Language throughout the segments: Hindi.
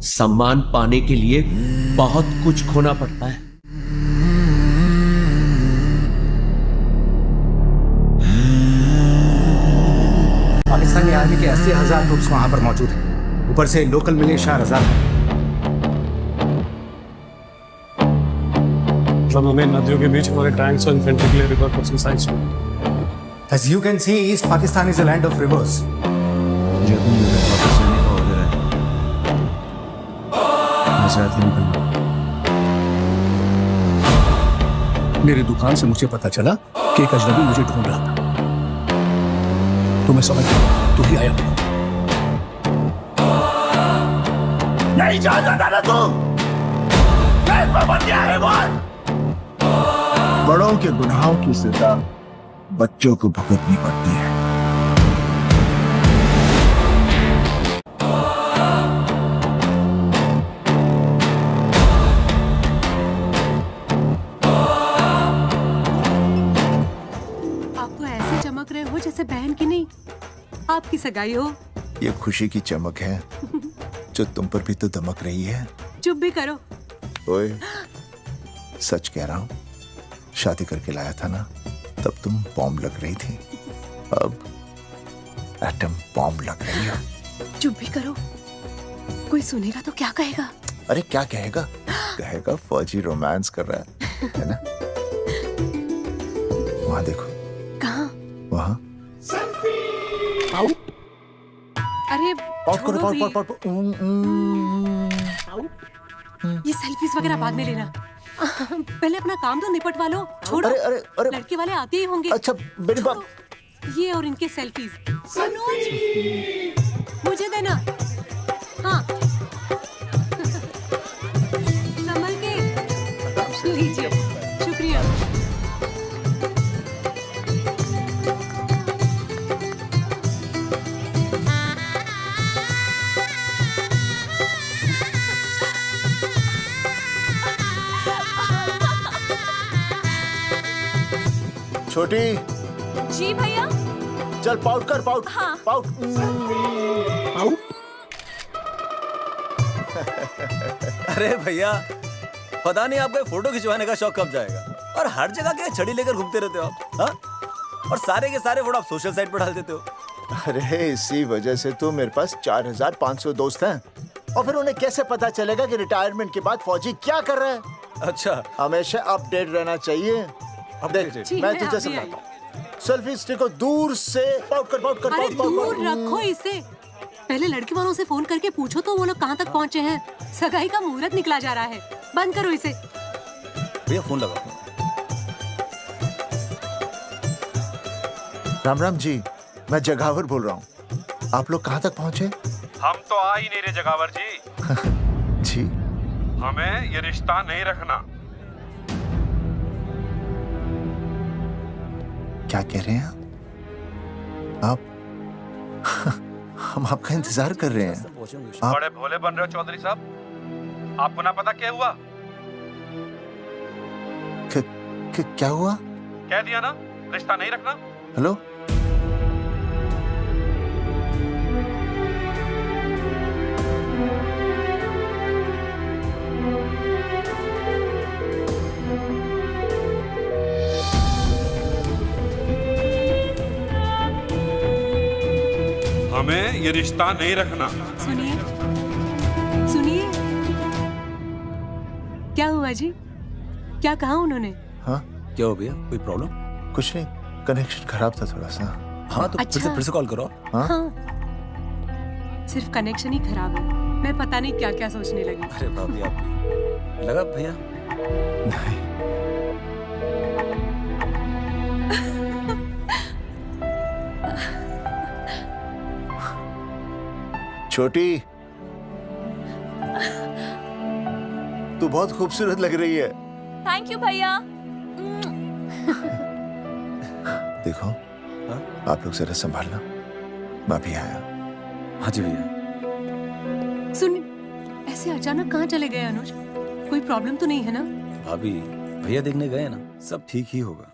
सम्मान पाने के लिए बहुत कुछ खोना पड़ता है। पाकिस्तानी आर्मी के 80,000 ट्रूप्स वहां पर मौजूद हैं। ऊपर से लोकल मिलिशिया 1000 है। मतलब हमें नदियों के बीच हमारे टैंक्स और इन्फेंट्री के लिए रिवर क्रॉसिंग साइट्स में। As you can see, East Pakistan is a land of rivers. जब मेरे वापस जाने का ऑर्डर है, मैं साथ ही निकलूंगा। मेरी दुकान से मुझे पता चला कि एक अजनबी मुझे ढूंढ रहा था, तो मैं समझ गया तू ही आया होगा। नहीं जानता ना तुम? है बोल। बड़ों के गुनाहों की सजा बच्चों को भुगतनी पड़ती है। आप तो ऐसे चमक रहे हो जैसे बहन की नहीं आपकी सगाई हो। ये खुशी की चमक है जो तुम पर भी तो दमक रही है। चुप भी करो। ओए, सच कह रहा हूं, शादी करके लाया था ना, तब तुम बॉम्ब लग रही थी, अब एटम बॉम्ब लग रही हो। चुप भी करो, कोई सुनेगा तो क्या कहेगा? अरे क्या कहेगा? कहेगा फौजी रोमांस कर रहा है ना? वहां देखो। कहाँ? वहां। अरे पॉट करो, छोड़ो भी। पॉट। ये सेल्फीज वगैरह बाद में लेना। पहले अपना काम तो निपटवा लो। छोड़ो। अरे लड़के वाले आते ही होंगे। अच्छा मेरी बात। ये और इनके सेल्फीज। मुझे देना। हाँ। संभल के। लीजिए। शुक्रिया। छोटी, जी भैया। चल पाउट कर, पाउट। हाँ। पाउट। अरे भैया, पता नहीं आपको फोटो खिंचवाने का शौक कब जाएगा। और हर जगह के छड़ी लेकर घूमते रहते हो आप, हाँ? और सारे के सारे फोटो आप सोशल साइट पर डाल देते हो। अरे इसी वजह से तो मेरे पास 4500 दोस्त हैं। और फिर उन्हें कैसे पता चलेगा कि रिटायरमेंट के बाद फौजी क्या कर रहा है? अच्छा, हमेशा अपडेट रहना चाहिए। देख, मैं तुझे समझाता हूँ। सेल्फी स्टिक को दूर से पाउट कर। अरे दूर रखो इसे। पहले लड़के वालों से फोन करके पूछो तो वो लोग कहाँ तक पहुँचे हैं। सगाई का मुहूर्त निकला जा रहा है। बंद करो इसे। भैया फोन लगाओ। राम राम जी, मैं जगावर बोल रहा हूँ। आप लोग कहाँ तक पहुँचे? हम तो आ ही नहीं रहे जगावर जी। जी, हमें ये रिश्ता नहीं रखना। क्या कह रहे हैं आप? हम आपका इंतजार कर रहे हैं। बड़े भोले बन रहे हो चौधरी साहब। आपको ना पता क्या हुआ? क्या हुआ? कह दिया ना, रिश्ता नहीं रखना। हेलो, हमें ये रिश्ता नहीं रखना। सुनिए, सुनिए। क्या हुआ जी? क्या कहा उन्होंने? हाँ क्या हो भैया, कोई प्रॉब्लम? कुछ नहीं, कनेक्शन खराब था थोड़ा सा। हाँ तो अच्छा। फिर से कॉल करो। हाँ? हाँ। सिर्फ कनेक्शन ही खराब है। मैं पता नहीं क्या क्या सोचने लगी। अरे भाभी, आप लगा भैया? नहीं, छोटी, तू बहुत खूबसूरत लग रही है। थैंक यू भैया। देखो, हाँ? आप लोग जरा संभालना, मैं भी आया। हाँ जी भैया। सुन, ऐसे अचानक कहाँ चले गए अनुज? कोई प्रॉब्लम तो नहीं है ना? भाभी, भैया देखने गए ना, सब ठीक ही होगा।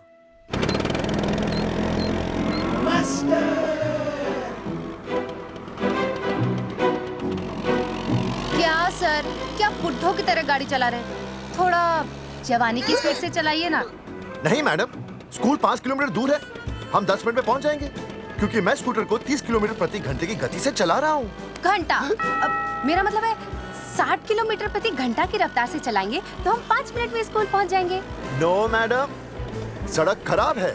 सर, क्या बुड्ढों की तरह गाड़ी चला रहे हैं? थोड़ा जवानी की स्पीड से चलाइए ना। नहीं मैडम, स्कूल 5 किलोमीटर दूर है, हम 10 मिनट में पहुंच जाएंगे, क्योंकि मैं स्कूटर को 30 किलोमीटर प्रति घंटे की गति से चला रहा हूँ। घंटा? मेरा मतलब है 60 किलोमीटर प्रति घंटा की रफ्तार से चलाएंगे तो हम 5 मिनट में स्कूल पहुंच जाएंगे। नो मैडम, सड़क खराब है,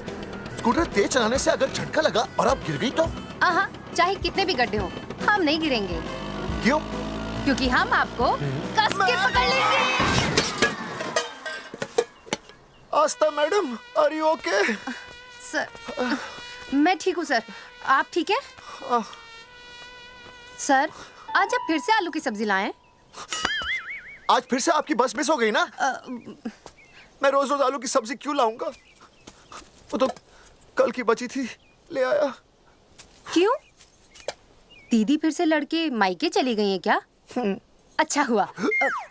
स्कूटर तेज चलाने से अगर झटका लगा और आप गिर गई तो? हाँ, चाहे कितने भी गड्ढे हो, हम नहीं गिरेंगे। क्यों? क्योंकि हम आपको कस के पकड़ लेंगे। Astha madam, are you okay? Sir, मैं ठीक हूँ सर, आप ठीक है? सर, आज आप फिर से आलू की सब्जी लाएं? आज फिर से आपकी बस मिस हो गई ना? मैं रोज रोज आलू की सब्जी क्यों लाऊंगा? वो तो कल की बची थी, ले आया। क्यों? दीदी फिर से लड़के मायके चली गई हैं क्या? अच्छा हुआ।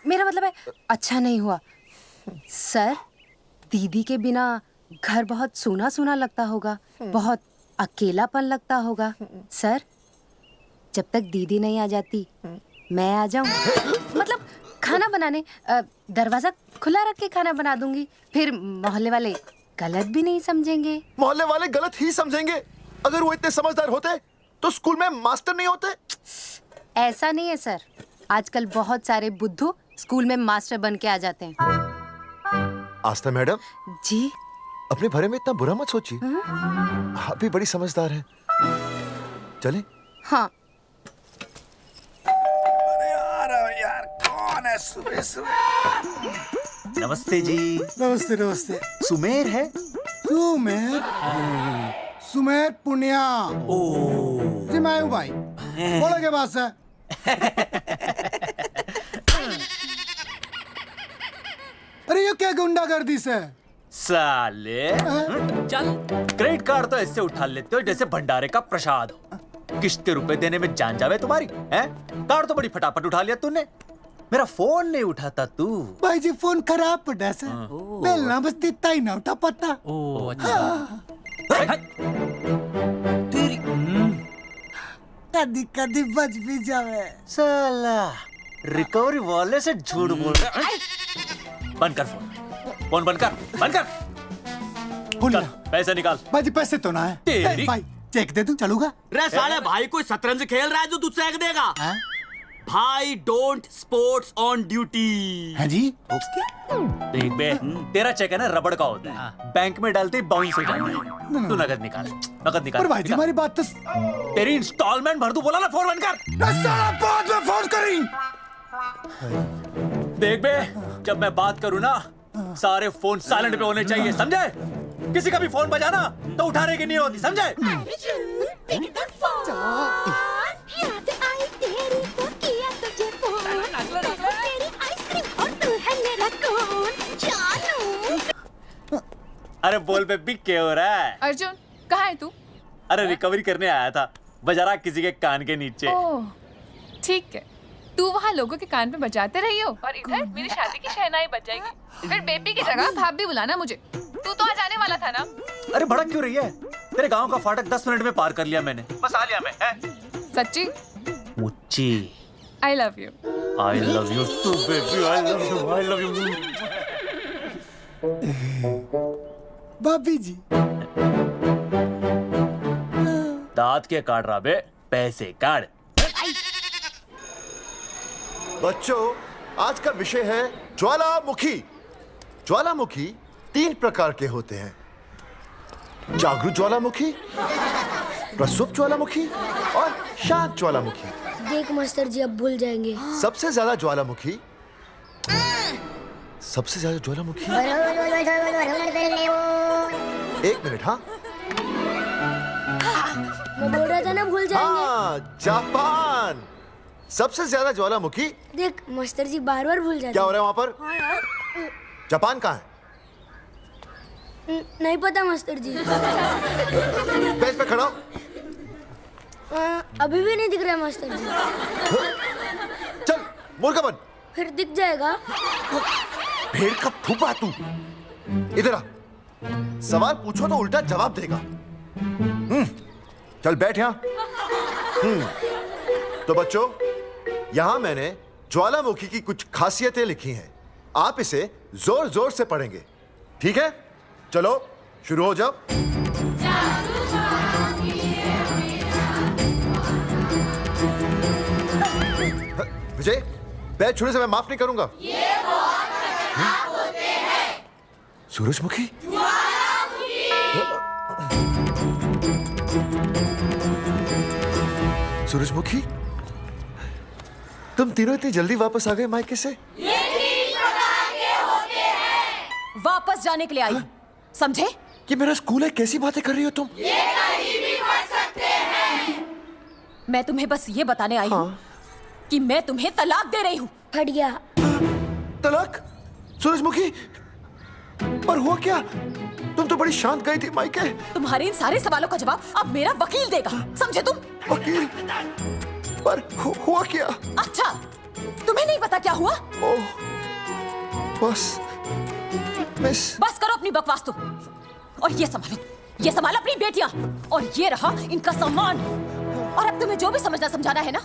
मेरा मतलब है अच्छा नहीं हुआ। सर, दीदी के बिना घर बहुत सूना सूना लगता होगा, बहुत अकेलापन लगता होगा। सर, जब तक दीदी नहीं आ जाती मैं आ जाऊं। मतलब खाना बनाने दरवाजा खुला रख के खाना बना दूंगी, फिर मोहल्ले वाले गलत भी नहीं समझेंगे। मोहल्ले वाले गलत ही समझेंगे। अगर वो इतने समझदार होते तो स्कूल में मास्टर नहीं होते। ऐसा नहीं है सर, आजकल बहुत सारे बुद्धू स्कूल में मास्टर बन के आ जाते हैं। आस्था मैडम जी, अपने भरे में इतना बुरा मत सोचिए, आप भी बड़ी समझदार हैं। चलें? हाँ। यार कौन है सुबह सुबह? नमस्ते जी। नमस्ते नमस्ते। सुमेर है? सुमेर पुनिया। जी मैं हूँ भाई, बोलो के बात से। अरे ये क्या गुंडागर्दी से? साले चल, क्रेडिट कार्ड तो ऐसे उठा लेते हो जैसे भंडारे का प्रसाद हो। किश्त के रुपए देने में जान जावे तुम्हारी हैं? कार्ड तो बड़ी फटाफट उठा लिया तूने, मेरा फोन नहीं उठाता तू। भाई जी फोन खराब पड़ा से, बेलना बस तित्ता ही ना उठा पता। कदी कदी बच भी जावे। साला रिकवरी वाले से झूठ बोल रहा है। बंद कर फोन बंद कर। चल, पैसे निकाल। भाई जी पैसे तो ना है। तेरी भाई चेक दे दूं, चलूगा? रे साले, भाई कोई शतरंज खेल रहा है जो तू चेक देगा? भाई डोंट स्पोर्ट्स ऑन ड्यूटी। हाँ जी। देख बे, तेरा चेक है ना रबड़ का होता है, बैंक में डालते ही बाउंस हो जाता है। तू नकद निकाल। पर भाई जी हमारी बात तो। तेरी इंस्टॉलमेंट भर दूं, बोला ना फोन बंद कर। साला बाद में फोन करी। देख बे, जब मैं बात करूं ना, सारे फोन साइलेंट पे होने चाहिए, समझे? किसी का भी फोन बजाना तो उठाने की नहीं होती, समझे? अरे बोल बेबी, क्या हो रहा है? अर्जुन, कहाँ है तू? अरे रिकवरी करने आया था, बजा रहा किसी के कान के नीचे। ओह, ठीक है। तू वहाँ लोगों के कान पे बजाते रही हो और इधर मेरी शादी की शहनाई बज जाएगी। फिर बेबी की जगह भाभी बुलाना मुझे। तू तो आ जाने वाला था ना? अरे भड़क क्यों रही है? तेरे गांव का फाटक 10 मिनट में पार कर लिया मैंने, बस आ लिया मैं। सच्ची? मुच्ची। I love you. I love you too baby, I love you. भाभी जी दांत के काट रहा बे, पैसे काट। बच्चों, आज का विषय है ज्वालामुखी। ज्वालामुखी 3 प्रकार के होते हैं: जागरूक ज्वालामुखी, प्रसुप्त ज्वालामुखी और शांत ज्वालामुखी। देख मास्टर जी, अब भूल जाएंगे। सबसे ज्यादा ज्वालामुखी एक मिनट। हाँ, मैं बोल रहा था ना भूल जाएंगे। हाँ, जापान। सबसे ज्यादा ज्वालामुखी। देख मास्टर जी बार बार भूल जाते। क्या हो रहा है वहाँ पर? जापान कहाँ है? नहीं पता मास्टर जी। बेंच पे खड़ा हो। अभी भी नहीं दिख रहा मास्टर जी। चल मुर्गा बन। फिर दिख जाएगा। भेड़ का फूफा तू। इधर आ, सवाल पूछो तो उल्टा जवाब देगा। चल बैठ यहाँ। तो बच्चों, यहाँ मैंने ज्वालामुखी की कुछ खासियतें लिखी हैं। आप इसे जोर जोर से पढ़ेंगे, ठीक है? चलो शुरू हो जाओ। विजय, बैच छूने से मैं माफ नहीं करूंगा। ये वो खतरनाक होते हैं। सूरजमुखी? सूरजमुखी, तुम तीनों इतनी जल्दी वापस आ गए मायके से? वापस जाने के लिए आई, समझे? ये मेरा स्कूल है, कैसी बातें कर रही हो तुम? ये कहीं भी पढ़ सकते हैं। मैं तुम्हें बस ये बताने आई हूँ कि मैं तुम्हें तलाक दे रही हूँ। फट गया। तलाक? सूरजमुखी, पर हुआ क्या? तुम तो बड़ी शांत गई थी मायके। तुम्हारे इन सारे सवालों का जवाब अब मेरा वकील देगा, समझे तुम? वकील? पर हुआ क्या? अच्छा, तुम्हें नहीं पता क्या हुआ? ओह, बस बस करो अपनी बकवास तुम, और ये संभालो अपनी बेटियां, और ये रहा इनका सम्मान। और अब तुम्हें जो भी समझना समझाना है ना,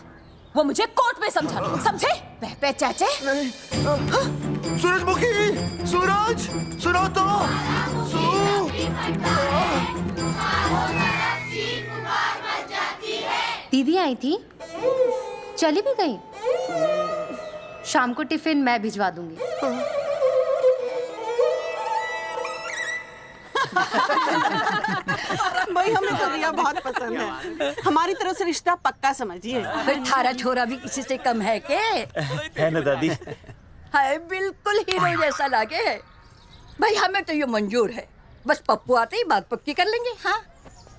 वो मुझे कोर्ट में समझाना, समझे? पे चाचे। नहीं। सूरजमुखी, सूरज, सुनो तो। दीदी आई थी, चली भी गई। शाम को टिफिन मैं भिजवा दूंगी। भाई हमें तो रिया बहुत पसंद है, हमारी तरफ से रिश्ता पक्का समझिए। फिर थारा छोरा भी किसी से कम है के? है ना दादी? हाय, बिल्कुल हीरो जैसा लागे है। भाई हमें तो ये मंजूर है, बस पप्पू आते ही बात पक्की कर लेंगे। हाँ,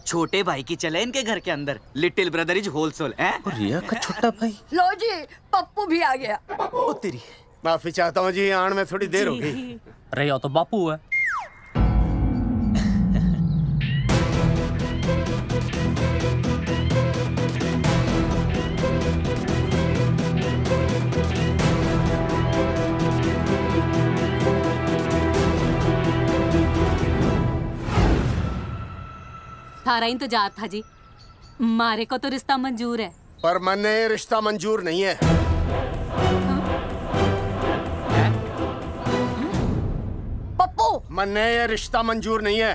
छोटे भाई की चले इनके घर के अंदर, लिटिल ब्रदर इज होलसेल है। रिया का छोटा भाई। लो जी, पप्पू भी आ गया। ओ तेरी। माफी चाहता हूँ जी, आने में थोड़ी देर हो गई। अरे या तो बापू है। थारा इंतजार था जी, मारे को तो रिश्ता मंजूर है। पर मैंने ये रिश्ता मंजूर नहीं है। पप्पू, मैंने ये रिश्ता मंजूर नहीं है।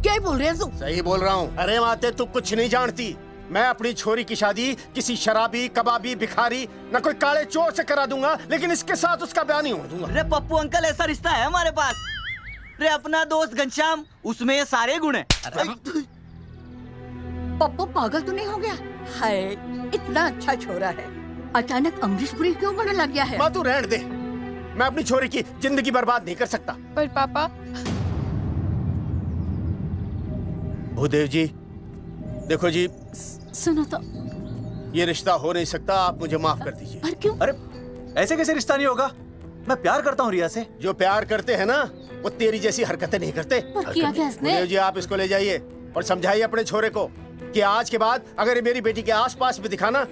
क्या बोल रहे हैं तू? सही बोल रहा हूँ। अरे माते, तू कुछ नहीं जानती। मैं अपनी छोरी की शादी किसी शराबी, कबाबी, भिखारी, न कोई काले चोर से करा दूंगा, लेकिन इसके साथ उसका ब्याह नहीं होने दूंगा। अरे पप्पू अंकल, ऐसा रिश्ता है हमारे पास। अरे अपना दोस्त घनश्याम, उसमें ये सारे गुण हैं। पप्पू पागल तो नहीं हो गया? हाय, इतना अच्छा छोरा है, अचानक अमरीश पुरी क्यों बनने लग गया है? माँ तू रहने दे, मैं अपनी छोरी की जिंदगी बर्बाद नहीं कर सकता। पर पापा। भूदेव जी, देखो जी, सुनो तो। ये रिश्ता हो नहीं सकता, आप मुझे माफ कर दीजिए। पर क्यों? अरे ऐसे कैसे रिश्ता नहीं होगा? मैं प्यार करता हूँ रिया से। जो प्यार करते हैं ना, वो तेरी जैसी हरकतें नहीं करते। पर किया क्या इसने? भूदेव जी, आप इसको ले जाइए और समझाइए अपने छोरे को कि आज के बाद अगर ये मेरी बेटी के आसपास भी दिखाना,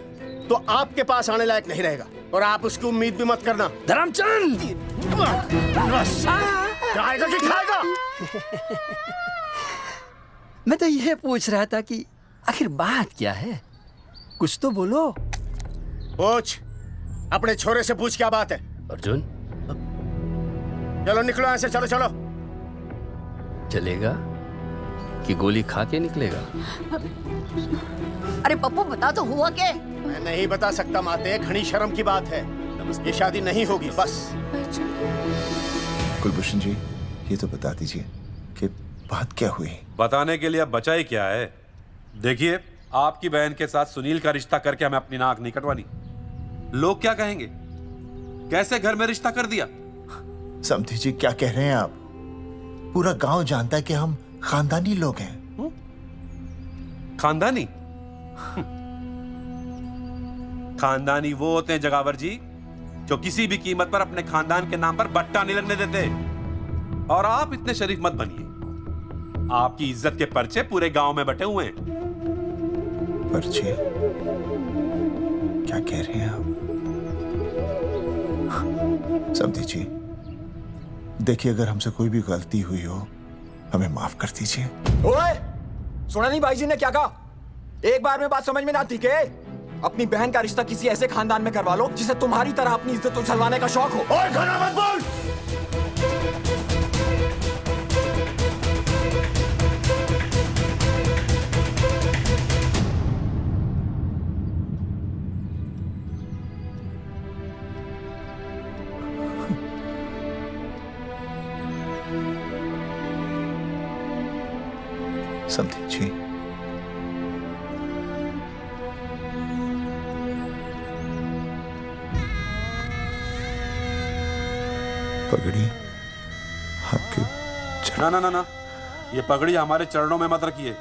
तो आपके पास आने लायक नहीं रहेगा, और आप उसकी उम्मीद भी मत करना। धर्मचंद, खाएगा कि खाएगा? मैं तो यह पूछ रहा था कि आखिर बात क्या है, कुछ तो बोलो। पूछ, अपने छोरे से पूछ क्या बात है। अर्जुन, चलो निकलो यहाँ से, चलो चलो। चलेगा कि गोली खा के निकलेगा? अरे पप्पू, बता तो हुआ क्या? मैं नहीं बता सकता माते, घनी शर्म की बात है। ये शादी नहीं होगी, बस। कुलभूषण जी, ये तो बता दीजिए कि बात क्या हुई? बताने के लिए अब बचा ही क्या है? देखिए, आपकी बहन के साथ सुनील का रिश्ता करके हमें अपनी नाक नहीं कटवानी। लोग क्या कहेंगे? कैसे घर में रिश्ता कर दिया? समधी जी, क्या कह रहे हैं आप? पूरा गांव जानता है कि हम खानदानी लोग हैं। खानदानी? खानदानी वो होते हैं जगावर जी, जो किसी भी कीमत पर अपने खानदान के नाम पर बट्टा नहीं लगने देते। और आप इतने शरीफ मत बनिए, आपकी इज्जत के पर्चे पूरे गांव में बटे हुए हैं। पर्चे? क्या कह रहे हैं आप? समधी जी, देखिए, अगर हमसे कोई भी गलती हुई हो, हमें माफ कर दीजिए। ओए, सुना नहीं भाई जी ने क्या कहा? एक बार में बात समझ में ना आती के? अपनी बहन का रिश्ता किसी ऐसे खानदान में करवा लो जिसे तुम्हारी तरह अपनी इज्जत उछलवाने का शौक हो। और घना मत बोल। समथिंग जी, पगड़ी आपके ना ना ना ना, ये पगड़ी हमारे चरणों में मत रखिए।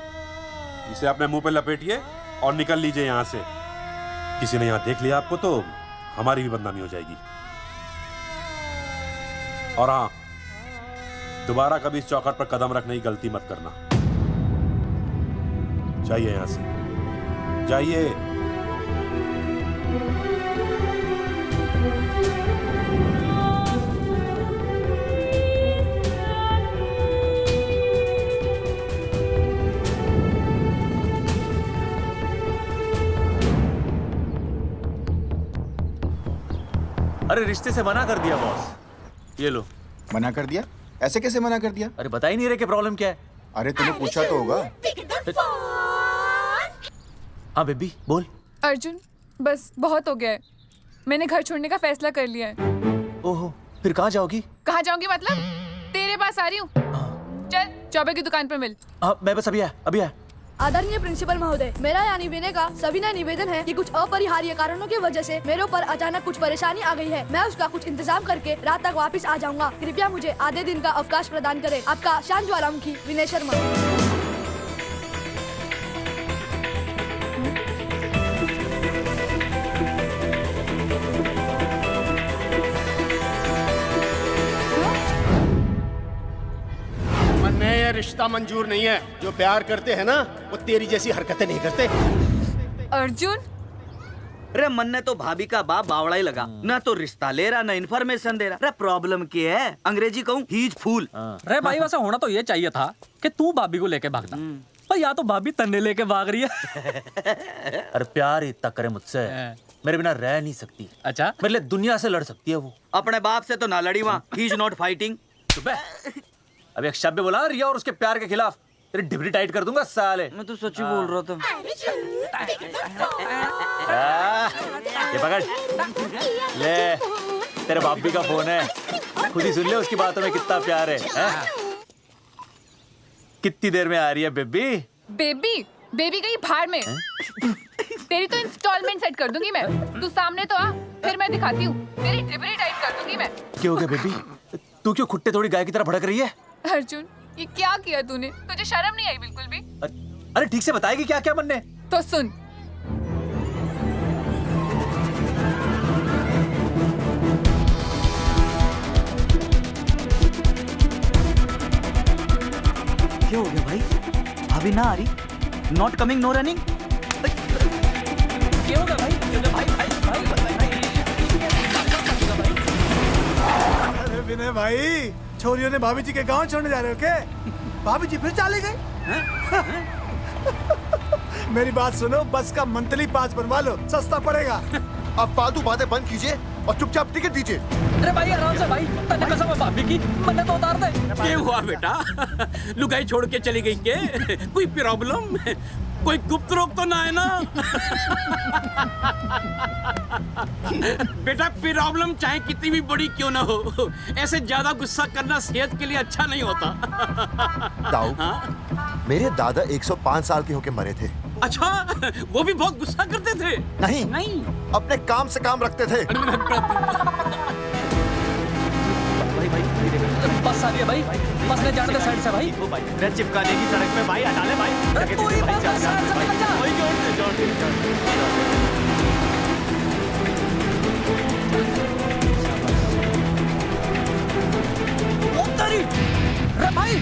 इसे अपने मुंह पे लपेटिए और निकल लीजिए यहाँ से। किसी ने यहाँ देख लिया आपको तो हमारी भी बदनामी हो जाएगी। और हाँ, दोबारा कभी इस चौखट पर कदम रखने की गलती मत करना। जाइए यहाँ से, जाइए। अरे रिश्ते से मना कर दिया बॉस। ये लो। मना कर दिया? ऐसे कैसे मना कर दिया? अरे बता ही नहीं रहे कि प्रॉब्लम क्या है। अरे तूने पूछा तो होगा। हाँ बेबी बोल। अर्जुन बस बहुत हो गया है, मैंने घर छोड़ने का फैसला कर लिया है। ओहो, फिर कहाँ जाओगी? कहाँ जाऊंगी मतलब? तेरे पास आ रही हूँ। चल चौबे की दुकान पर मिल। हाँ मैं बस अभी आया। आदरणीय प्रिंसिपल महोदय, मेरा यानी विनय का सविनय निवेदन है कि कुछ अपरिहार्य कारणों की वजह से मेरे ऊपर अचानक कुछ परेशानी आ गई है। मैं उसका कुछ इंतजाम करके रात तक वापस आ जाऊंगा। कृपया मुझे आधे दिन का अवकाश प्रदान करें। आपका शांत ज्वालामुखी विनय शर्मा। ये रिश्ता मंजूर नहीं है। जो प्यार करते हैं ना वो तेरी जैसी हरकतें नहीं करते। अर्जुन अरे मन ने तो भाभी का बाप बावड़ा ही लगा, ना तो रिश्ता ले रहा ना इन्फॉर्मेशन दे रहा। अरे प्रॉब्लम क्या है? अंग्रेजी कहूँ हीज फूल। अरे भाई वैसा होना तो ये चाहिए था कि तू भाभी को लेके भागता, पर या तो भाभी तन्ने लेके भाग रही है। अरे प्यार इतना करे मुझसे, मेरे बिना रह नहीं सकती। अच्छा मेरे लिए दुनिया से लड़ सकती है वो। अपने बाप से तो ना लड़ी वहाँ, ही इज नॉट फाइटिंग। अभी एक शब्द बोला रिया और उसके प्यार के खिलाफ, तेरी डिबरी टाइट कर दूंगा साले। मैं तो सच्ची बोल रहा था। ये पकड़ ले, तेरे भाभी का फोन है, खुद ही सुन ले उसकी बातों में कितना प्यार है, कितनी देर में आ रही है बेबी? बेबी गई भाड़ में। तेरी तो इंस्टॉलमेंट सेट कर दूंगी मैं। तू सामने तो आ, फिर मैं दिखाती हूँ। तेरी डिबरी टाइट कर दूंगी मैं। क्या हो गया बेबी? तू क्यों खुट्टे थोड़ी गाय की तरह भड़क रही है? अर्जुन ये क्या किया तूने? तुझे शर्म नहीं आई बिल्कुल भी? अरे ठीक से बताएगी क्या क्या बनने? तो सुन, क्या हो गया भाई? अभी ना आ रही? Not coming no running? क्या होगा भाई? अरे विनय भाई, छोरियों ने भाभी जी के गांव छोड़ने जा रहे हो क्या? भाभी जी फिर चले गए? मेरी बात सुनो, बस का मंथली पास बनवा लो, सस्ता पड़ेगा। अब फालतू बातें बंद कीजिए और चुपचाप टिकट दीजिए। अरे भाई आराम से भाई, तन्ने कसम है भाभी की, मन्ने तो उतार दे। क्या हुआ बेटा? लुगाई छोड़ के चली गई के? कोई प्रॉब्लम? कोई गुप्त रोग तो ना है ना? बेटा प्रॉब्लम चाहे कितनी भी बड़ी क्यों ना हो, ऐसे ज्यादा गुस्सा करना सेहत के लिए अच्छा नहीं होता। ताऊ, मेरे दादा 105 साल के होके मरे थे। अच्छा, वो भी बहुत गुस्सा करते थे? नहीं, अपने काम से काम रखते थे। बस आ रही है भाई, बस ले जाने दे साइड से भाई। मैं चिपका देगी सड़क पे भाई, हटा ले भाई। अरे तू ही बस साइड से निकल जा। अरे भाई,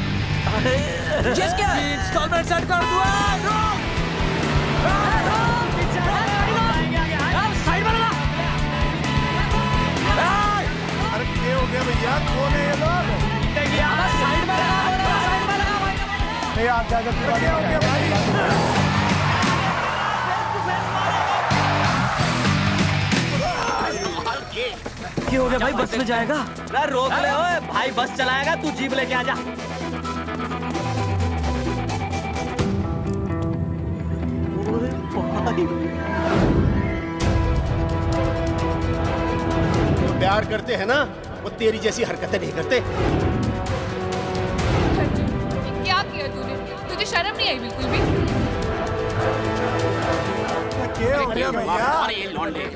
ये क्या है? इंस्टॉलमेंट सेट कर दूँ। साइड में लगा। अरे क्या हो गया भैया? कौन है ये लोग? साइड में लगा भाई। क्या हो गया भाई? क्या हो गया भाई, बस में जाएगा? अरे रोक ले ओए भाई, बस चलाएगा, तू जीप लेके आ जा। ओए भाई, जो प्यार करते हैं ना वो तेरी जैसी हरकतें नहीं करते। क्या किया तूने? तुझे शर्म नहीं आई बिल्कुल भी? क्या हो गया भैया?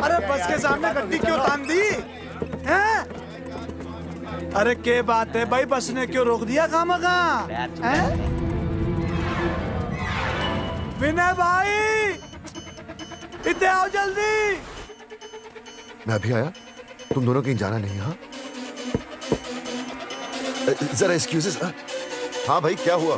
अरे बस के सामने गड्डी क्यों तान दी हैं? अरे क्या बात है भाई, बस ने क्यों रोक दिया खामखा? विनय भाई इतने आओ जल्दी। मैं अभी आया, तुम दोनों कहीं जाना नहीं। हाँ जरा एक्सक्यूजेस। हाँ भाई क्या हुआ?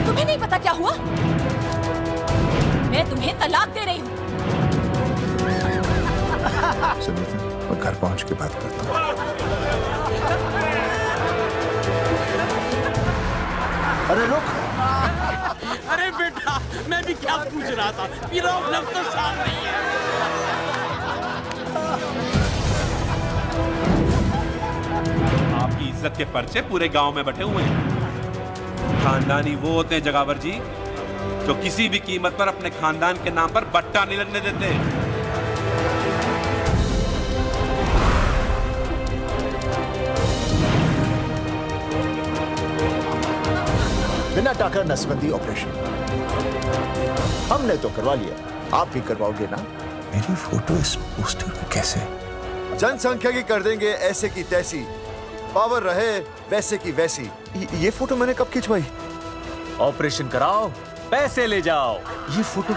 तुम्हें नहीं पता क्या हुआ? मैं तुम्हें तलाक दे रही हूँ। सुनिए, मैं घर पहुंच के बात करता हूँ। अरे रुक। अरे बेटा, मैं भी क्या पूछ रहा था, प्रॉब्लम तो साफ नहीं है। आपकी इज्जत के पर्चे पूरे गांव में बटे हुए हैं। खानदानी वो होते हैं जगावर जी जो किसी भी कीमत पर अपने खानदान के नाम पर बट्टा नहीं लगने देते। बिना टाकर नसबंदी ऑपरेशन हमने तो करवा लिया, आप भी करवाओगे ना? मेरी फोटो इस पोस्टर में कैसे? जनसंख्या की कर देंगे ऐसे की तैसी, पावर रहे वैसे की वैसी। ये फोटो मैंने कब खिंचवाई? ऑपरेशन कराओ, पैसे ले जाओ। ये फोटो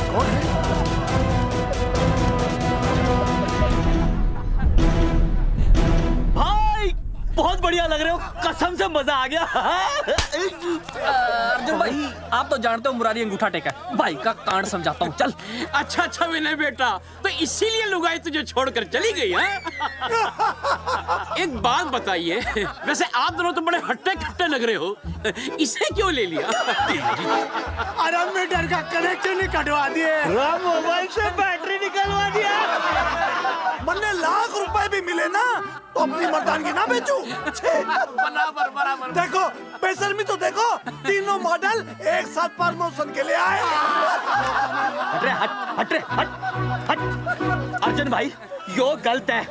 कौन है? भाई बहुत बढ़िया लग रहे हो, कसम से मजा आ गया। अर्जुन भाई, आप तो जानते हो मुरारी अंगूठा टेका है। भाई का कांड समझाता हूँ, चल। अच्छा अच्छा विनय बेटा, तो इसीलिए लुगाई तुझे छोड़कर चली गई है? एक बात बताइए, वैसे आप दोनों तो बड़े हट्टे कट्टे लग रहे हो, इसे क्यों ले लिया? अरे मीटर का कनेक्शन ही कटवा दिए, मोबाइल से बैटरी निकलवा दिया। मन्ने लाख रुपए भी मिले ना तो अपनी मर्दानगी ना बेचूं। बराबर बराबर। देखो बेशर्मी तो देखो, तीनों मॉडल एक साथ प्रमोशन के लिए आए। हट रे, हट रे, हट। अर्जुन भाई यो गलत है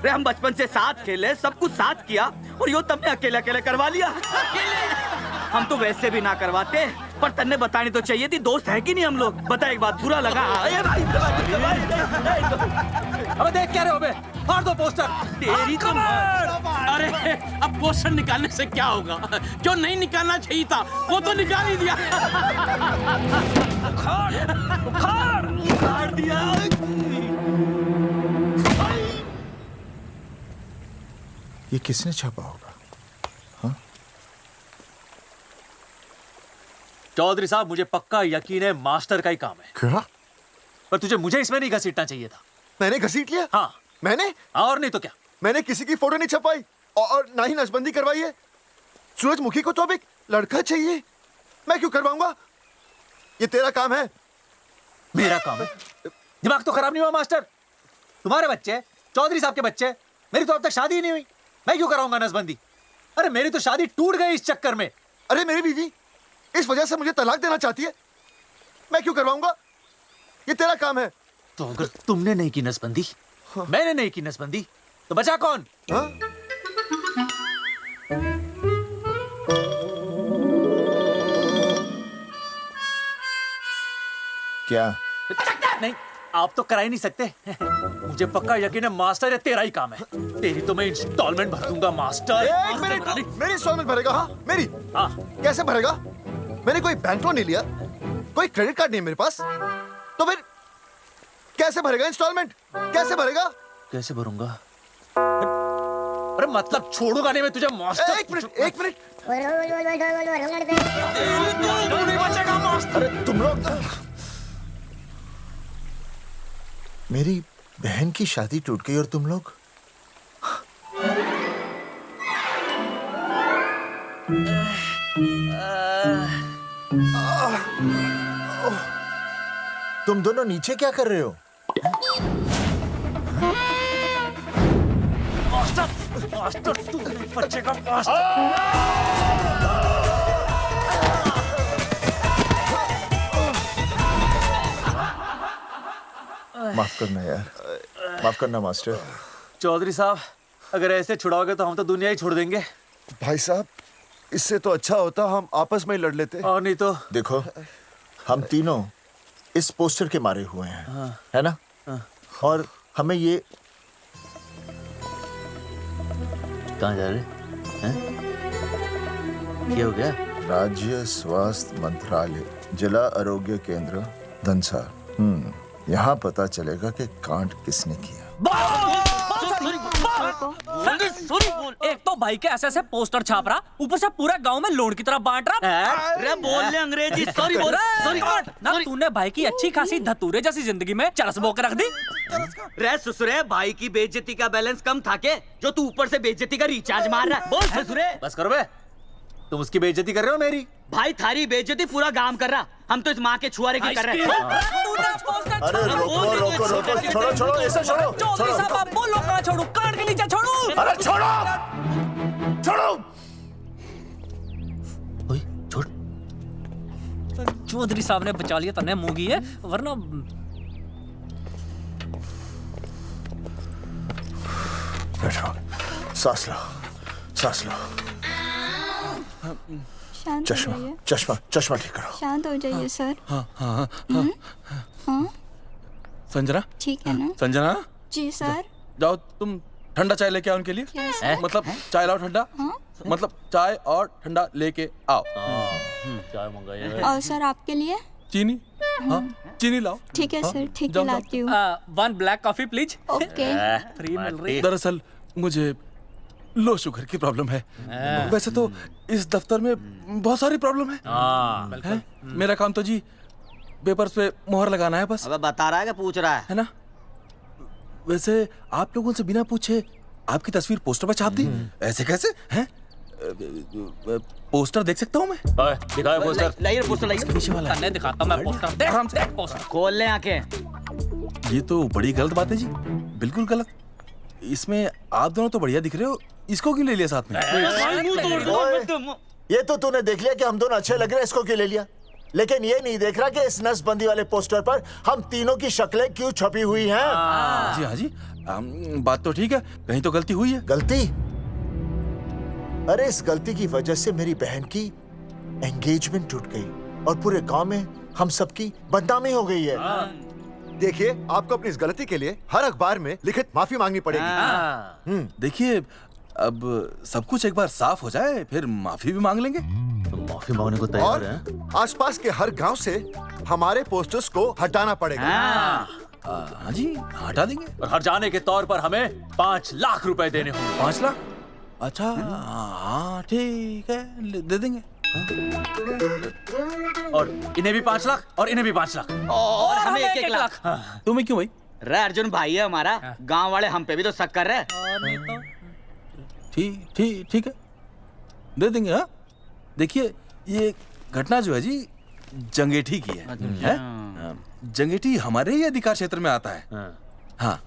रे, हम बचपन से साथ खेले, सब कुछ साथ किया, और यो तुमने अकेले अकेले करवा लिया। हम तो वैसे भी ना करवाते, पर तन्ने बतानी तो चाहिए थी, दोस्त है कि नहीं हम लोग? बता एक बात, बुरा लगा? अबे देख क्या रहे हो बे? फाड़ दो पोस्टर। तेरी तो अरे अब पोस्टर निकालने से क्या होगा? जो नहीं निकालना चाहिए था वो तो निकाल ही दिया। उखाड़ दिया। ये किसने छापा होगा? चौधरी साहब, मुझे पक्का यकीन है मास्टर का ही काम है। क्या? पर तुझे मुझे इसमें नहीं घसीटना चाहिए था। मैंने घसीट लिया? हाँ मैंने? और नहीं तो क्या? मैंने किसी की फोटो नहीं छपाई और ना ही नसबंदी करवाई है। सूरजमुखी को तो अब एक लड़का चाहिए, मैं क्यों करवाऊंगा? ये तेरा काम है। मेरा काम है? दिमाग तो खराब नहीं हुआ मास्टर? तुम्हारे बच्चे, चौधरी साहब के बच्चे, मेरी तो अब तक शादी ही नहीं हुई, मैं क्यों कराऊंगा नसबंदी? अरे मेरी तो शादी टूट गई इस चक्कर में। अरे मेरी बीवी इस वजह से मुझे तलाक देना चाहती है, मैं क्यों करवाऊंगा? ये तेरा काम है। तो अगर तुमने नहीं की नसबंदी, मैंने नहीं की नसबंदी, तो बचा कौन? क्या? नहीं, आप तो करा ही नहीं सकते। मुझे पक्का यकीन है मास्टर ये तेरा ही काम है। तेरी तो मैं इंस्टॉलमेंट भर दूंगा मास्टर। एक मिनट, मेरी इंस्टॉलमेंट भरेगा? हाँ मेरी? हाँ। कैसे भरेगा? मैंने कोई बैंक लोन नहीं लिया, कोई क्रेडिट कार्ड नहीं मेरे पास, तो फिर कैसे भरेगा इंस्टॉलमेंट? कैसे भरेगा? कैसे भरूंगा? अरे मतलब छोड़ूंगा नहीं मैं तुझे मास्टर। एक मिनट नहीं बचेगा मास्टर। अरे तुम लोग मेरी बहन की शादी टूट गई और तुम लोग तुम दोनों नीचे क्या कर रहे हो? तू बच्चे का माफ करना यार, माफ करना मास्टर। चौधरी साहब, अगर ऐसे छुड़ाओगे तो हम तो दुनिया ही छोड़ देंगे। भाई साहब, इससे तो अच्छा होता हम आपस में ही लड़ लेते। और नहीं तो। देखो, हम तीनों इस पोस्टर के मारे हुए हैं, हाँ। है ना? हाँ। और हमें ये कहाँ जा रहे हैं? क्या हो गया? राज्य स्वास्थ्य मंत्रालय, जिला आरोग्य केंद्र धनसा। यहाँ पता चलेगा कि कांड किसने किया। एक तो भाई के ऐसे पोस्टर छाप रहा, ऊपर से पूरे गांव में लोन की तरह बांट रहा। अरे बोल ले अंग्रेजी, सॉरी बोल, सॉरी। ना तूने भाई की अच्छी खासी धतूरे जैसी जिंदगी में चरस बो के रख दी। रे ससुरे, भाई की बेइज्जती का बैलेंस कम था के जो तू ऊपर से बेइज्जती का रिचार्ज मार रहा है? बोल ससुरे। बस करो बे, तुम उसकी बेइज्जती कर रहे हो मेरी। भाई थारी बेइज्जती पूरा गांव कर रहा, हम तो इस माँ के छुआरे की कर रहे हैं। अरे रोको रोको रोको, छोड़ो छोड़ो, ऐसा छोड़ो। चौधरी साहब, आप बोलो कहाँ छोड़ू? कान के नीचे छोड़ू। अरे छोड़ो, छोड़ो। छोड़। चौधरी साहब ने बचा लिया, तन्ने मूंगी है, वरना बैठो, सांस लो, सांस लो। शांत हो चश्मा जाइए। चश्मा चश्मा ठीक करो। शांत हो जाइए सर। हाँ हाँ हाँ हाँ संजना, ठीक है ना? संजना जी सर। जाओ तुम ठंडा चाय लेके आओ उनके लिए। Yes, sir. मतलब चाय लाओ ठंडा। मतलब चाय और ठंडा लेके आओ। चाय मंगाइए। और सर आपके लिए? चीनी, हाँ चीनी लाओ। ठीक है हाँ, सर, ठीक है जाओ, लाती हूँ। 1 black coffee please. Okay. Free मिल रही। दरअसल मुझे लो शुगर की प्रॉब्लम है। वैसे तो इस दफ्तर में बहुत सारी प्रॉब्लम है। मेरा काम तो जी पेपर्स पे मोहर लगाना है बस। अबे बता रहा है कि पूछ रहा है ना? वैसे आप लोगों से बिना पूछे आपकी तस्वीर पोस्टर पर छाप दी, ऐसे कैसे हैं? पोस्टर देख सकता हूँ मैं? दिखाओ पोस्टर। लाइए पोस्टर, लाइए। पीछे वाला है। दिखाता हूँ मैं पोस्टर। देख आराम से। पोस्टर खोल ले आंखें। ये तो बड़ी गलत बात है जी, बिल्कुल गलत। इसमें आप दोनों तो बढ़िया दिख रहे हो, इसको क्यों ले लिया साथ में? ये तो तूने देख लिया कि हम दोनों अच्छे लग रहे हैं, इसको क्यों ले लिया? लेकिन ये नहीं देख रहा कि इस नसबंदी वाले पोस्टर पर हम तीनों की शक्लें क्यों छपी हुई हैं? जी हाँ जी, बात तो ठीक है, कहीं तो गलती हुई है। गलती? अरे इस गलती की वजह से मेरी बहन की एंगेजमेंट टूट गई और पूरे गांव में हम सबकी बदनामी हो गई है। देखिए, आपको अपनी इस गलती के लिए हर अखबार में लिखित माफी मांगनी पड़ेगी। देखिए, अब सब कुछ एक बार साफ हो जाए, फिर माफी भी मांग लेंगे। तो माफी मांगने को तैयार है? और आसपास के हर गांव से हमारे पोस्टर्स को हटाना पड़ेगा। हाँ जी, हटा देंगे। और हर जाने के तौर पर हमें 5 लाख रुपए देने होंगे। 5 लाख? अच्छा, हाँ ठीक है, दे देंगे। और इन्हें भी 5 लाख और इन्हें भी 5 लाख और हमें 1-1 लाख। तुम्हें क्यों भाई? रे अर्जुन भाई है हमारा, गांव वाले हम पे भी तो शक कर रहे हैं। ठीक है, दे देंगे। हाँ देखिए, ये घटना जो है जी जंगेठी की है? जंगेठी हमारे ही अधिकार क्षेत्र में आता है। हाँ,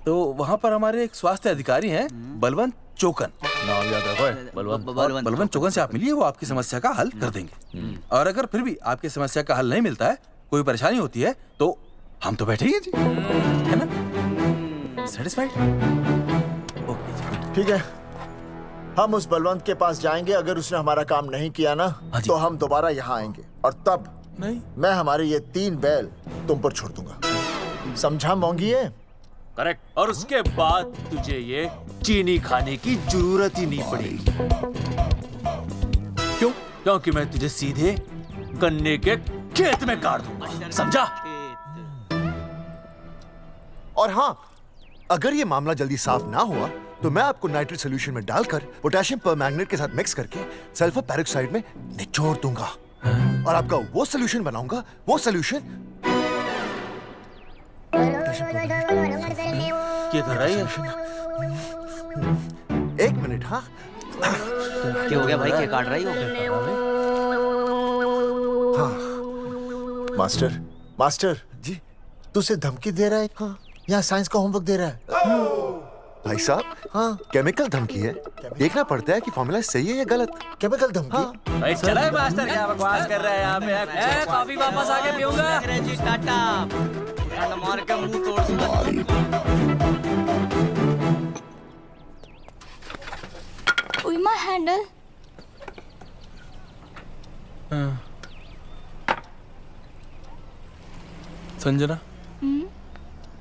तो वहाँ पर हमारे एक स्वास्थ्य अधिकारी हैं, बलवंत चौकन। नाम याद रखो, बलवंत चौकन से आप मिलिए, वो आपकी समस्या का हल कर देंगे। और अगर फिर भी आपकी समस्या का हल नहीं मिलता है, कोई परेशानी होती है, तो हम तो बैठे ही हैं जी, है ना? सेटिस्फाइड? ओके जी, ठीक है, हम उस बलवंत के पास जाएंगे। अगर उसने हमारा काम नहीं किया ना, तो हम दोबारा यहाँ आएंगे और तब नहीं, मैं हमारे ये 3 बैल तुम पर छोड़ दूंगा। समझा मोंगी है? करेक्ट। और उसके बाद तुझे ये चीनी खाने की जरूरत ही नहीं पड़ेगी। क्यों? क्योंकि मैं तुझे सीधे गन्ने के खेत में गाड़ दूंगा, समझा? और हाँ, अगर ये मामला जल्दी साफ ना हुआ तो मैं आपको नाइट्रेट सोल्यूशन में डालकर पोटेशियम परमैंगनेट के साथ मिक्स करके सल्फर पेरोक्साइड में निचोड़ दूंगा और आपका वो सोल्यूशन बनाऊंगा, वो सोल्यूशन क्या कर रही है? एक मिनट। हाँ क्या हो गया भाई, क्या काट रही हो? हाँ मास्टर, मास्टर जी तुझे धमकी दे रहा है? हाँ यहाँ साइंस का होमवर्क दे रहा है। भाई साहब, हाँ केमिकल धमकी है, देखना पड़ता है कि फॉर्मूला सही है या गलत। केमिकल धमकी? हाँ। भाई चला है मास्टर, क्या बकवास कर रहा है यहाँ पे? कॉफी वापस आके पीऊंगा। अंग्रेजी टाटा मार के मुंह तोड़ दूंगा। उइमा हैंडल। संजना,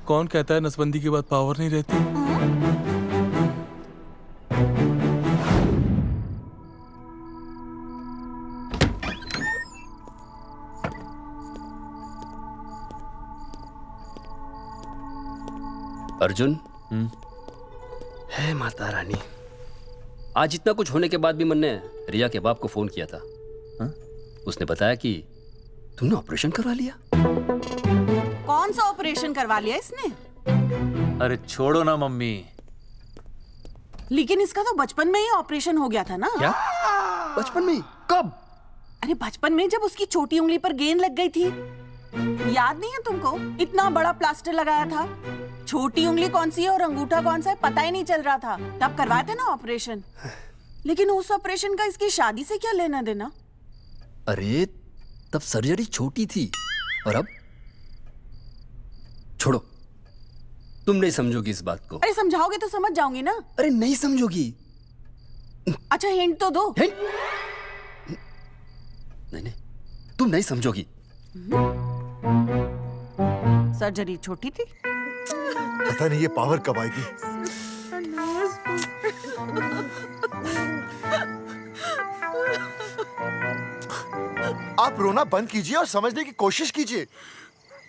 कौन कहता है नसबंदी के बाद पावर नहीं रहती? अर्जुन, है माता रानी, आज इतना कुछ होने के बाद भी मन ने रिया के बाप को फोन किया था। उसने बताया कि तुमने ऑपरेशन करवा लिया। कौन सा ऑपरेशन करवा लिया इसने? अरे छोड़ो ना मम्मी। लेकिन इसका तो बचपन में ही ऑपरेशन हो गया था ना? क्या? बचपन में? कब? अरे बचपन में, जब उसकी छोटी उंगली पर गेंद लग गई थी। याद नहीं है तुमको? इतना बड़ा प्लास्टर लगाया था। छोटी उंगली कौन सी है और अंगूठा कौन सा है पता ही नहीं चल रहा था। तब करवाया था ना ऑपरेशन। लेकिन उस ऑपरेशन का इसकी शादी से क्या लेना देना? अरे तब सर्जरी छोटी थी और अब? छोड़ो, तुम नहीं समझोगी इस बात को। अरे समझाओगे तो समझ जाऊंगी ना। अरे नहीं समझोगी। अच्छा हिंट तो दो। हिंट? नहीं, तुम नहीं समझोगी। सर्जरी छोटी थी। पता नहीं ये पावर कब आएगी। आप रोना बंद कीजिए और समझने की कोशिश कीजिए।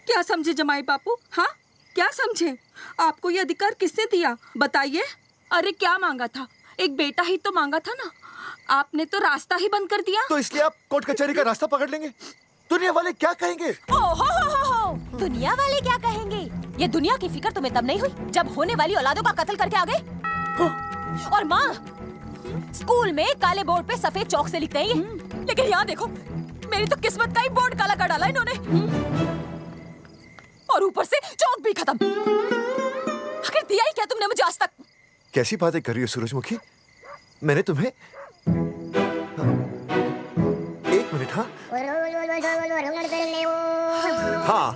क्या समझे जमाई बापू? हाँ क्या समझे? आपको ये अधिकार किसने दिया बताइए? अरे क्या मांगा था? एक बेटा ही तो मांगा था ना। आपने तो रास्ता ही बंद कर दिया। तो इसलिए आप कोर्ट कचहरी का रास्ता पकड़ लेंगे? दुनिया वाले क्या कहेंगे? हो। दुनिया वाले क्या कहेंगे? ये दुनिया की फिक्र तुम्हें तब नहीं हुई जब होने वाली औलादों का कत्ल करके आ गए। और माँ, स्कूल में काले बोर्ड पे सफेद चौक से लिखते हैं ये, लेकिन यहाँ देखो, मेरी तो किस्मत का ही बोर्ड काला कर डाला इन्होंने। और ऊपर से चौक भी खत्म। आखिर दिया ही क्या तुमने मुझे आज तक? कैसी बातें कर रही हो सूरजमुखी? मैंने तुम्हें एक मिनट। हाँ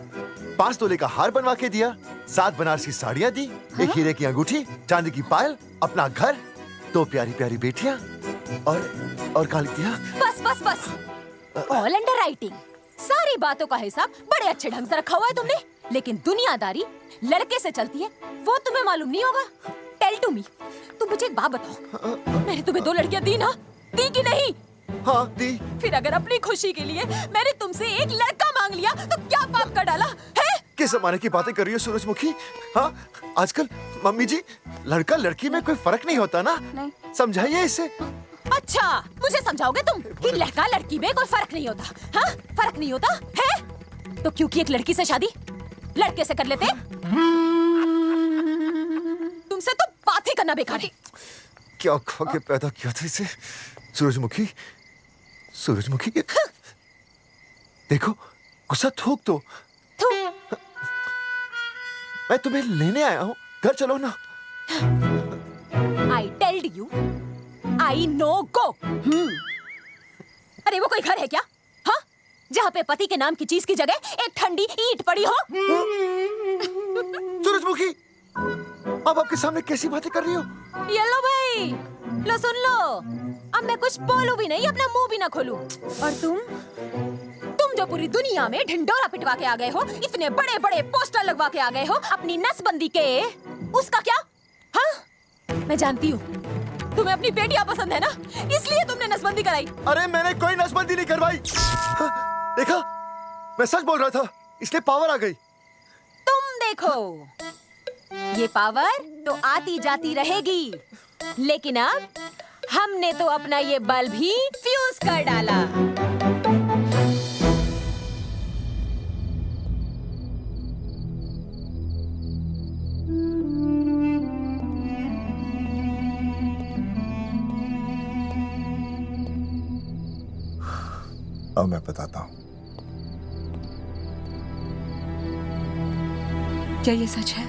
5 तोले का हार बनवा के दिया, 7 बनारसी साड़ियाँ दी, एक हीरे की अंगूठी, चांदी की पायल, अपना घर, 2 प्यारी प्यारी बेटियाँ और काली दिया। बस ऑल अंडर राइटिंग। सारी बातों का हिसाब बड़े अच्छे ढंग से रखा हुआ है तुमने, लेकिन दुनियादारी लड़के से चलती है वो तुम्हें मालूम नहीं होगा। टेल टू मी, तुम मुझे एक बात बताओ, मैंने तुम्हें 2 लड़कियां दी ना? दी कि नहीं? हाँ दी। फिर अगर अपनी खुशी के लिए मैंने तुमसे एक लड़का मांग लिया तो क्या पाप कर डाला है? किस जमाने की बातें कर रही हो सूरजमुखी? हाँ आजकल मम्मी जी, लड़का लड़की में कोई फर्क नहीं होता ना। नहीं। समझाइए इसे। अच्छा मुझे समझाओगे तुम कि लड़का लड़की में कोई फर्क नहीं होता? हाँ फर्क नहीं होता है तो क्योंकि एक लड़की से शादी लड़के से कर लेते? तुमसे तो बात ही करना बेकार है। क्या खा के पैदा किया था इसे? सूरजमुखी, सूरजमुखी देखो, गुस्सा थूक दो। मैं तुम्हें लेने आया हूँ, घर चलो ना। I told you, I know go। अरे वो कोई घर है क्या? हाँ, जहाँ पे पति के नाम की चीज की जगह एक ठंडी ईंट पड़ी हो। सूरजमुखी, अब आपके सामने कैसी बातें कर रही हो? ये लो भाई, लो सुन लो। अब मैं कुछ बोलूं भी नहीं, अपना मुंह भी ना खोलूं। और तुम जो पूरी दुनिया में ढिंडोरा पिटवा के आ गए हो, इतने बड़े बड़े पोस्टर लगवा के आ गए हो अपनी नसबंदी के, उसका क्या? हाँ मैं जानती हूँ तुम्हें अपनी बेटियां पसंद है ना, इसलिए तुमने नसबंदी कराई। अरे मैंने कोई नसबंदी नहीं करवाई। देखा, मैं सच बोल रहा था, इसलिए पावर आ गई। तुम देखो, ये पावर तो आती जाती रहेगी, लेकिन अब हमने तो अपना ये बल्ब ही फ्यूज कर डाला। और मैं बताता हूँ। क्या ये सच है?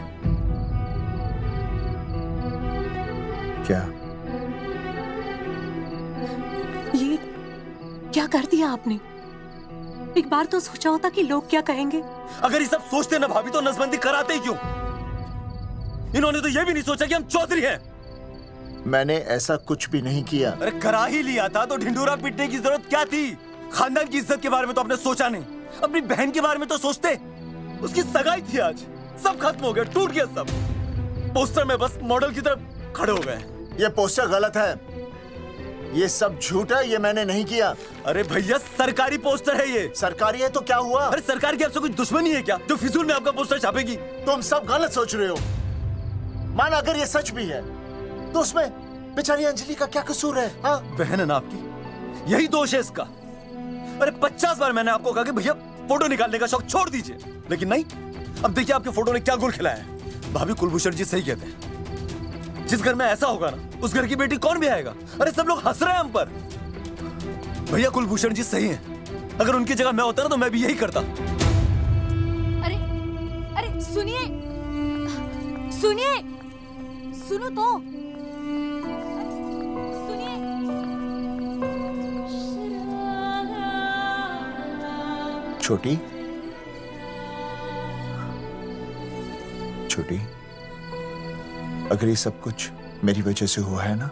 क्या? ये क्या कर दिया आपने? एक बार तो सोचा होता कि लोग क्या कहेंगे। अगर ये सब सोचते ना भाभी तो नसबंदी कराते ही क्यों? इन्होंने तो ये भी नहीं सोचा कि हम चौधरी हैं। मैंने ऐसा कुछ भी नहीं किया। अरे करा ही लिया था तो ढिंडोरा पीटने की जरूरत क्या थी? खानदान की इज्जत के बारे में तो आपने सोचा नहीं, अपनी बहन के बारे में तो सोचते। उसकी सगाई थी आज, सब खत्म हो गया, टूट गया सब। पोस्टर में बस मॉडल की तरफ खड़े हो गए। ये पोस्टर गलत है, ये सब झूठ है, ये मैंने नहीं किया। अरे भैया सरकारी पोस्टर है ये। सरकारी है तो क्या हुआ? अरे सरकार की आपसे कोई दुश्मनी है क्या जो फिजूल में आपका पोस्टर छापेगी? तुम सब गलत सोच रहे हो। मान अगर ये सच भी है तो उसमें बेचारी अंजलि का क्या कसूर है? हाँ? बहन है ना आपकी, यही दोष है इसका। अरे 50 बार मैंने आपको कहा कि भैया फोटो निकालने का शौक छोड़ दीजिए, लेकिन नहीं। अब देखिए आपके फोटो ने क्या गुल खिलाया है। भाभी कुलभूषण जी सही कहते हैं, जिस घर में ऐसा होगा ना उस घर की बेटी कौन भी आएगा। अरे सब लोग हंस रहे हैं हम पर। भैया कुलभूषण जी सही हैं, अगर उनकी जगह मैं होता ना तो मैं भी यही करता। अरे अरे सुनिए सुनिए, सुनो तो सुनिए। छोटी छोटी, अगर ये सब कुछ मेरी वजह से हुआ है ना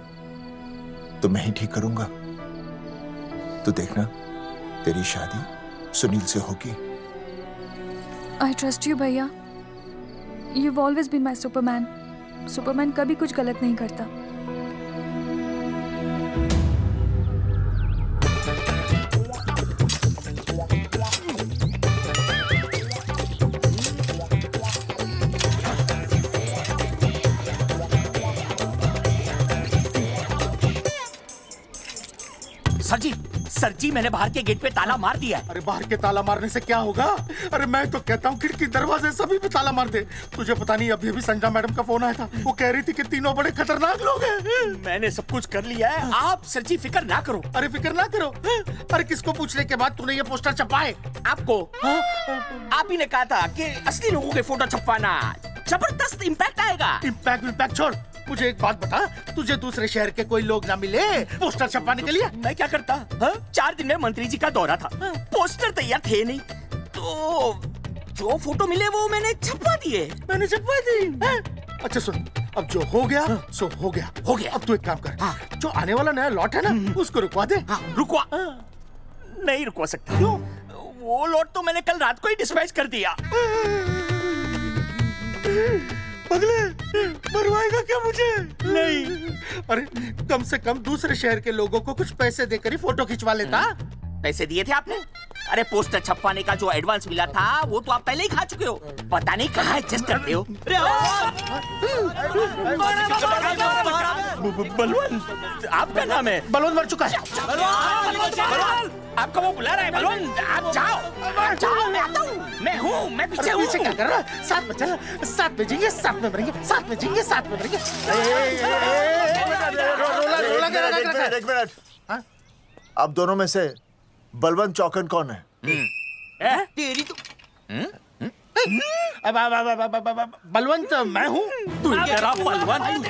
तो मैं ही ठीक करूंगा। तो देखना तेरी शादी सुनील से होगी। आई ट्रस्ट यू भैया, you've always been my Superman. Superman कभी कुछ गलत नहीं करता। सर जी मैंने बाहर के गेट पे ताला मार दिया है। अरे बाहर के ताला मारने से क्या होगा? अरे मैं तो कहता हूँ खिड़की दरवाजे सभी पे ताला मार दे। तुझे पता नहीं अभी अभी संजना मैडम का फोन आया था, वो कह रही थी कि तीनों बड़े खतरनाक लोग हैं। मैंने सब कुछ कर लिया है, आप सर जी फिक्र ना करो। अरे फिक्र ना करो। अरे किसको पूछने के बाद तूने ये पोस्टर छपाए? आपको आप ही ने कहा था कि असली लोगों के फोटो छपवाना जबरदस्त इम्पैक्ट आएगा। इम्पैक्ट छोड़, मुझे एक बात बता, तुझे दूसरे शहर के कोई लोग ना मिले पोस्टर छपवाने के लिए? मैं क्या करता? 4 दिन में मंत्री जी का दौरा था, पोस्टर तैयार थे नहीं, तो जो फोटो मिले वो मैंने छपवा दिए। मैंने छपवा दी? अच्छा सुन, अब जो हो गया सो हो गया। अब तू एक काम कर, जो आने वाला नया लॉट है ना उसको रुकवा दे। रुकवा? नहीं रुकवा सकता। क्यों? वो लॉट तो मैंने कल रात को ही डिस्पैच कर दिया। पगले, मरवाएगा क्या मुझे? नहीं। अरे कम से कम दूसरे शहर के लोगों को कुछ पैसे देकर ही फोटो खिंचवा लेता। पैसे दिए थे आपने? अरे पोस्टर छपवाने का जो एडवांस मिला था वो तो आप पहले ही खा चुके हो, पता नहीं कहाँ एडजस्ट करते हो। बलवंत आपका नाम है? बलवंत मर चुका है। आपका वो बुला रहा है बलवंत, आप जाओ मैं आता हूँ। मैं हूँ, मैं पीछे हूँ। पीछे क्या कर रहा है? साथ में चल, साथ में जिएंगे, साथ में मरेंगे, साथ में जिएंगे, साथ में मरेंगे। एक मिनट, अब दोनों में से बलवंत चौकन कौन है? तेरी तो बलवंत मैं हूँ। तू तेरा बलवंत?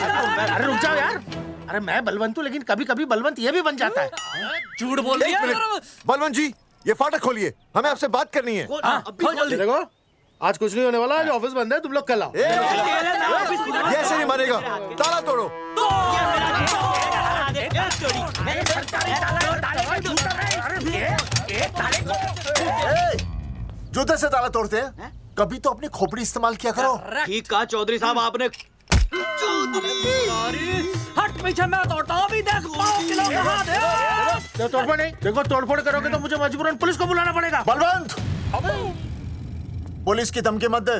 अरे रुक जाओ यार, अरे मैं बलवंत हूँ लेकिन कभी कभी बलवंत ये भी बन जाता है। झूठ बोल रही है। बलवंत जी ये फाटक खोलिए, हमें आपसे बात करनी है। देखो आज कुछ नहीं होने वाला, आज ऑफिस बंद है, तुम लोग कल आओ। ये ऐसे नहीं मानेगा, ताला तोड़ो। जूते से ताला तोड़ते हैं, कभी तो अपनी खोपड़ी इस्तेमाल किया करो। ठीक कहा चौधरी साहब आपने। हट पीछे, मैं तोड़ता हूँ अभी। देख तोड़फोड़ नहीं, देखो तोड़फोड़ करोगे तो मुझे मजबूरन पुलिस को बुलाना पड़ेगा। बलवंत पुलिस की धमकी मत दे,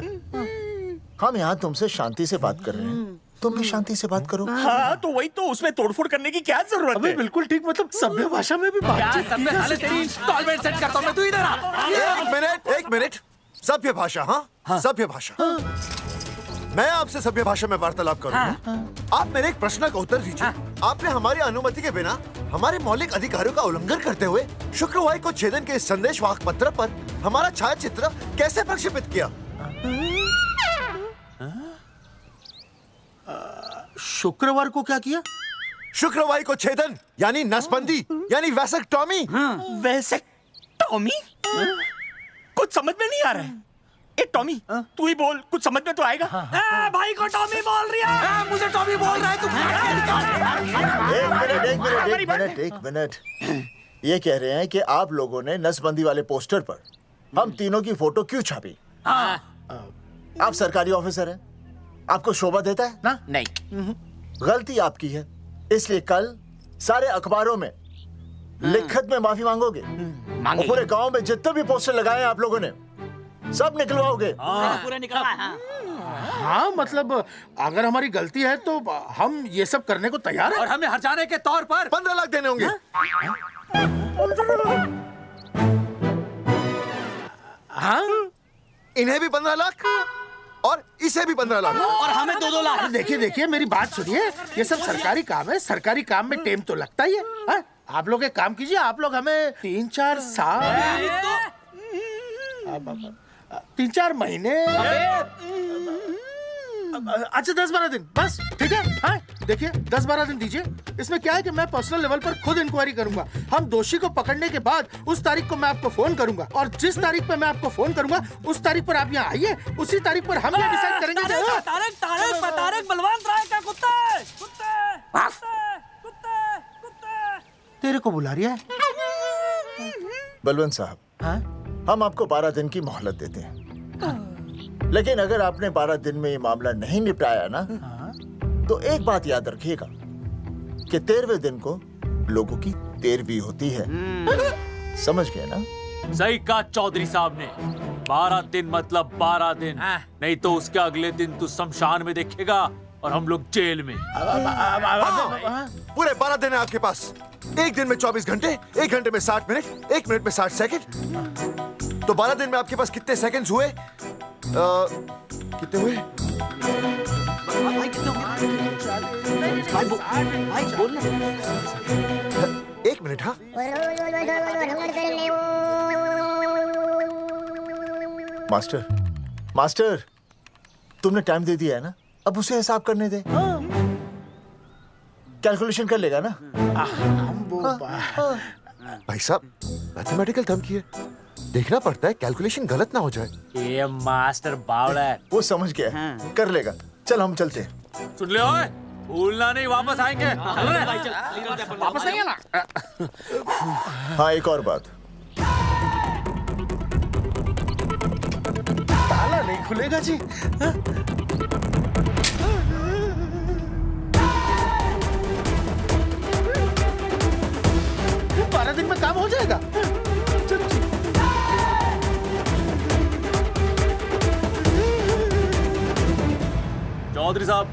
हम यहाँ तुमसे शांति से बात कर रहे हैं, तुम भी शांति से बात करो। हाँ तो वही तो, उसमें तोड़फोड़ करने की क्या जरूरत है? बिल्कुल ठीक, मतलब सभ्य भाषा में भी बातचीत। तेरी इंस्टॉलमेंट सेट करता हूँ मैं, तू इधर आ। एक मिनट, सभ्य भाषा। हाँ सभ्य भाषा। मैं आपसे सभ्य भाषा में वार्तालाप करूंगा। आप मेरे एक प्रश्न का उत्तर दीजिए। आपने हमारी अनुमति के बिना हमारे मौलिक अधिकारों का उल्लंघन करते हुए शुक्रवार को छेदन के इस संदेशवाहक पत्र पर हमारा छायाचित्र कैसे प्रक्षेपित किया? शुक्रवार को क्या किया? शुक्रवार को छेदन यानी नसबंदी यानी वैसेक्टॉमी। वैसेक्टॉमी? कुछ समझ में नहीं आ रहा है। ए टॉमी, तू ही बोल, कुछ समझ में तो आएगा। भाई को टॉमी बोल रही है। मुझे टॉमी बोल रहा है तू। एक मिनट। ये कह रहे हैं कि आप लोगों ने नसबंदी वाले पोस्टर पर हम तीनों की फोटो क्यों छापी? आप सरकारी ऑफिसर हैं, आपको शोभा देता है ना? नहीं। गलती आपकी है, इसलिए कल सारे अखबारों में लिखत में माफी मांगोगे। और पूरे गांव में जितने भी पोस्टर लगाए हैं आप लोगों ने सब निकलवाओगे। पूरे निकलवा। हाँ, मतलब अगर हमारी गलती है तो हम ये सब करने को तैयार हैं। और हमें हर्जाने के तौर पर 15 लाख देने होंगे। हाँ, इन्हें भी 15 लाख और इसे भी 15 लाख और हमें 2-2 लाख। देखिए मेरी बात सुनिए, ये सब सरकारी काम है। सरकारी काम में टेम तो लगता ही है। हाँ? आप लोग एक काम कीजिए, आप लोग हमें 3-4 साल 3-4 महीने, अच्छा 10-12 दिन बस, ठीक है? हाँ, देखिए 10-12 दिन दीजिए। इसमें क्या है कि मैं पर्सनल लेवल पर खुद इंक्वायरी करूंगा। हम दोषी को पकड़ने के बाद उस तारीख को मैं आपको फोन करूंगा, और जिस तारीख पे मैं आपको फोन करूंगा उस तारीख पर आप यहाँ आइए। उसी तारीख पर हम ये डिसाइड करेंगे। तारक बलवंत राय का कुत्ता है। तेरे को बुला रही है। बलवंत साहब, हाँ? हम आपको 12 दिन की मोहलत देते हैं, लेकिन अगर आपने 12 दिन में ये मामला नहीं निपटाया ना, तो एक बात याद रखिएगा कि 13वें दिन को लोगों की 13वीं होती है। समझ गए ना? सही कहा चौधरी साहब ने। 12 दिन मतलब 12 दिन, नहीं तो उसके अगले दिन तू शमशान में देखेगा और हम लोग जेल में। पूरे 12 दिन है आपके पास। एक दिन में 24 घंटे, 1 घंटे में 60 मिनट, 1 मिनट में 60 सेकंड। तो 12 दिन में आपके पास कितने सेकंड्स हुए? कितने हुए? एक मिनट। हाँ, मास्टर तुमने टाइम दे दिया है ना, अब उसे हिसाब करने दे। कैलकुलेशन कर लेगा ना? भाई साहब, मैथमेटिकल थंब की है, देखना पड़ता है कैलकुलेशन गलत ना हो जाए। ये मास्टर बावड़ा है। वो समझ गया है, कर लेगा। चल हम चलते हैं। सुन ले ओए, भूलना नहीं, वापस आएंगे। वापस नहीं आना। हाँ, एक और बात, ताला नहीं खुलेगा जी। हाँ? 12 दिन में काम हो जाएगा। चौधरी साहब,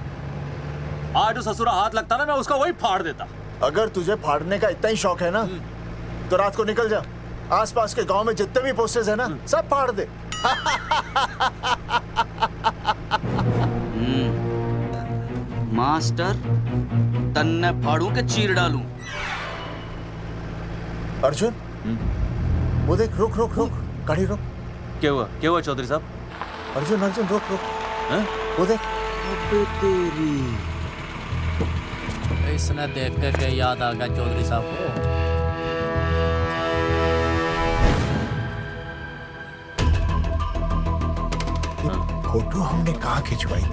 आज जो ससुरा हाथ लगता ना, मैं उसका वही फाड़ देता। अगर तुझे फाड़ने का इतना ही शौक है ना, तो रात को निकल जा, आसपास के गांव में जितने भी पोस्टर्स है ना, सब फाड़ दे। मास्टर, तन्ने फाड़ू के चीर डालूं। अर्जुन, वो देख, रुक रुक रुक, गाड़ी रुक। क्या हुआ चौधरी साहब? अर्जुन अर्जुन, रुक रुक। वो देख। तेरी इसने देख के याद आ गया चौधरी साहब को। फोटो हमने कहाँ खिंचवाई थी?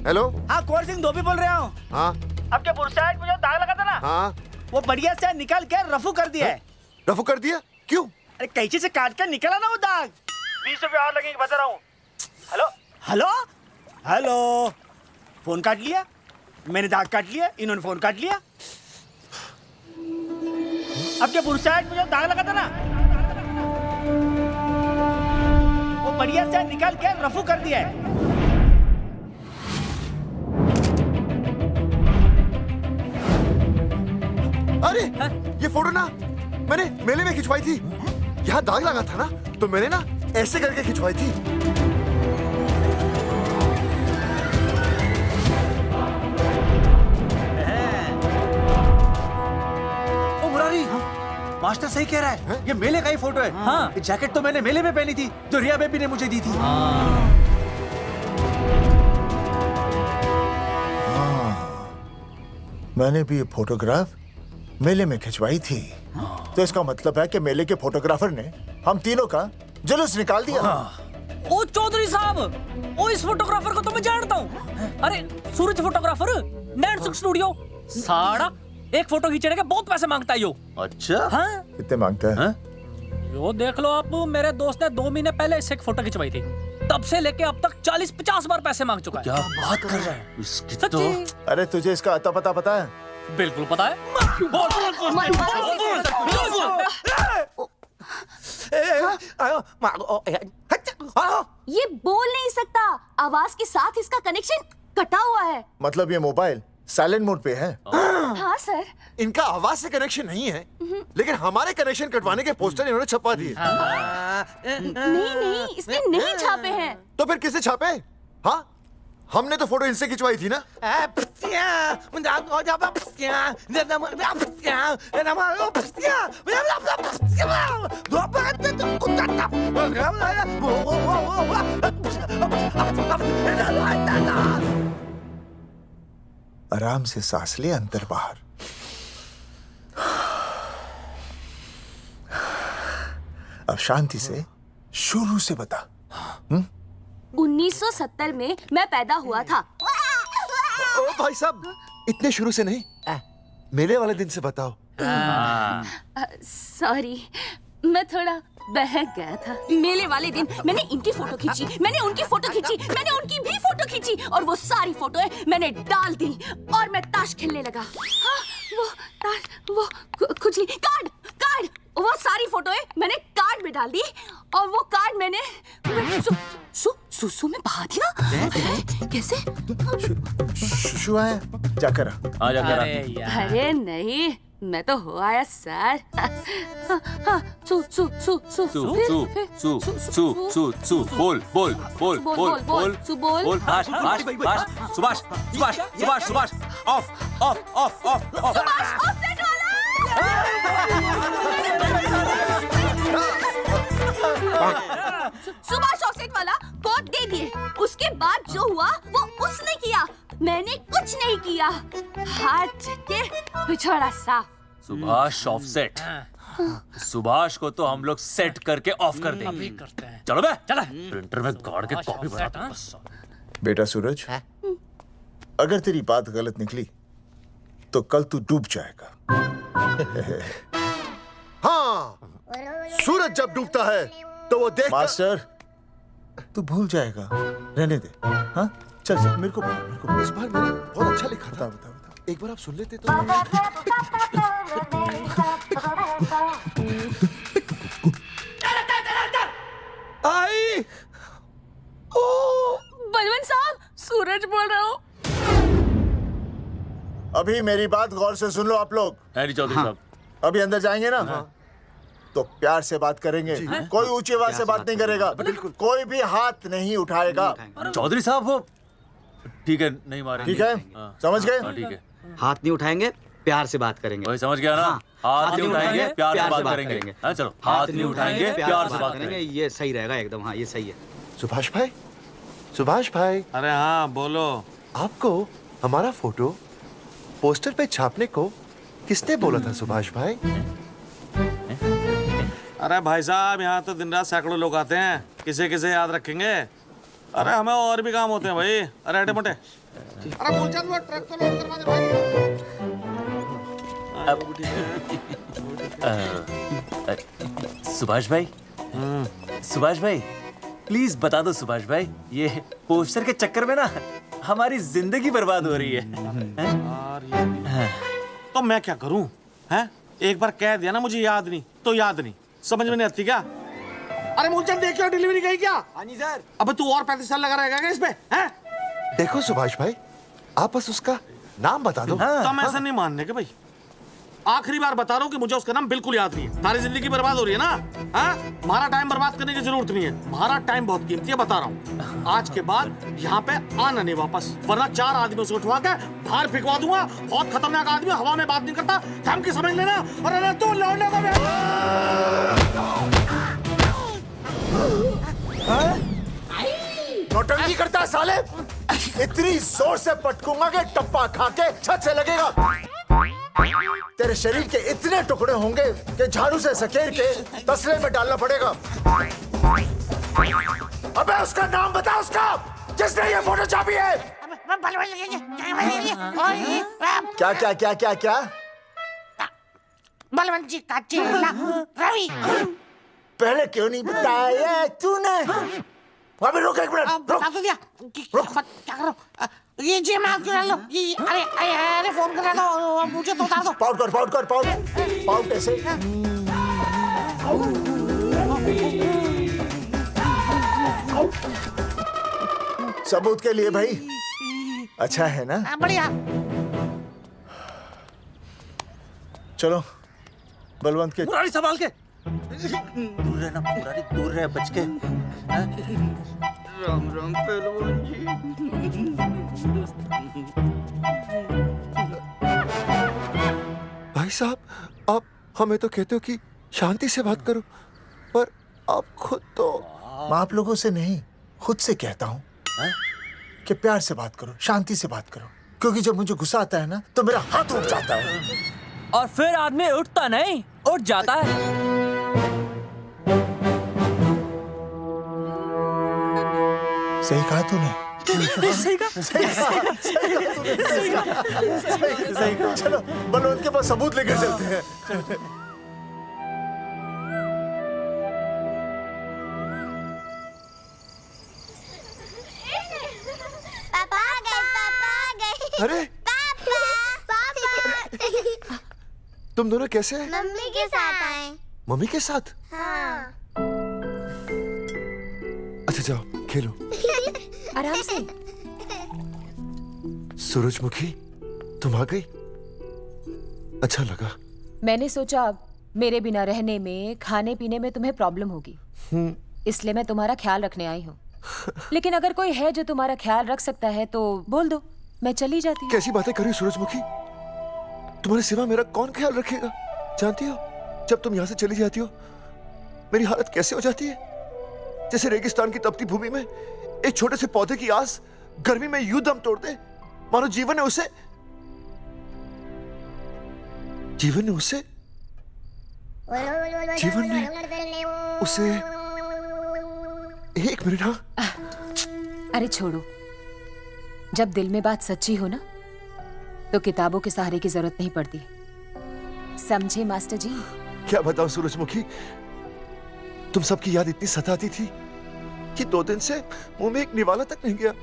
हेलो। हाँ, कुंवर सिंह धोबी बोल रहा हूँ। हाँ, आपके बुरसाइड में जो दाग लगा था ना, हाँ, वो बढ़िया से निकाल के रफू कर दिया है। रफू कर दिया? क्यों? अरे कैंची से काट कर निकला ना वो दाग। 20 रुपए और लगेंगे, बता रहा हूँ। हेलो हेलो हेलो, फोन काट लिया, मैंने दाग काट लिया, इन्होंने फोन काट लिया। आपके बुरसाइड में जो दाग लगा था ना, वो बढ़िया से निकाल के रफू कर दिया है। अरे, ये फोटो ना मैंने मेले में खिंचवाई थी। यहाँ दाग लगा था ना, तो मैंने ना ऐसे करके खिंचवाई थी। ओ मुरारी, मास्टर सही कह रहा है, ये मेले का ही फोटो है। हाँ, जैकेट तो मैंने मेले में पहनी थी, जो रिया बेबी ने मुझे दी थी। मैंने भी ये फोटोग्राफ मेले में खिंचवाई थी। तो इसका मतलब है कि मेले के फोटोग्राफर ने हम तीनों का जुलूस निकाल दिया। ओ चौधरी साहब, ओ इस फोटोग्राफर को तो मैं जानता हूँ। अरे सूरज फोटोग्राफर, नैनसुख स्टूडियो। साड़ा एक फोटो खींचने के बहुत पैसे मांगता है यो। अच्छा? हाँ? कितने मांगता है? यो देख लो आप, मेरे दोस्त ने 2 महीने पहले इससे एक फोटो खिंचवाई थी, तब से लेके अब तक 40-50 बार पैसे मांग चुका है। क्या बात कर रहा है? इसकी तो... अरे तुझे इसका अता पता पता है? बिल्कुल पता है। ये बोल नहीं सकता, आवाज के साथ इसका कनेक्शन कटा हुआ है। मतलब ये मोबाइल साइलेंट मोड पे है? हाँ सर। इनका आवाज से कनेक्शन नहीं है, लेकिन हमारे कनेक्शन कटवाने के पोस्टर इन्होंने छपवा दिए। नहीं, इसने नहीं छापे हैं। तो फिर किसे छापे? हाँ, हमने तो फोटो इनसे खिंचवाई थी ना। आराम से सांस ले, अंदर बाहर। अब शांति से शुरू से बता। 1970 में मैं पैदा हुआ था। ओ भाई साहब, इतने शुरू से नहीं, मेले वाले दिन से बताओ। सॉरी, मैं थोड़ा बहक गया था। मेले वाले दिन मैंने इनकी फोटो खींची, मैंने उनकी फोटो खींची, मैंने उनकी भी फोटो खींची, और वो सारी फोटोएं मैंने डाल दी और मैं ताश खेलने लगा। हाँ, वो ताश, वो कुछ नहीं, कार्ड, वो सारी फोटोएं मैंने कार्ड में डाल दी, और वो कार्ड मैंने सुसु में बहा दिया। कैसे? शुशु आया? जाकर आ जाकर। अरे नहीं, मैं तो हो आया सर। सु सु सु सु सु बोल सुभाष ऑफ सुभाष ऑफसेट वाला कोड दे दिए। उसके बाद जो हुआ वो उसने किया, मैंने कुछ नहीं किया। हाथ के पिछड़ा साफ। सुभाष ऑफसेट। सुभाष को तो हम लोग सेट करके ऑफ कर देंगे। चलो बे, चला प्रिंटर में गाड़ के कॉपी बनाते हैं बस। बेटा सूरज, अगर तेरी बात गलत निकली तो कल तू डूब जाएगा। हाँ, सूरज जब डूबता है तो वो देख। मास्टर, तू भूल जाएगा, रहने दे। हाँ, चल मेरे को इस बार मैंने बहुत अच्छा लिखा था। बता एक बार आप सुन लेते तो। आई, बलवंत साहब, सूरज बोल रहा हूँ। अभी मेरी बात गौर से सुन लो आप लोग। चौधरी साहब, अभी अंदर जाएंगे ना, तो प्यार से बात करेंगे। कोई ऊंची आवाज से बात नहीं करेगा, कोई भी हाथ नहीं उठाएगा। चौधरी साहब वो ठीक है, नहीं मारेंगे। ठीक है, समझ गए? ठीक है, हाथ नहीं उठाएंगे, प्यार से बात करेंगे। वही समझ गया ना? हाथ नहीं उठाएंगे, प्यार से बात करेंगे। हाँ चलो, हाथ नहीं उठाएंगे, प्यार से बात करेंगे। ये सही रहेगा एकदम। हाँ, ये सही है। सुभाष भाई, सुभाष भाई। अरे हाँ, बोलो। आपको हमारा फोटो पोस्टर पे छापने को किसने बोला था सुभाष भाई? अरे भाई साहब, यहाँ तो दिन रात सैकड़ों लोग आते हैं, किसे किसे याद रखेंगे। अरे हमें और भी काम होते हैं भाई। अरे हटे मोटे। अरे मूलचंद, वो ट्रक को लोड करवा दे भाई। सुभाष भाई, सुभाष भाई प्लीज बता दो सुभाष भाई, ये पोस्टर के चक्कर में ना हमारी जिंदगी बर्बाद हो रही है। तो मैं क्या करूं? हैं? एक बार कह दिया ना मुझे याद नहीं तो याद नहीं, समझ में नहीं आती क्या? अरे मूलचंद, देखियो डिलीवरी गई क्या? हाँ जी सर। अब तू और 35 साल लगा रहेगा क्या इसमें? हैं? देखो सुभाष भाई, आप बस उसका नाम बता दो। तो हम ऐसा नहीं मानने के भाई। आखिरी बार बता रहा हूँ कि मुझे उसका नाम बिल्कुल याद नहीं है। सारी जिंदगी बर्बाद हो रही है ना। हाँ, हमारा टाइम बर्बाद करने की जरूरत नहीं है। हमारा टाइम बहुत कीमती है, बता रहा हूँ। आज के बाद यहाँ पे आना नहीं वापस, वरना 4 आदमियों से उठवा के बाहर फेंकवा दूंगा। बहुत खतरनाक आदमी, हवा में बात नहीं करता, धमकी समझ लेना। और अरे तू लौटने नौटंकी करता है साले। इतनी जोर से पटकूंगा कि टप्पा खा के छत से लगेगा। तेरे शरीर के इतने टुकड़े होंगे कि झाड़ू से सकेर के तसले में डालना पड़ेगा। अबे उसका नाम बता, उसका जिसने ये फोटो छापी है। क्या क्या क्या क्या क्या? बलवंत जी का चेला रवि। पहले क्यों नहीं बताया तूने? अबे रुक एक मिनट, रुक। क्या करो? ये जी मैं आपको डाल लो। ये अरे फोन कर रहा था, मुझे तो उतार दो। पाउट ऐसे। सबूत के लिए भाई, अच्छा है ना? बढ़िया। चलो बलवंत के। मुरारी संभाल के। दूर रहना मुरारी, दूर रह, बच के। राम राम पहलवान जी। भाई साहब, आप हमें तो कहते हो कि शांति से बात करो, पर आप खुद तो। मैं आप लोगों से नहीं, खुद से कहता हूँ कि प्यार से बात करो, शांति से बात करो। क्योंकि जब मुझे गुस्सा आता है ना, तो मेरा हाथ उठ जाता है। और फिर आदमी उठता नहीं, उठ जाता है। सही कहा तूने। सही कहा। चलो बलवंत के पास सबूत लेकर चलते हैं। पापा आ गए। अरे पापा। तुम दोनों कैसे हैं? मम्मी के साथ आए। मम्मी के साथ? हाँ। अच्छा जाओ खेलो। आराम से। सूरजमुखी, तुम आ गई, अच्छा लगा। मैंने सोचा मेरे बिना रहने में, खाने पीने में तुम्हें प्रॉब्लम होगी, इसलिए मैं तुम्हारा ख्याल रखने आई हूँ। लेकिन अगर कोई है जो तुम्हारा ख्याल रख सकता है तो बोल दो, मैं चली जाती हूँ। कैसी बातें करी सूरजमुखी, तुम्हारे सिवा मेरा कौन ख्याल रखेगा? जानती हो, जब तुम यहाँ से चली जाती हो मेरी हालत कैसे हो जाती है? जैसे रेगिस्तान की तपती भूमि में एक छोटे से पौधे की आस गर्मी में यूं दम तोड़ दे, मानो जीवन ने उसे एक मिनट। हाँ, अरे छोड़ो, जब दिल में बात सच्ची हो ना, तो किताबों के सहारे की जरूरत नहीं पड़ती, समझे मास्टर जी? क्या बताऊं सूरजमुखी, तुम सबकी याद इतनी सताती थी कि 2 दिन से मुंह में एक निवाला तक नहीं गया।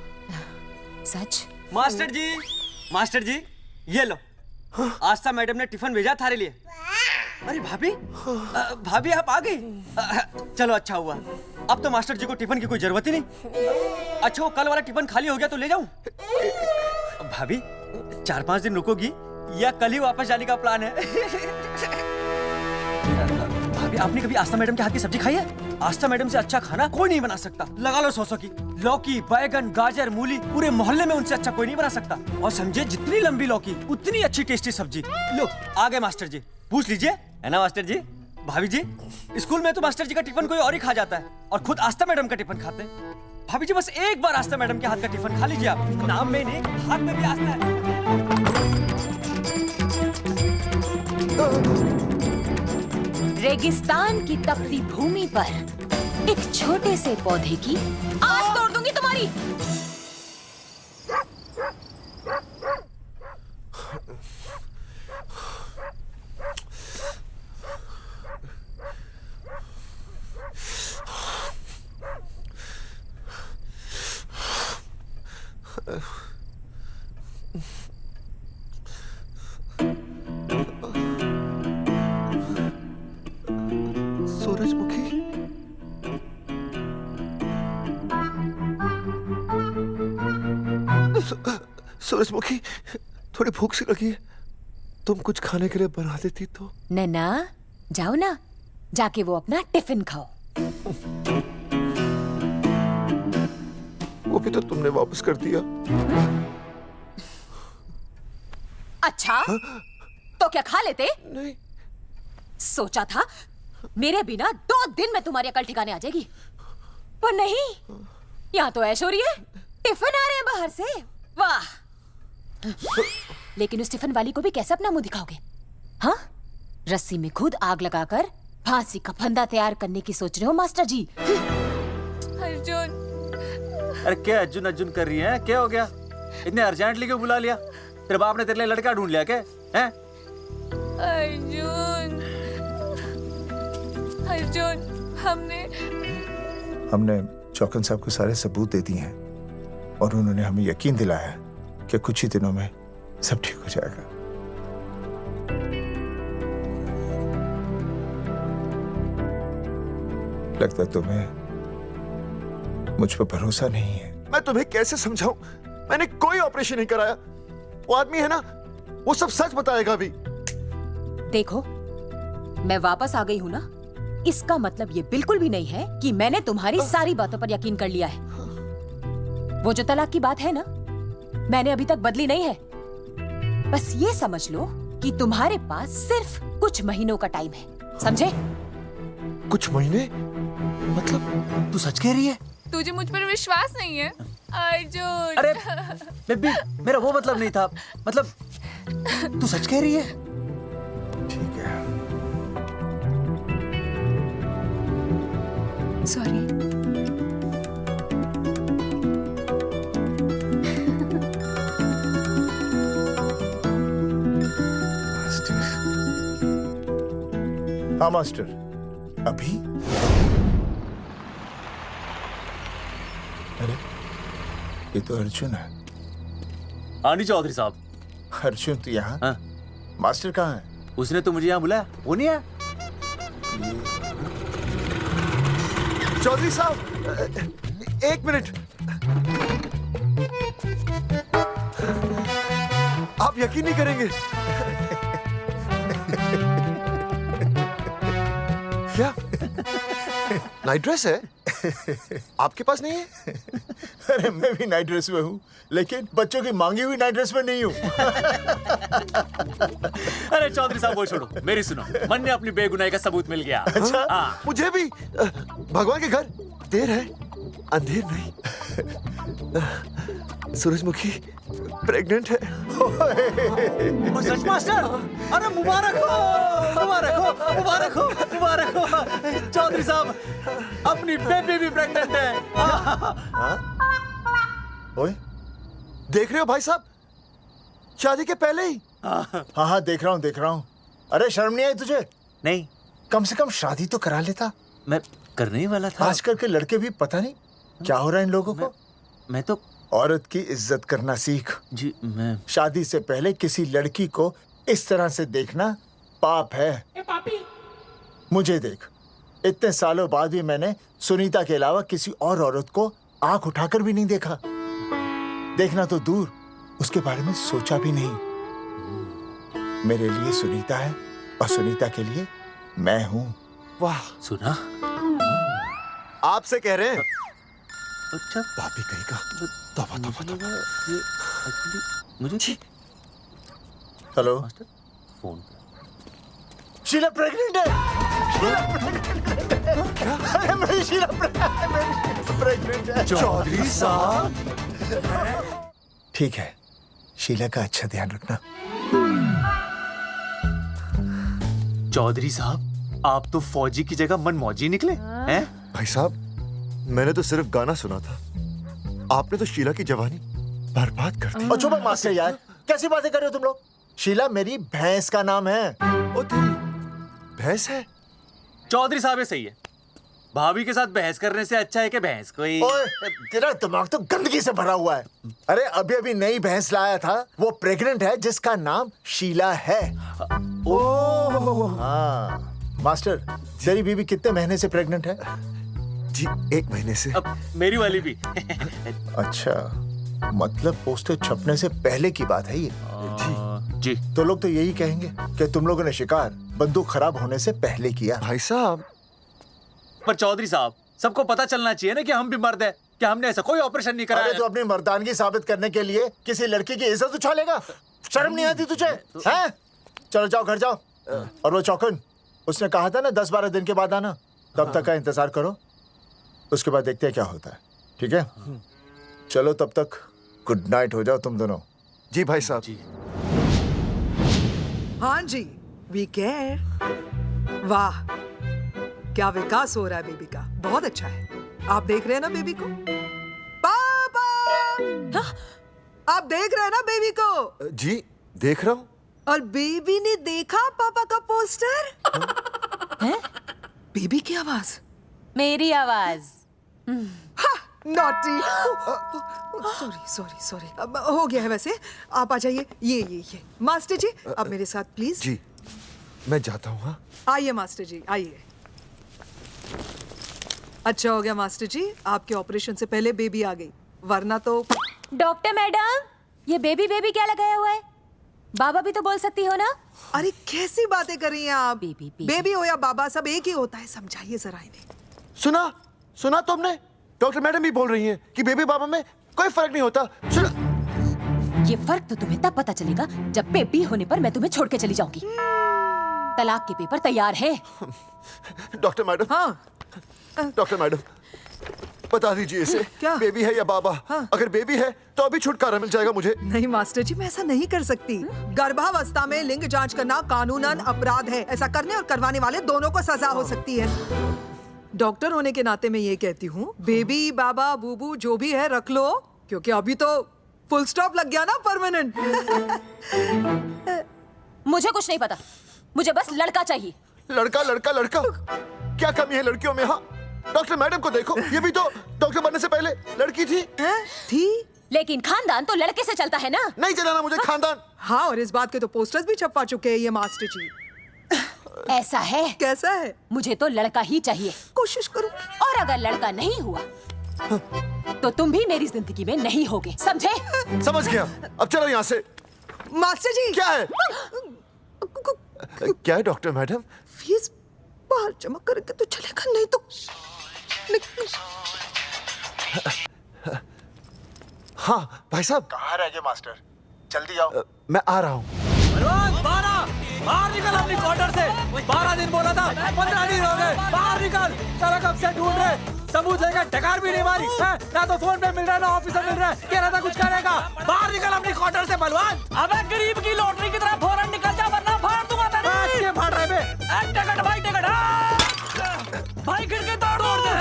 सच? मास्टर जी ये लो। आस्था मैडम ने टिफिन भेजा थारे लिए। अरे भाभी, भाभी आप आ गई। चलो अच्छा हुआ, अब तो मास्टर जी को टिफिन की कोई जरूरत ही नहीं। अच्छा वो कल वाला टिफिन खाली हो गया तो ले जाऊं? भाभी 4-5 दिन रुकोगी या कल ही वापस जाने का प्लान है? भाभी आपने कभी आस्था मैडम के हाथ की सब्जी खाई है? आस्था मैडम से अच्छा खाना कोई नहीं बना सकता। लगा लो 100 की। लौकी, बैगन, गाजर, मूली, पूरे मोहल्ले में उनसे अच्छा कोई नहीं बना सकता। और समझे, जितनी लंबी लौकी उतनी अच्छी टेस्टी सब्जी। लो आ गए मास्टर जी, पूछ लीजिए, है ना मास्टर जी? भाभी जी, स्कूल में तो मास्टर जी का टिफिन कोई और ही खा जाता है और खुद आस्था मैडम का टिफिन खाते हैं। भाभी जी बस एक बार आस्था मैडम के हाथ का टिफिन खा लीजिए आप। नाम में नहीं, हाथ में भी आस्था है। रेगिस्तान की तपती भूमि पर एक छोटे से पौधे की आस तोड़ दूंगी तुम्हारी। सूरजमुखी, सूरजमुखी, थोड़ी भूख सी लगी है, तुम कुछ खाने के लिए बना देती तो। नैना जाओ ना, जाके वो अपना टिफिन खाओ। वो भी तो तुमने वापस कर दिया। अच्छा तो क्या खा लेते? नहीं। सोचा था मेरे बिना 2 दिन में तुम्हारी अकल ठिकाने आ जाएगी, पर नहीं, यहाँ तो ऐश हो रही है। टिफिन आ रहे हैं बाहर से, वाह। लेकिन उस टिफिन वाली को भी कैसे अपना मुंह दिखाओगे? हाँ, रस्सी में खुद आग लगाकर फांसी का फंदा तैयार करने की सोच रहे हो मास्टर जी? अर्जुन, अरे क्या अर्जुन अर्जुन कर रही है? क्या हो गया? इतने अर्जेंटली क्यों बुला लिया? तेरे बाप ने तेरे लिए लड़का ढूंढ लिया क्या? हैं? अर्जुन, अर्जुन, हमने चौकन साहब को सारे सबूत दे दिए हैं और उन्होंने हमें यकीन दिलाया कि कुछ ही दिनों में सब ठीक हो जाएगा। लगता तुम्हें मुझ पर भरोसा नहीं है। मैं तुम्हें कैसे समझाऊं? मैंने कोई ऑपरेशन नहीं कराया। वो आदमी है ना, वो सब सच बताएगा अभी। देखो, मैं वापस आ गई हूँ ना, इसका मतलब ये बिल्कुल भी नहीं है कि मैंने तुम्हारी सारी बातों पर यकीन कर लिया है। वो जो तलाक की बात है ना, मैंने अभी तक बदली नहीं है। बस ये समझ लो कि तुम्हारे पास सिर्फ कुछ महीनों का टाइम है, समझे? कुछ महीने? मतलब तू सच कह रही है? तुझे मुझ पर विश्वास नहीं है अर्जुन? अरे बेबी, मेरा वो मतलब नहीं था। मतलब तू सच कह रही है? ठीक है। सॉरी। हाँ मास्टर, अभी? अरे ये तो अर्जुन है। आनी चौधरी साहब। अर्जुन तो यहाँ? हाँ। मास्टर कहाँ है? उसने तो मुझे यहाँ बुलाया, वो नहीं है। चौधरी साहब, 1 मिनट। आप यकीन नहीं करेंगे। क्या नाइट ड्रेस है? आपके पास नहीं है? अरे मैं भी नाइट ड्रेस में हूँ, लेकिन बच्चों की मांगी हुई नाइट ड्रेस में नहीं हूँ। अरे चौधरी साहब वो छोड़ो, मेरी सुनो। मन ने अपनी बेगुनाही का सबूत मिल गया। अच्छा, हाँ। मुझे भी। भगवान के घर देर है, अंधेर नहीं। सूरजमुखी प्रेग्नेंट है। सच मास्टर? अरे मुबारक हो, मुबारक हो, मुबारक हो, मुबारक हो। चौधरी साहब, अपनी बेबी भी प्रेग्नेंट है। ओए, देख रहे हो भाई साहब, शादी के पहले ही। हाँ देख रहा हूँ, देख रहा हूँ। अरे शर्म नहीं आई तुझे? नहीं। कम से कम शादी तो करा लेता। मैं करने ही वाला था। आजकल के लड़के भी पता नहीं क्या हो रहा है इन लोगों को। मैं तो औरत की इज्जत करना सीख। जी मैं शादी से पहले किसी लड़की को इस तरह से देखना पाप है। मुझे देख, इतने सालों बाद भी मैंने सुनीता के अलावा किसी और औरत को आंख उठाकर भी नहीं देखा। देखना तो दूर, उसके बारे में सोचा भी नहीं। मेरे लिए सुनीता है और सुनीता के लिए मैं हूँ। वाह, सुना? आपसे कह रहे हैं। अच्छा, पापी कहेगा। तौबा तौबा तौबा। ये एक्चुअली मुझे हेलो, फोन शीला प्रेग्नेंट है। शीला प्रेग्नेंट है। क्या? अरे मेरी शीला प्रेग्नेंट है। चौधरी साहब, ठीक है, शीला का अच्छा ध्यान रखना। चौधरी साहब, आप तो फौजी की जगह मनमौजी निकले हैं? भाई साहब, मैंने तो सिर्फ गाना सुना था। आपने तो शीला की जवानी बर्बाद कर दी। और चुप मास्टर यार, कैसी बातें कर रहे हो तुम लोग? शीला मेरी भैंस का नाम है। ओ तेरी भैंस है? चौधरी साहब ये सही है। भाभी के साथ बहस करने से अच्छा है कि भैंस कोई। ओए, तेरा दिमाग तो गंदगी से भरा हुआ है। अरे अभी अभी नई भैंस लाया था, वो प्रेग्नेंट है, जिसका नाम शीला है। ओह हाँ मास्टर, तेरी बीवी कितने महीने से प्रेग्नेंट है? जी 1 महीने से। अब मेरी वाली भी। अच्छा, मतलब पोस्टर छपने से पहले की बात है ये। जी जी। तो लोग तो यही कहेंगे कि तुम लोगों ने शिकार बंदूक खराब होने से पहले किया। भाई साहब, पर चौधरी साहब, सबको पता चलना चाहिए ना कि हम भी मर्द हैं, कि हमने ऐसा कोई ऑपरेशन नहीं कराया। अरे तो अपनी मर्दानगी साबित करने के लिए किसी लड़की की इज्जत उछालेगा? शर्म नहीं आती तुझे? हैं? चलो जाओ, घर जाओ। और वो चौकन, उसने कहा था ना 10-12 दिन के बाद आना, तब तक का इंतजार करो, उसके बाद देखते हैं क्या होता है। ठीक है? चलो तब तक गुड नाइट हो जाओ तुम दोनों। जी भाई साहब। जी। हाँ जी, वी केयर। वाह, क्या विकास हो रहा है बेबी का, बहुत अच्छा है। आप देख रहे हैं ना बेबी को? पापा! हाँ? आप देख रहे हैं ना बेबी को? जी देख रहा हूँ। और बेबी ने देखा पापा का पोस्टर? हैं? बेबी की आवाज? मेरी आवाज। नॉटी। सॉरी। अब हो गया है वैसे। आप आ जाइए। ये मास्टर जी, आप मेरे साथ प्लीज। जी मैं जाता हूँ। हाँ आइए मास्टर जी, आइए। अच्छा हो गया मास्टर जी, आपके ऑपरेशन से पहले बेबी आ गई, वरना तो। डॉक्टर मैडम, ये बेबी क्या लगाया हुआ है? बाबा भी तो बोल सकती हो ना? अरे कैसी बातें कर रही हैं आप? बेबी हो या बाबा, सब एक ही होता है, समझाइए जरा इन्हें। सुना तुमने? डॉक्टर मैडम भी बोल रही हैं कि बेबी बाबा में कोई फर्क नहीं होता। सुना? ये फर्क तो तुम्हें तब पता चलेगा जब बेबी होने पर मैं तुम्हें छोड़ के चली जाऊंगी। तलाक के पेपर तैयार है। Doctor madam. हाँ डॉक्टर मैडम, बता दीजिए इसे, क्या बेबी है या बाबा? हाँ। अगर बेबी है तो अभी छुटकारा मिल जाएगा मुझे। नहीं मास्टर जी, मैं ऐसा नहीं कर सकती। गर्भावस्था में लिंग जांच करना कानूनन अपराध है। ऐसा करने और करवाने वाले दोनों को सजा हो सकती है। डॉक्टर होने के नाते मैं ये कहती हूँ, बेबी बाबा बूबू जो भी है रख लो, क्योंकि अभी तो फुल स्टॉप लग गया ना परमानेंट। मुझे कुछ नहीं पता, मुझे बस लड़का चाहिए। लड़का क्या कमी है लड़कियों में? हाँ डॉक्टर मैडम को देखो, ये भी तो डॉक्टर बनने से पहले लड़की थी। थी, लेकिन खानदान तो लड़के से चलता है ना। नहीं चलाना मुझे खानदान। हाँ, और इस बात के तो पोस्टर्स भी छपवा चुके हैं ये मास्टर जी। ऐसा है? कैसा है? मुझे तो लड़का ही चाहिए। कोशिश करो। और अगर लड़का नहीं हुआ तो तुम भी मेरी जिंदगी में नहीं होगे, समझे? समझ गया। अब चलो यहाँ से। मास्टर जी। क्या है? क्या है डॉक्टर मैडम? फीस बाहर जमा करेंगे तो चलेगा, नहीं तो हाँ भाई साहब। कहाँ रह गए मास्टर? जल्दी आओ। मैं आ रहा हूँ। बाहर निकल अपनी क्वार्टर से। 12 दिन बोला था, 15 दिन हो गए। बाहर निकल, सारा कब से ढूंढ रहे, सबूत लेकर डकार भी नहीं मारी है? ना तो फोन पे मिल रहा है, ना ऑफिस में मिल रहा है। कह रहा था कुछ करेगा। बाहर निकल अपनी क्वार्टर से बलवान। अबे गरीब की लॉटरी की तरह फौरन निकल जा, वरना फाड़ दूंगा तेरी। क्या फाड़ रहा है बे? टिकट भाई खिड़की तोड़ दे।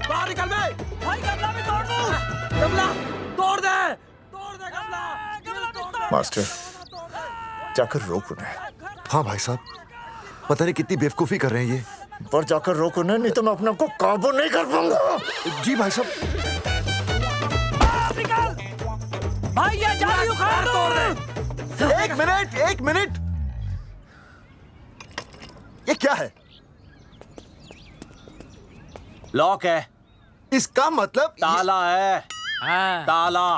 बाहर निकल बे। भाई गमला भी तोड़ दूं। गमला तोड़ दे। मास्टर, जाकर रोक उन्हें। हाँ भाई साहब, पता नहीं कितनी बेवकूफी कर रहे हैं ये। पर जाकर रोक उन्हें, नहीं तो मैं अपने आप को काबू नहीं कर पाऊंगा। जी भाई साहब। भाई ये जाली उखाड़ दो। एक मिनट। ये क्या है? लॉक है। इसका मतलब ताला है। ताला।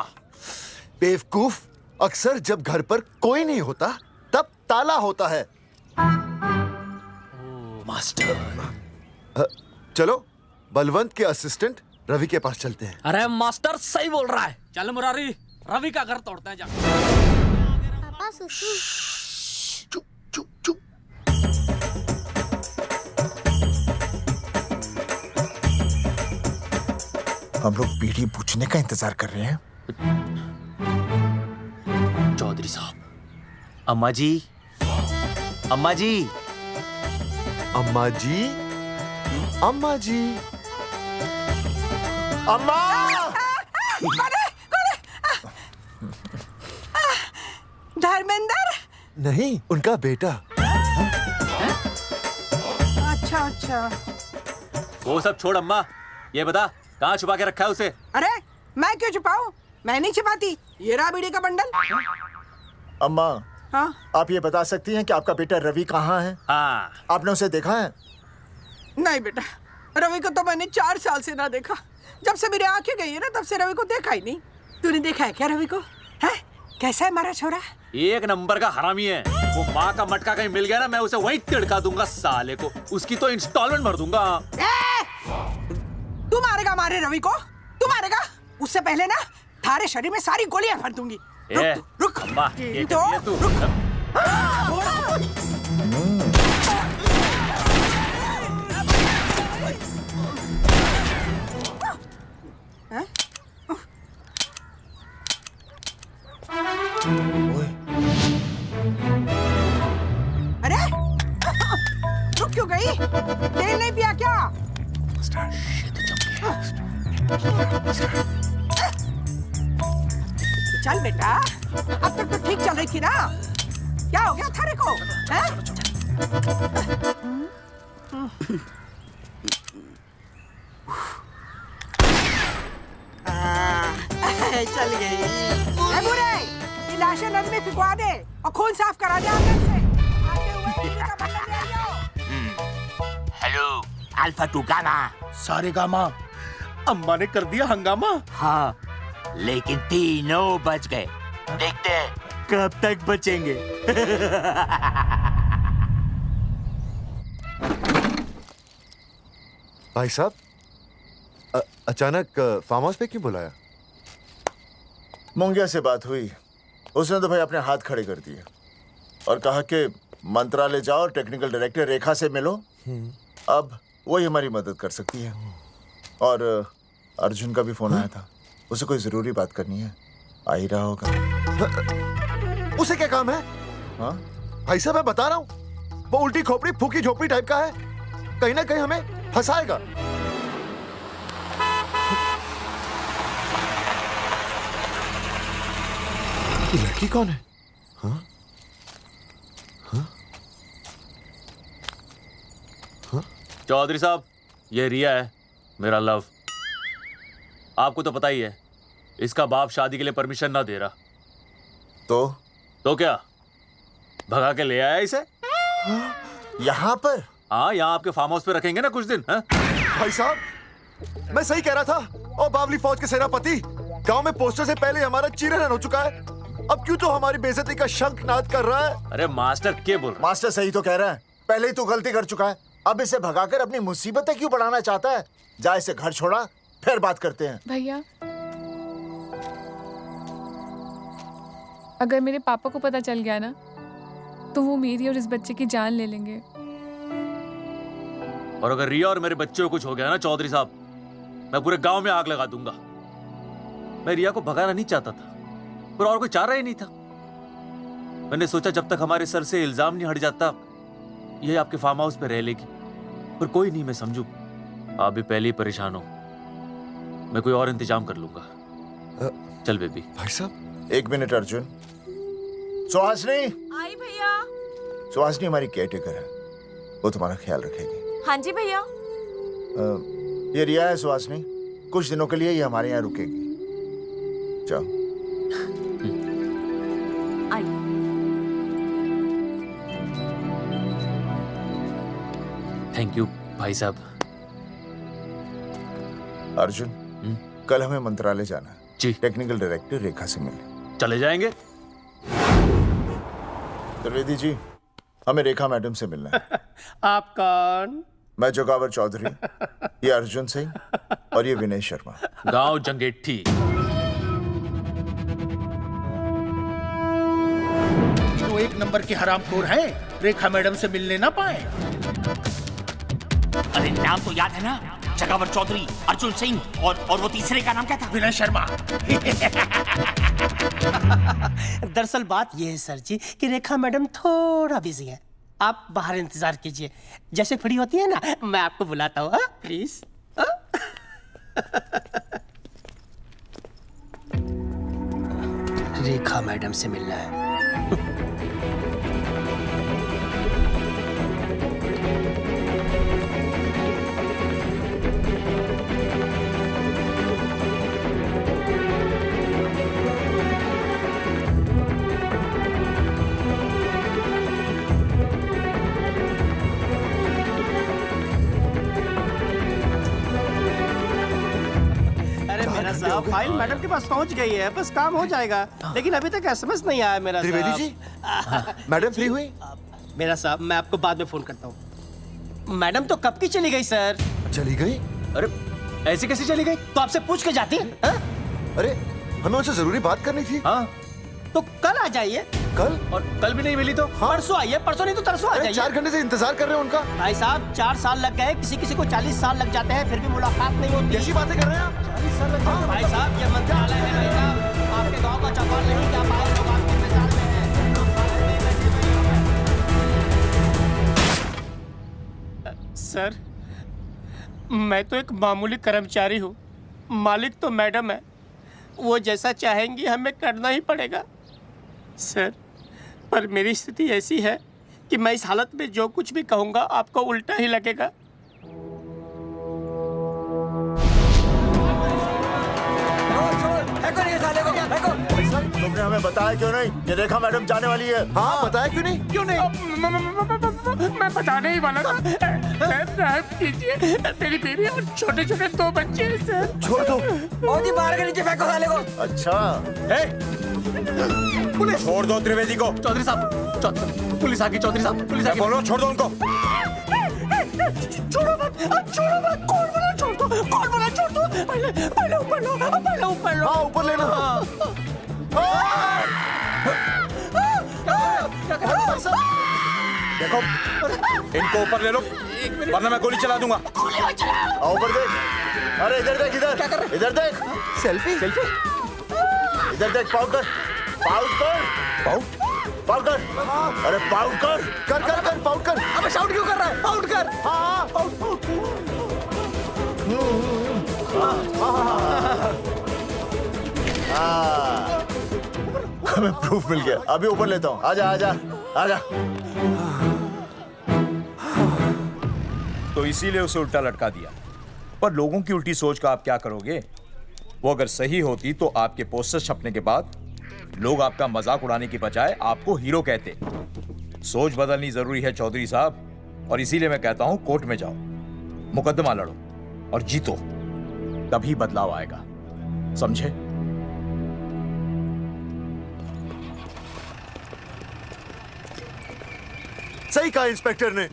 बेवकूफ, अक्सर जब घर पर कोई नहीं होता तब ताला होता है। मास्टर। चलो बलवंत के असिस्टेंट रवि के पास चलते हैं। अरे मास्टर सही बोल रहा है। चल मुरारी, रवि का घर तोड़ते हैं। जा पापा सुसु। चुप। हम लोग पीढ़ी पूछने का इंतजार कर रहे हैं। चौधरी साहब। अम्मा जी। अम्मा जी। अम्मा जी। अम्मा जी। अम्मा। धर्मेंद्र? नहीं, उनका बेटा। अच्छा। वो सब छोड़ अम्मा, ये बता कहाँ छुपा के रखा है उसे? अरे मैं क्यों छुपाऊं? मैं नहीं छुपाती। ये रहा बीड़ी का बंडल। अम्मा। हाँ? आप ये बता सकती हैं कि आपका बेटा रवि कहाँ है? हाँ। आपने उसे देखा है? नहीं बेटा, रवि को तो मैंने 4 साल से ना देखा। जब से मेरी आंखें गई है ना तब से रवि को देखा ही नहीं। तूने देखा है क्या रवि को? है कैसा है हमारा छोरा? एक नंबर का हरामी है। वो माँ का मटका कहीं मिल गया ना, मैं उसे वहीं तिड़का दूंगा साले को। उसकी तो इंस्टॉलमेंट भर दूंगा। तू मारेगा हमारे रवि को? तू मारेगा? उससे पहले ना थारे शरीर में सारी गोलियां भर दूंगी। रुक अम्मा, ये तो कर दिया तू। अरे रुक क्यों गई? तेल नहीं पिया क्या? चल बेटा, अब तक तो ठीक चल रही थी ना। क्या हो गया थारे को? चल गई। ए बुरे, ये लाशें नदी में फिकवा दे और खून साफ करा दे आंगन से। आते हुए दीदी का बटन ले जाओ। Hello alpha two gamma. सारे गामा अम्मा ने कर दिया हंगामा। हाँ, लेकिन तीनों बच गए। देखते हैं कब तक बचेंगे। भाई साहब, अचानक फार्म हाउस पे क्यों बुलाया? मोंगिया से बात हुई, उसने तो भाई अपने हाथ खड़े कर दिए और कहा कि मंत्रालय जाओ और टेक्निकल डायरेक्टर रेखा से मिलो। अब वही हमारी मदद कर सकती है। और अर्जुन का भी फोन आया था, उसे कोई जरूरी बात करनी है, आ ही रहा होगा। उसे क्या काम है? हाँ भाई साहब मैं बता रहा हूँ, वो उल्टी खोपड़ी फूकी झोपड़ी टाइप का है, कहीं ना कहीं हमें फंसाएगा। ये लड़की कौन है? हाँ? हाँ? हाँ? चौधरी साहब, ये रिया है, मेरा लव। आपको तो पता ही है, इसका बाप शादी के लिए परमिशन ना दे रहा। तो क्या भगा के ले आया इसे? यहाँ पर? हाँ, यहाँ आपके फार्म हाउस पे रखेंगे ना कुछ दिन। हाँ? भाई साहब मैं सही कह रहा था। और बावली फौज के सेनापति, गांव में पोस्टर से पहले हमारा चीरहरण हो चुका है, अब क्यों तो हमारी बेइज्जती का शंखनाद कर रहा है? अरे मास्टर क्या बोल रहा है? मास्टर सही तो कह रहा है, पहले ही तो गलती कर चुका है, अब इसे भगाकर अपनी मुसीबतें क्यों बढ़ाना चाहता है? जा इसे घर छोड़ा, फिर बात करते हैं। भैया, अगर मेरे पापा को पता चल गया ना तो वो मेरी और इस बच्चे की जान ले लेंगे। और अगर रिया और मेरे बच्चे को कुछ हो गया ना चौधरी साहब, मैं पूरे गांव में आग लगा दूंगा। मैं रिया को भगाना नहीं चाहता था, पर और कोई चारा ही नहीं था। मैंने सोचा जब तक हमारे सर से इल्जाम नहीं हट जाता, ये आपके फार्म हाउस पे रह लेगी। पर कोई नहीं, मैं समझू आप भी पहले ही परेशान हो, मैं कोई और इंतजाम कर लूंगा। चल बेबी। भाई साहब 1 मिनट अर्जुन। सुहासिनी। आई भैया। सुहासिनी हमारी केयरटेकर है, वो तुम्हारा ख्याल रखेगी। हाँ जी भैया। ये रिया है सुहासिनी, कुछ दिनों के लिए ये हमारे यहाँ रुकेगी। जाओ। थैंक यू भाई साहब। अर्जुन, कल हमें मंत्रालय जाना है जी। टेक्निकल डायरेक्टर रेखा से मिलने चले जाएंगे। त्रिवेदी जी, हमें रेखा मैडम से मिलना है। आप कौन? मैं जोगावर चौधरी, ये अर्जुन सिंह और ये विनय शर्मा। गांव जंगेठी। वो 1 नंबर के हरामखोर हैं, रेखा मैडम से मिलने ना पाए। अरे नाम तो याद है ना, जगावर चौधरी, अर्जुन सिंह और वो तीसरे का नाम क्या था? विनय शर्मा। दरअसल बात यह है सर जी कि रेखा मैडम थोड़ा बिजी है, आप बाहर इंतजार कीजिए, जैसे फ्री होती है ना मैं आपको बुलाता हूँ, प्लीज। रेखा मैडम से मिलना है। हो गए? फाइल मैडम के पास पहुंच गई है, बस काम हो जाएगा। लेकिन अभी तक एसएमएस नहीं आया मेरा त्रिवेदी साहब। जी, मैडम फ्री हुई? मेरा साहब, मैं आपको बाद में फोन करता हूँ। मैडम तो कब की चली गई सर। चली गई? अरे ऐसे कैसे चली गई? तो आपसे पूछ के जाती है? अरे हमें उनसे जरूरी बात करनी थी। हाँ तो कल आ जाइए। कल? और कल भी नहीं मिली तो? परसों आइए, परसों नहीं तो तरसों आ अरे जाइए। 4 घंटे से इंतजार कर रहे हैं उनका। भाई साहब 4 साल लग गए, किसी किसी को 40 साल लग जाते हैं, फिर भी मुलाकात नहीं होती। कैसी बातें कर रहे हैं आप? 40 साल लग भाई साहब ये मंत्रालय है भाई साहब, आपके गांव का चौपाल नहीं, क्या बाहर लोग आपके इंतजार में हैं। सर, मैं तो एक मामूली कर्मचारी हूँ, मालिक तो मैडम है, वो जैसा चाहेंगी हमें करना ही पड़ेगा। सर, पर मेरी स्थिति ऐसी है कि मैं इस हालत में जो कुछ भी कहूँगा आपको उल्टा ही लगेगा। तुमने हमें बताया क्यों नहीं कि रेखा मैडम जाने वाली है? हाँ बताया क्यों नहीं? क्यों नहीं? मैं बताने ही वाला था। माफ कीजिए, मेरी बीवी और छोटे छोटे 2 बच्चे हैं सर। छोड़ दो। जी बाहर के नीचे फेंको साले को। अच्छा पुलिस छोड़ दो त्रिवेदी को। चौधरी साहब, पुलिस आ गई। चौधरी साहब, पुलिस आ गई। बोलो छोड़ दो उनको। छोड़ो मत, छोड़ो मत, कौन बोला छोड़ दो, कौन बोला छोड़ दो। पहले ऊपर लो, पहले ऊपर लो। हाँ ऊपर लेना। देखो इनको ऊपर ले लो वरना मैं गोली चला दूंगा। आओ ऊपर देख। अरे इधर देख, इधर क्या कर रहे? इधर देख। Selfie selfie. इधर देख, पाउट कर, पाउट कर, पाउट कर। अरे पाउट कर, कर कर कर, पाउट कर। अबे शाउट क्यों कर रहा है? पाउट कर। हाँ पाउट पाउट। हमें प्रूफ मिल गया। अभी ऊपर लेता हूँ। आजा आजा आजा। तो इसीलिए उसे उल्टा लटका दिया। पर लोगों की उल्टी सोच का आप क्या करोगे? वो अगर सही होती तो आपके पोस्टर छपने के बाद लोग आपका मजाक उड़ाने की बजाय आपको हीरो कहते। सोच बदलनी जरूरी है चौधरी साहब, और इसीलिए मैं कहता हूं कोर्ट में जाओ, मुकदमा लड़ो और जीतो, तभी बदलाव आएगा। समझे? सही कहा इंस्पेक्टर ने।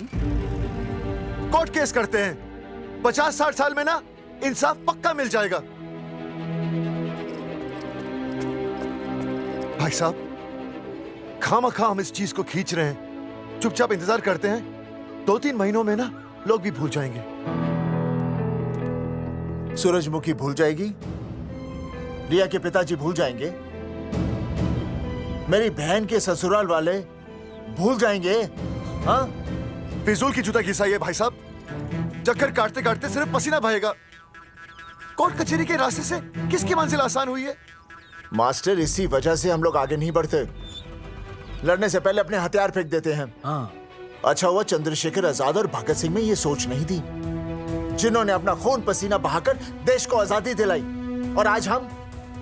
कोर्ट केस करते हैं, 50-60 साल में ना इंसाफ पक्का मिल जाएगा। भाई साहब, खामखा हम इस चीज को खींच रहे हैं। चुपचाप इंतजार करते हैं, 2-3 महीनों में ना लोग भी भूल जाएंगे। सूरजमुखी भूल जाएगी, रिया के पिताजी भूल जाएंगे, मेरी बहन के ससुराल वाले भूल जाएंगे। हाँ, फिजूल की जुता घिसाई है भाई साहब। चक्कर काटते काटते सिर्फ पसीना बहेगा। कोर्ट कचहरी के रास्ते से किसकी मंजिल आसान हुई है? मास्टर, इसी वजह से हम लोग आगे नहीं बढ़ते। लड़ने से पहले अपने हथियार फेंक देते हैं। हाँ। अच्छा हुआ चंद्रशेखर आजाद और भगत सिंह में ये सोच नहीं थी, जिन्होंने अपना खून पसीना बहाकर देश को आजादी दिलाई। और आज हम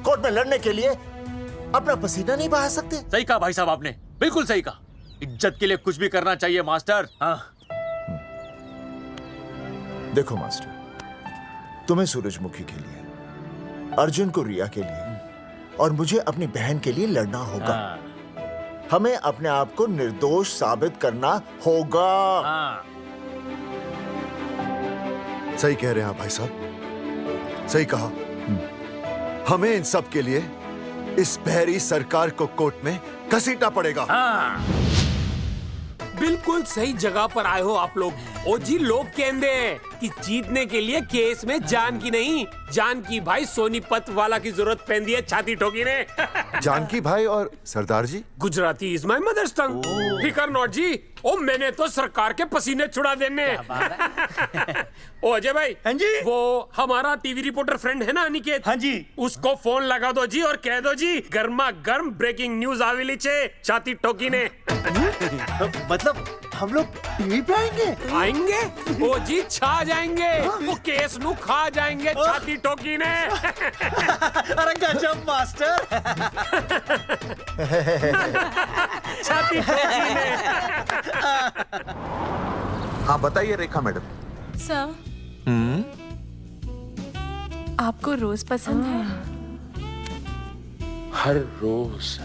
कोर्ट में लड़ने के लिए अपना पसीना नहीं बहा सकते। सही कहा भाई साहब आपने, बिल्कुल सही कहा। इज्जत के लिए कुछ भी करना चाहिए मास्टर। हाँ। देखो मास्टर, तुम्हें सूरजमुखी के लिए, अर्जुन को रिया के लिए और मुझे अपनी बहन के लिए लड़ना होगा। हमें अपने आप को निर्दोष साबित करना होगा। सही कह रहे हैं आप भाई साहब, सही कहा। हमें इन सब के लिए इस बहरी सरकार को कोर्ट में घसीटना पड़ेगा। बिल्कुल सही जगह पर आए हो आप लोग। ओ जी, लोग कहते हैं कि जीतने के लिए केस में जान की नहीं, जान की भाई सोनीपत वाला की जरूरत पैंदी है छाती ठोकी ने। जानकी भाई और सरदार जी, गुजराती इज माय मदर्स टंग। फिकर नॉट जी। ओ मैंने तो सरकार के पसीने छुड़ा देने। ओ अजय भाई, हाँ जी, वो हमारा टीवी रिपोर्टर फ्रेंड है ना अनिकेत, हाँ जी, उसको फोन लगा दो जी और कह दो जी गर्मा गर्म ब्रेकिंग न्यूज आवेली छे छाती ठोकी ने। मतलब हम लोग टीवी पे आएंगे? ओ जी छा जाएंगे, वो केस नु खा जाएंगे छाती ठोकी ने। अरे गजब मास्टर। छाती ठोकी ने। हाँ बताइए रेखा मैडम। सर, आपको रोज पसंद है? हर रोज।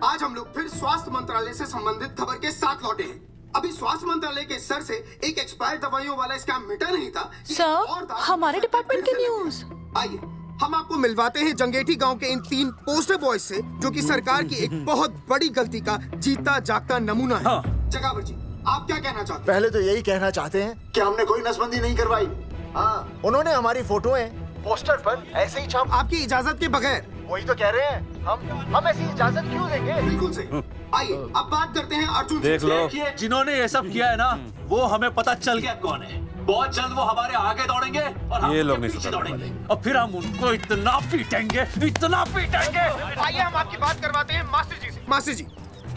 आज हम लोग फिर स्वास्थ्य मंत्रालय से संबंधित खबर के साथ लौटे हैं। अभी स्वास्थ्य मंत्रालय के सर से एक एक्सपायर्ड दवाइयों वाला स्कैम मिटा नहीं था। सर, हमारे डिपार्टमेंट की न्यूज। आइए हम आपको मिलवाते हैं जंगेठी गांव के इन 3 पोस्टर बॉयज से, जो कि सरकार की एक बहुत बड़ी गलती का जीता जागता नमूना है। जगावर जी, आप क्या कहना चाहते हैं? पहले तो यही कहना चाहते हैं कि हमने कोई नसबंदी नहीं करवाई। हाँ, उन्होंने हमारी फोटोएं पोस्टर पर ऐसे ही छाप, आपकी इजाजत के बगैर। वही तो कह रहे हैं, हम ऐसी इजाजत क्यों देंगे? बिल्कुल सही। आइए अब बात करते हैं अर्जुन देख लो, देखिए, जिन्होंने ये सब किया है ना, वो हमें पता चल गया कौन है। बहुत जल्द वो हमारे आगे दौड़ेंगे और हम ये लोग उनके नहीं पीछे सुधरने दौड़ेंगे और फिर हम उनको इतना पीटेंगे, इतना पीटेंगे। आइए हम आपकी बात करवाते हैं मास्टर जी से। मास्टर जी,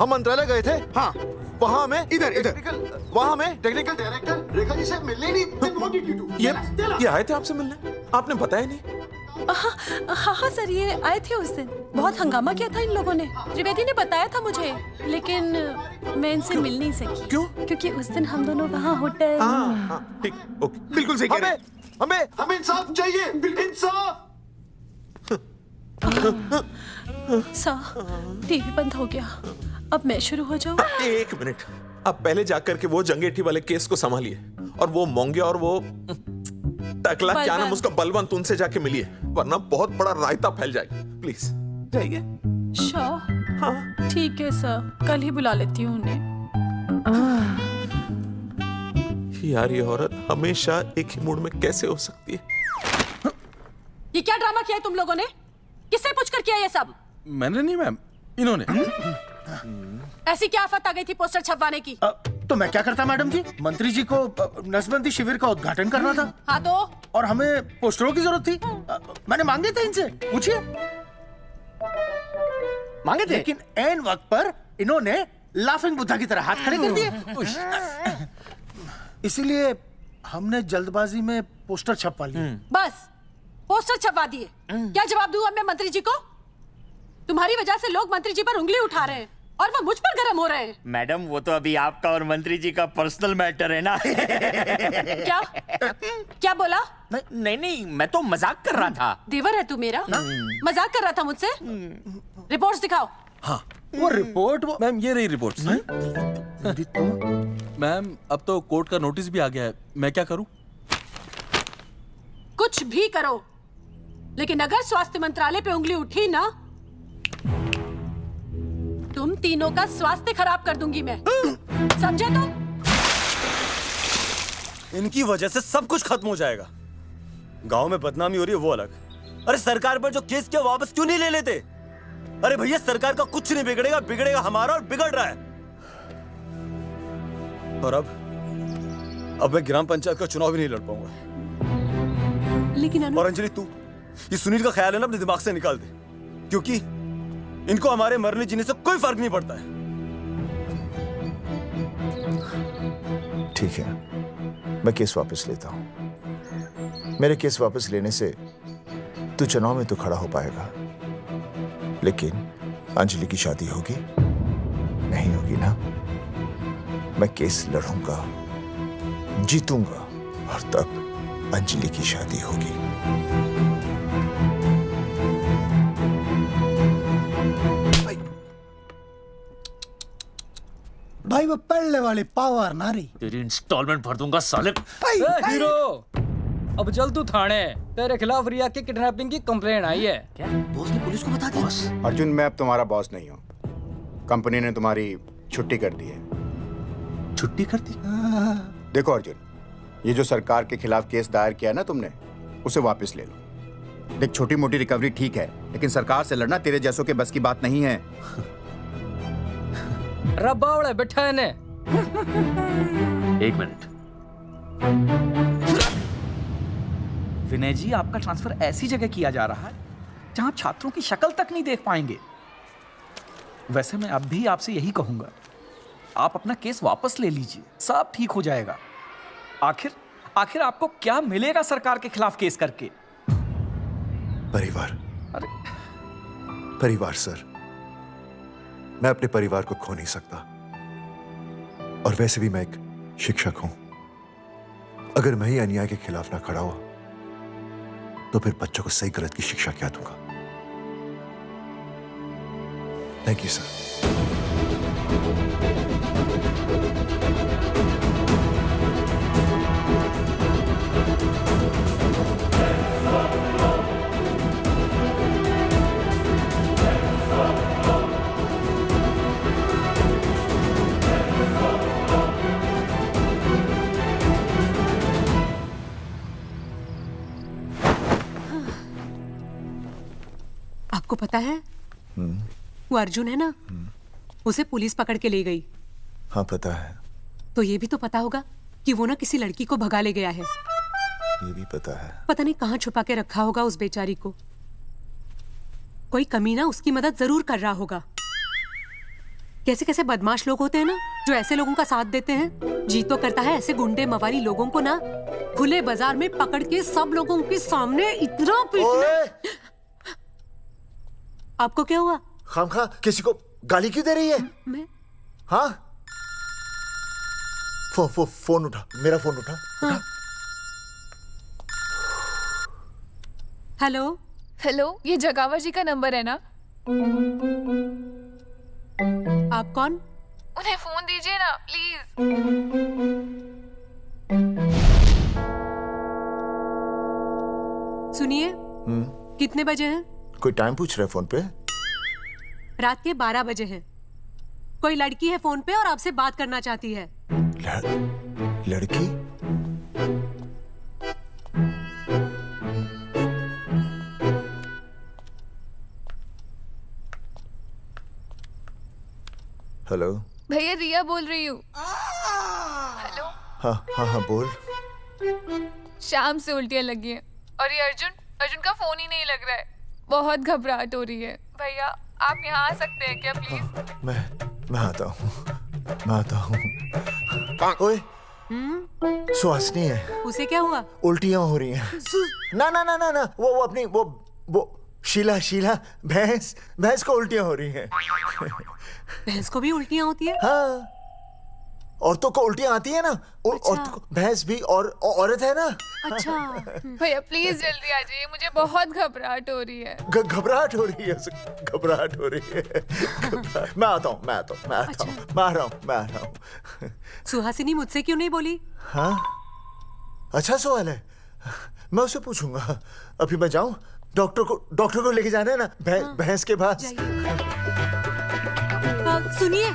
हम मंत्रालय गए थे। हाँ, वहाँ हमें इधर वहाँ हमें टेक्निकल डायरेक्टर रेखा जी से मिलने नहीं। Then what did you do? ये आए थे आपसे मिलने, आपने बताया नहीं। हाँ सर, ये आए थे उस दिन। बहुत हंगामा किया था इन लोगों ने। त्रिवेदी ने बताया था मुझे, लेकिन मैं इनसे मिल नहीं सकी। क्यों? क्योंकि उस दिन हम दोनों वहाँ होटल। ठीक, ओके। बिल्कुल सही कह रहे हैं। हमें इंसाफ चाहिए, इंसाफ। सर, टीवी बंद हो गया। अब मैं शुरू हो जाऊँ? 1 मिनट, आप पहले जाकर के वो जंगेठी वाले केस को संभालिए और वो मोंगे और वो टकला क्या नाम उसका बलवंत, उनसे जाके मिलिए, वरना बहुत बड़ा रायता फैल जाएगा। प्लीज जाइए। श्योर? हाँ ठीक है सर, कल ही बुला लेती हूँ उन्हें। यार ये औरत हमेशा एक ही मूड में कैसे हो सकती है? ये क्या ड्रामा किया है तुम लोगों ने? किससे पूछकर किया ये सब? मैंने नहीं मैम, इन्होंने। ऐसी क्या आफत आ गई थी पोस्टर छपवाने की? तो मैं क्या करता मैडम जी? मंत्री जी को नसबंदी शिविर का उद्घाटन करना था। हाँ तो? और हमें पोस्टरों की जरूरत थी। मैंने मांगे थे इनसे, पूछिए। मांगे थे, लेकिन ऐन वक्त पर इन्होंने लाफिंग बुद्धा की तरह हाथ खड़े कर दिए। इसीलिए हमने जल्दबाजी में पोस्टर छपवा लिए। बस पोस्टर छपवा दिए। क्या जवाब दूं अब मैं मंत्री जी को? तुम्हारी वजह से लोग मंत्री जी पर उंगली उठा रहे हैं और वो मुझ पर गर्म हो रहे हैं। मैडम, वो तो अभी आपका और मंत्री जी का पर्सनल मैटर है ना। क्या बोला? नहीं, मैं तो मजाक कर रहा था। देवर है तू मेरा? मजाक कर रहा था मुझसे? रिपोर्ट्स दिखाओ। हाँ, वो रिपोर्ट मैम ये रही रिपोर्ट। मैम अब तो कोर्ट का नोटिस भी आ गया है, मैं क्या करूं? कुछ भी करो, लेकिन अगर स्वास्थ्य मंत्रालय पे उंगली उठी ना, तुम तीनों का स्वास्थ्य खराब कर दूंगी मैं। समझे तुम? इनकी वजह से सब कुछ खत्म हो जाएगा। गांव में बदनामी हो रही है वो अलग, अरे सरकार पर जो केस किया वापस क्यों नहीं ले लेते? अरे भैया सरकार का कुछ नहीं बिगड़ेगा, बिगड़ेगा हमारा और बिगड़ रहा है। और अब मैं ग्राम पंचायत का चुनाव भी नहीं लड़ पाऊंगा। लेकिन और अंजलि तू ये सुनील का ख्याल है ना अपने दिमाग से निकाल दे, क्योंकि इनको हमारे मरने जीने से कोई फर्क नहीं पड़ता है। ठीक है, मैं केस वापस लेता हूं। मेरे केस वापस लेने से तू चुनाव में तो खड़ा हो पाएगा, लेकिन अंजलि की शादी होगी नहीं होगी ना? मैं केस लड़ूंगा, जीतूंगा और तब अंजलि की शादी होगी। भाई वो पढ़ने वाली पावर नारी। तेरी इंस्टॉलमेंट भर दूंगा साले। हीरो, अब चल तू थाने। तेरे खिलाफ रिया के किडनैपिंग की कंप्लेंट आई है। क्या बॉस ने पुलिस को बता दिया? अर्जुन, मैं अब तुम्हारा बॉस नहीं हूँ। कंपनी ने तुम्हारी छुट्टी कर दी है। छुट्टी कर दी? देखो अर्जुन, ये जो सरकार के खिलाफ केस दायर किया ना तुमने, उसे वापस ले लो। देख, छोटी मोटी रिकवरी ठीक है, लेकिन सरकार से लड़ना तेरे जैसों के बस की बात नहीं है। रब्बावड़े बैठा है ने। 1 मिनट। विनय जी, आपका ट्रांसफर ऐसी जगह किया जा रहा है जहां छात्रों की शक्ल तक नहीं देख पाएंगे। वैसे मैं अब भी आपसे यही कहूंगा, आप अपना केस वापस ले लीजिए, सब ठीक हो जाएगा। आखिर आपको क्या मिलेगा सरकार के खिलाफ केस करके? परिवार। परिवार सर, मैं अपने परिवार को खो नहीं सकता, और वैसे भी मैं एक शिक्षक हूं। अगर मैं ही अन्याय के खिलाफ ना खड़ा हुआ तो फिर बच्चों को सही गलत की शिक्षा क्या दूंगा? Thank you sir. आपको पता है वो अर्जुन है ना, उसे पुलिस पकड़ के ले गई। हाँ पता है। तो ये भी तो पता होगा कि वो ना किसी लड़की को भगा ले गया है। ये भी पता है। पता नहीं कहाँ छुपा के रखा होगा उस बेचारी को। कोई कमीना उसकी मदद जरूर कर रहा होगा। कैसे कैसे बदमाश लोग होते हैं ना जो ऐसे लोगों का साथ देते हैं। जी तो करता है ऐसे गुंडे मवाली लोगों को ना खुले बाजार में पकड़ के सब लोगों के सामने इतना पीटना। आपको क्या हुआ? खामखा किसी को गाली क्यों दे रही है? मैं? हाँ? फोन उठा, मेरा फोन उठा। हाँ। हेलो हेलो, ये जगावर जी का नंबर है ना? आप कौन? उन्हें फोन दीजिए ना प्लीज। सुनिए, कितने बजे हैं? कोई टाइम पूछ रहा है फोन पे? रात के 12 बजे हैं। कोई लड़की है फोन पे और आपसे बात करना चाहती है। लड़की? हेलो भैया, रिया बोल रही हूँ। हेलो। हाँ हाँ हाँ बोल। शाम से उल्टियाँ लगी हैं और ये अर्जुन का फोन ही नहीं लग रहा है। बहुत घबराहट हो रही है। भैया आप यहाँ आ सकते हैं क्या प्लीज? मैं आता हूँ, मैं आता हूँ। ओए, सुहासिनी है। उसे क्या हुआ? उल्टियाँ हो रही हैं। ना ना ना ना ना, वो अपनी वो शीला भैंस को उल्टियाँ हो रही हैं। भैंस को भी उल्टियाँ होती है? हाँ, औरतों को उल्टियाँ आती है ना। औरतों को, भैंस भी और औरत है ना। अच्छा भैया प्लीज जल्दी आ जाइए, मुझे बहुत घबराहट हो रही है। घबराहट हो रही है, घबराहट हो रही है। मैं आता हूँ, मैं आ रहा हूँ। सुहासिनी मुझसे क्यों नहीं बोली? हाँ, अच्छा सवाल है, मैं उसे पूछूंगा। अभी मैं जाऊँ? डॉक्टर को लेके जाना है ना भैंस के पास। सुनिए,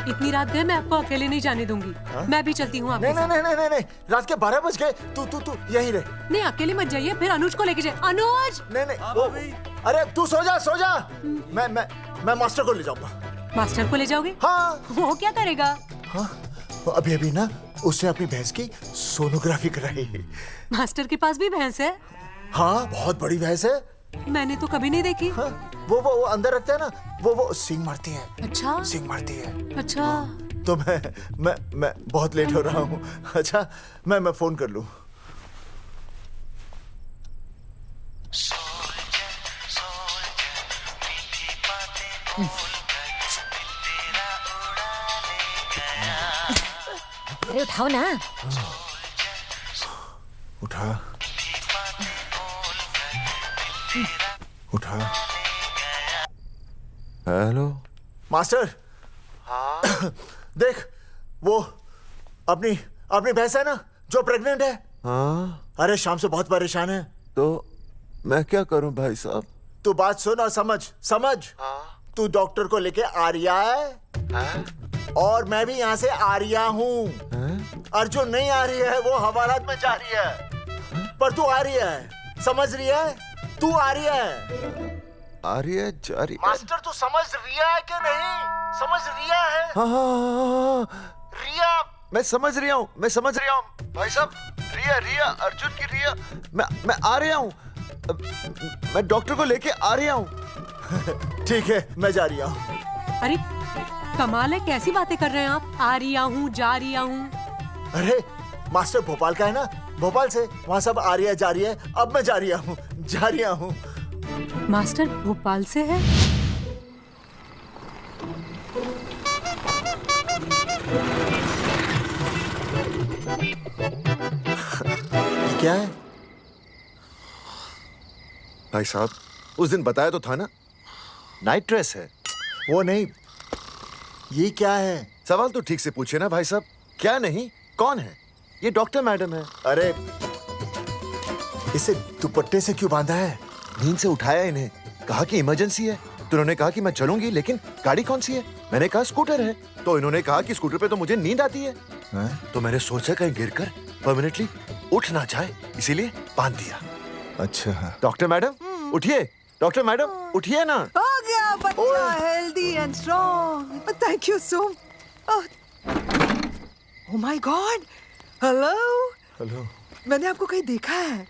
इतनी रात गए मैं आपको अकेले नहीं जाने दूंगी। मैं भी चलती हूँ आपके साथ। नहीं, रात के 12 बज गए। तू यहीं रहे। नहीं, अकेले मत जाइए, फिर अनुज को लेके जाए। अनुज! नहीं, अरे तू सो जा। मैं मास्टर को ले जाऊंगा। मास्टर को ले जाओगे? हाँ। वो क्या करेगा? हाँ, अभी ना उसने अपनी भैंस की सोनोग्राफी कराई। मास्टर के पास भी भैंस है? हाँ, बहुत बड़ी भैंस है। मैंने तो कभी नहीं देखी। हाँ, वो अंदर रखते हैं ना, वो सींग मारती है। अच्छा, सींग मारती है। अच्छा। तो मैं बहुत लेट हो रहा हूँ। अच्छा, मैं फोन कर लूँ। अरे उठाओ ना। उठा। Hello master. हाँ? देख, वो अपनी भैंस है ना जो प्रेग्नेंट है। हाँ? अरे शाम से बहुत परेशान है। तो मैं क्या करूं भाई साहब? तू बात सुन और समझ। हाँ? तू डॉक्टर को लेके आ रिया है? हाँ? और मैं भी यहाँ से आ रिया हूँ। अर्जुन नहीं आ रही है, वो हवालात में जा रही है। पर तू आ रही है, समझ रही है? तू आ रही है। आ रही है, जा रही है। मास्टर तू समझ रिया है कि नहीं? समझ रिया है? हाँ। रिया। मैं समझ रहा हूँ भाई साहब। रिया अर्जुन की रिया। मैं आ रहा हूँ। मैं डॉक्टर को लेके आ रहा हूँ। ठीक है, मैं जा रही हूँ। अरे कमाल है, कैसी बातें कर रहे हैं आप? आ रही हूँ, जा रही हूँ। अरे मास्टर भोपाल का है ना, भोपाल से वहाँ सब आ रही है, जा रही है। अब मैं जा रही हूँ। मास्टर भोपाल से है? क्या है भाई साहब? उस दिन बताया तो था ना, नाइट ड्रेस है। वो नहीं, ये क्या है? सवाल तो ठीक से पूछे ना भाई साहब। क्या नहीं, कौन है? ये डॉक्टर मैडम है। अरे इसे दुपट्टे से क्यों बांधा है? नींद से उठाया इन्हें, कहा कि इमरजेंसी है, तो इन्होंने कहा कि मैं चलूंगी, लेकिन गाड़ी कौन सी है? मैंने कहा स्कूटर है, तो इन्होंने कहा कि स्कूटर पे तो मुझे नींद आती है। तो मैंने सोचा कहीं गिरकर परमानेंटली उठ ना जाए, इसीलिए बांध दिया। अच्छा डॉक्टर मैडम उठिए, डॉक्टर मैडम उठिए ना। हो गया बच्चा healthy and strong. Thank you so oh my God. Hello hello, मैंने आपको कहीं देखा है?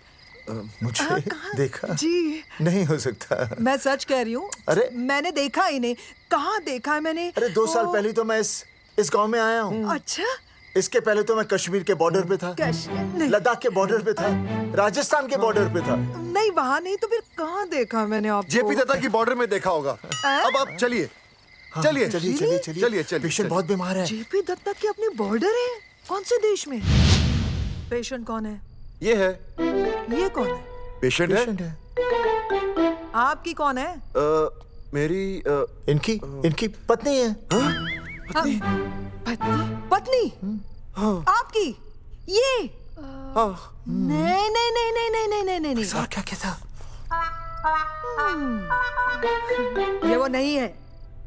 मुझे देखा? जी नहीं हो सकता। मैं सच कह रही हूँ। अरे मैंने देखा ही नहीं। कहाँ देखा है मैंने? अरे 2 साल पहले तो मैं इस गांव में आया हूँ। अच्छा, इसके पहले तो मैं कश्मीर के बॉर्डर पे था, लद्दाख के बॉर्डर पे था, राजस्थान के बॉर्डर पे था। नहीं वहाँ नहीं तो फिर कहाँ देखा मैंने आपको? जेपी दत्ता की बॉर्डर में देखा होगा। अब आप चलिए चलिए चलिए चलिए चलिए चलिए। पेशेंट बहुत बीमार है। जेपी दत्ता की अपनी बॉर्डर है? कौन से देश में? पेशेंट कौन है? ये है। ये कौन है? पेशेंट है। आपकी कौन है? मेरी इनकी पत्नी है। पत्नी? पत्नी? आपकी? ये? नहीं नहीं नहीं नहीं नहीं नहीं नहीं नहीं। सर क्या था? ये वो नहीं है।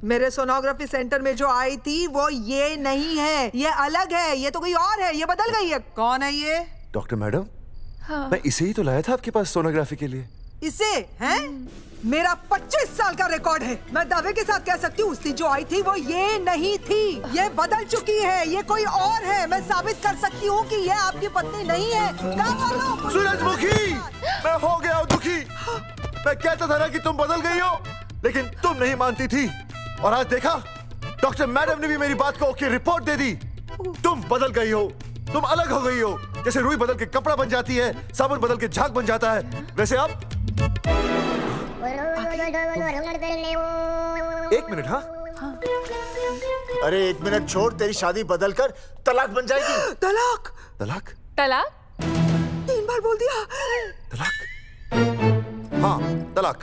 मेरे सोनोग्राफी सेंटर में जो आई थी वो ये नहीं है, ये अलग है, ये तो कोई और है, ये बदल गई है। कौन है ये? डॉक्टर मैडम, मैं इसे ही तो लाया था आपके पास सोनोग्राफी के लिए। इसे हैं? मेरा 25 साल का रिकॉर्ड है। मैं दावे के साथ कह सकती हूँ उसकी जो आई थी वो ये नहीं थी, ये बदल चुकी है, ये कोई और है। मैं साबित कर सकती हूँ कि ये आपकी पत्नी नहीं है। सूरजमुखी, मैं हो गया हूँ दुखी। मैं कहता था ना कि तुम बदल गई हो, लेकिन तुम नहीं मानती थी, और आज देखा डॉक्टर मैडम ने भी मेरी बात को ओके रिपोर्ट दे दी। तुम बदल गई हो, तुम अलग हो गई हो। जैसे रुई बदल के कपड़ा बन जाती है, साबुन बदल के झाग बन जाता है, वैसे आप। एक मिनट। हाँ अरे 1 मिनट छोड़, तेरी शादी बदल कर तलाक बन जाएगी। तलाक? तलाक? तलाक? 3 बार बोल दिया। तलाक? हाँ तलाक।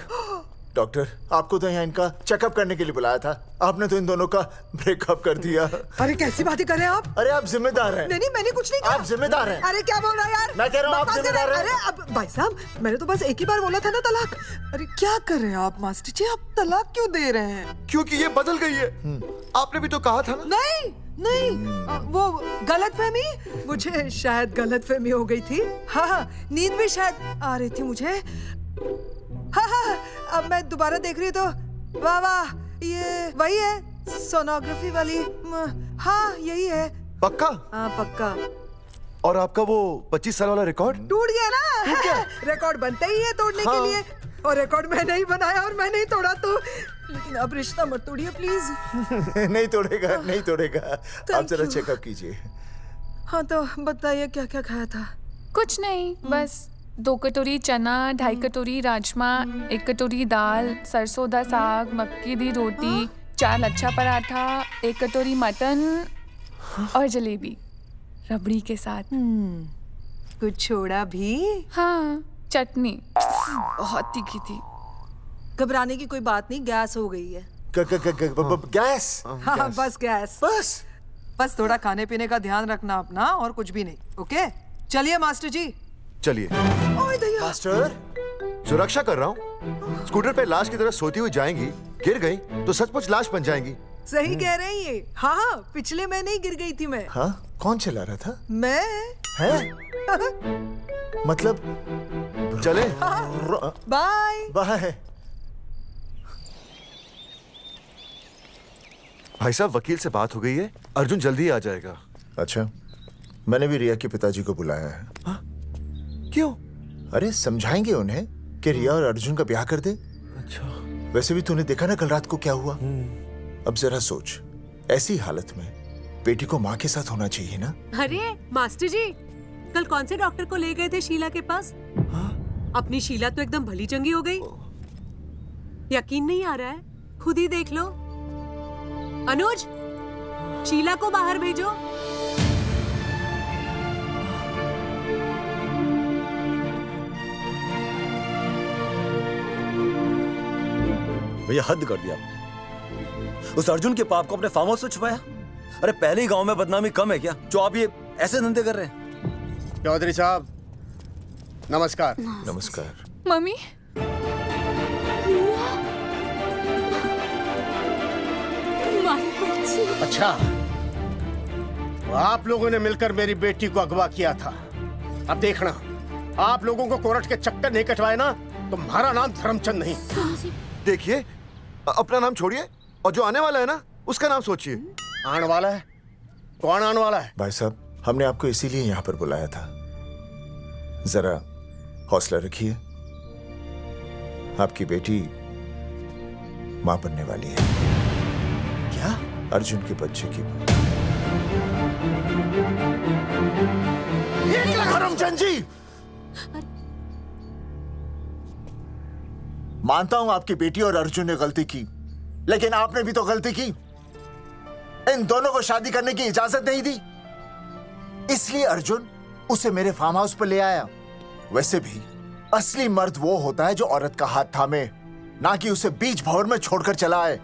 डॉक्टर, आपको तो यहाँ इनका चेकअप करने के लिए बुलाया था, आपने तो इन दोनों का ब्रेकअप कर दिया। अरे कैसी बातें कर रहे हैं आप? अरे आप जिम्मेदार हैं। नहीं मैंने कुछ नहीं कहा। आप जिम्मेदार हैं। अरे क्या बोल रहा है यार? मैं कह रहा हूँ आप जिम्मेदार हैं। अरे अब भाई साहब, मैंने तो बस एक ही बार बोला था ना तलाक। अरे क्या कर रहे हैं आप मास्टर जी? आप तलाक क्यों दे रहे हैं? क्योंकि ये बदल गई है। आपने भी तो कहा था ना। नहीं वो गलतफहमी, मुझे शायद गलतफहमी हो गई थी। हाँ नींद भी शायद आ रही थी मुझे। हाँ अब मैं दोबारा देख रही तो वाह वाह, ये वही है सोनोग्राफी वाली। हाँ यही है। पक्का? हाँ पक्का। और आपका वो 25 साल वाला रिकॉर्ड टूट गया ना? रिकॉर्ड बनते ही है तोड़ने के लिए, और रिकॉर्ड मैंने ही बनाया और मैंने ही तोड़ा, तो लेकिन अब रिश्ता मत तोड़िए प्लीज। नहीं तोड़ेगा, नहीं तोड़ेगा। आप जरा चेकअप कीजिए। हाँ तो बताइए क्या क्या खाया था? कुछ नहीं, बस 2 कटोरी चना, 2.5 कटोरी राजमा, 1 कटोरी दाल, सरसों दा साग, मक्की दी रोटी, 4 लच्छा पराठा, 1 कटोरी मटन और जलेबी रबड़ी के साथ। कुछ छोड़ा भी? हाँ चटनी बहुत तीखी थी। घबराने की कोई बात नहीं, गैस हो गई है। गैस? हाँ बस गैस। बस थोड़ा खाने पीने का ध्यान रखना अपना, और कुछ भी नहीं। ओके चलिए मास्टर जी। चलिए। मास्टर, सुरक्षा कर रहा हूँ। स्कूटर पे लाश की तरह सोती हुई जाएंगी, गिर गई तो सचमुच लाश बन जाएंगी। सही कह रहे हैं ये। हाँ पिछले महीने ही गिर गई थी मैं। हाँ कौन चला रहा था? मैं। है? मतलब चले? Bye bye. भाई साहब, वकील से बात हो गई है, अर्जुन जल्दी ही आ जाएगा। अच्छा, मैंने भी रिया के पिताजी को बुलाया है। हाँ? क्यों? अरे समझाएंगे उन्हें कि रिया और अर्जुन का ब्याह कर दे। अच्छा। वैसे भी तूने देखा ना कल रात को क्या हुआ। अब जरा सोच, ऐसी हालत में बेटी को माँ के साथ होना चाहिए ना। अरे मास्टर जी, कल कौन से डॉक्टर को ले गए थे शीला के पास? अपनी शीला तो एकदम भली चंगी हो गई। यकीन नहीं आ रहा है? खुद ही देख लो। अनुज, शीला को बाहर भेजो। भैया हद कर दिया आपने। उस अर्जुन के पाप को अपने फार्म हाउस में छुपाया। अरे पहले ही गांव में बदनामी कम है क्या जो आप ये ऐसे धंधे कर रहे हैं? चौधरी साहब नमस्कार। नमस्कार। मम्मी अच्छा, आप लोगों ने मिलकर मेरी बेटी को अगवा किया था। अब देखना, आप लोगों को कोर्ट के चक्कर नहीं कटवाए ना तो हमारा नाम धर्मचंद नहीं। देखिए, अपना नाम छोड़िए और जो आने वाला है ना उसका नाम सोचिए। आने वाला है? कौन आने वाला है? भाई साहब, हमने आपको इसीलिए यहाँ पर बुलाया था। जरा हौसला रखिए, आपकी बेटी मां बनने वाली है। क्या? अर्जुन के बच्चे की। धर्मचंद जी, मानता हूं आपकी बेटी और अर्जुन ने गलती की, लेकिन आपने भी तो गलती की। इन दोनों को शादी करने की इजाजत नहीं दी, इसलिए अर्जुन उसे मेरे फार्म हाउस पर ले आया। वैसे भी असली मर्द वो होता है जो औरत का हाथ थामे, ना कि उसे बीच भंवर में छोड़कर चला आए।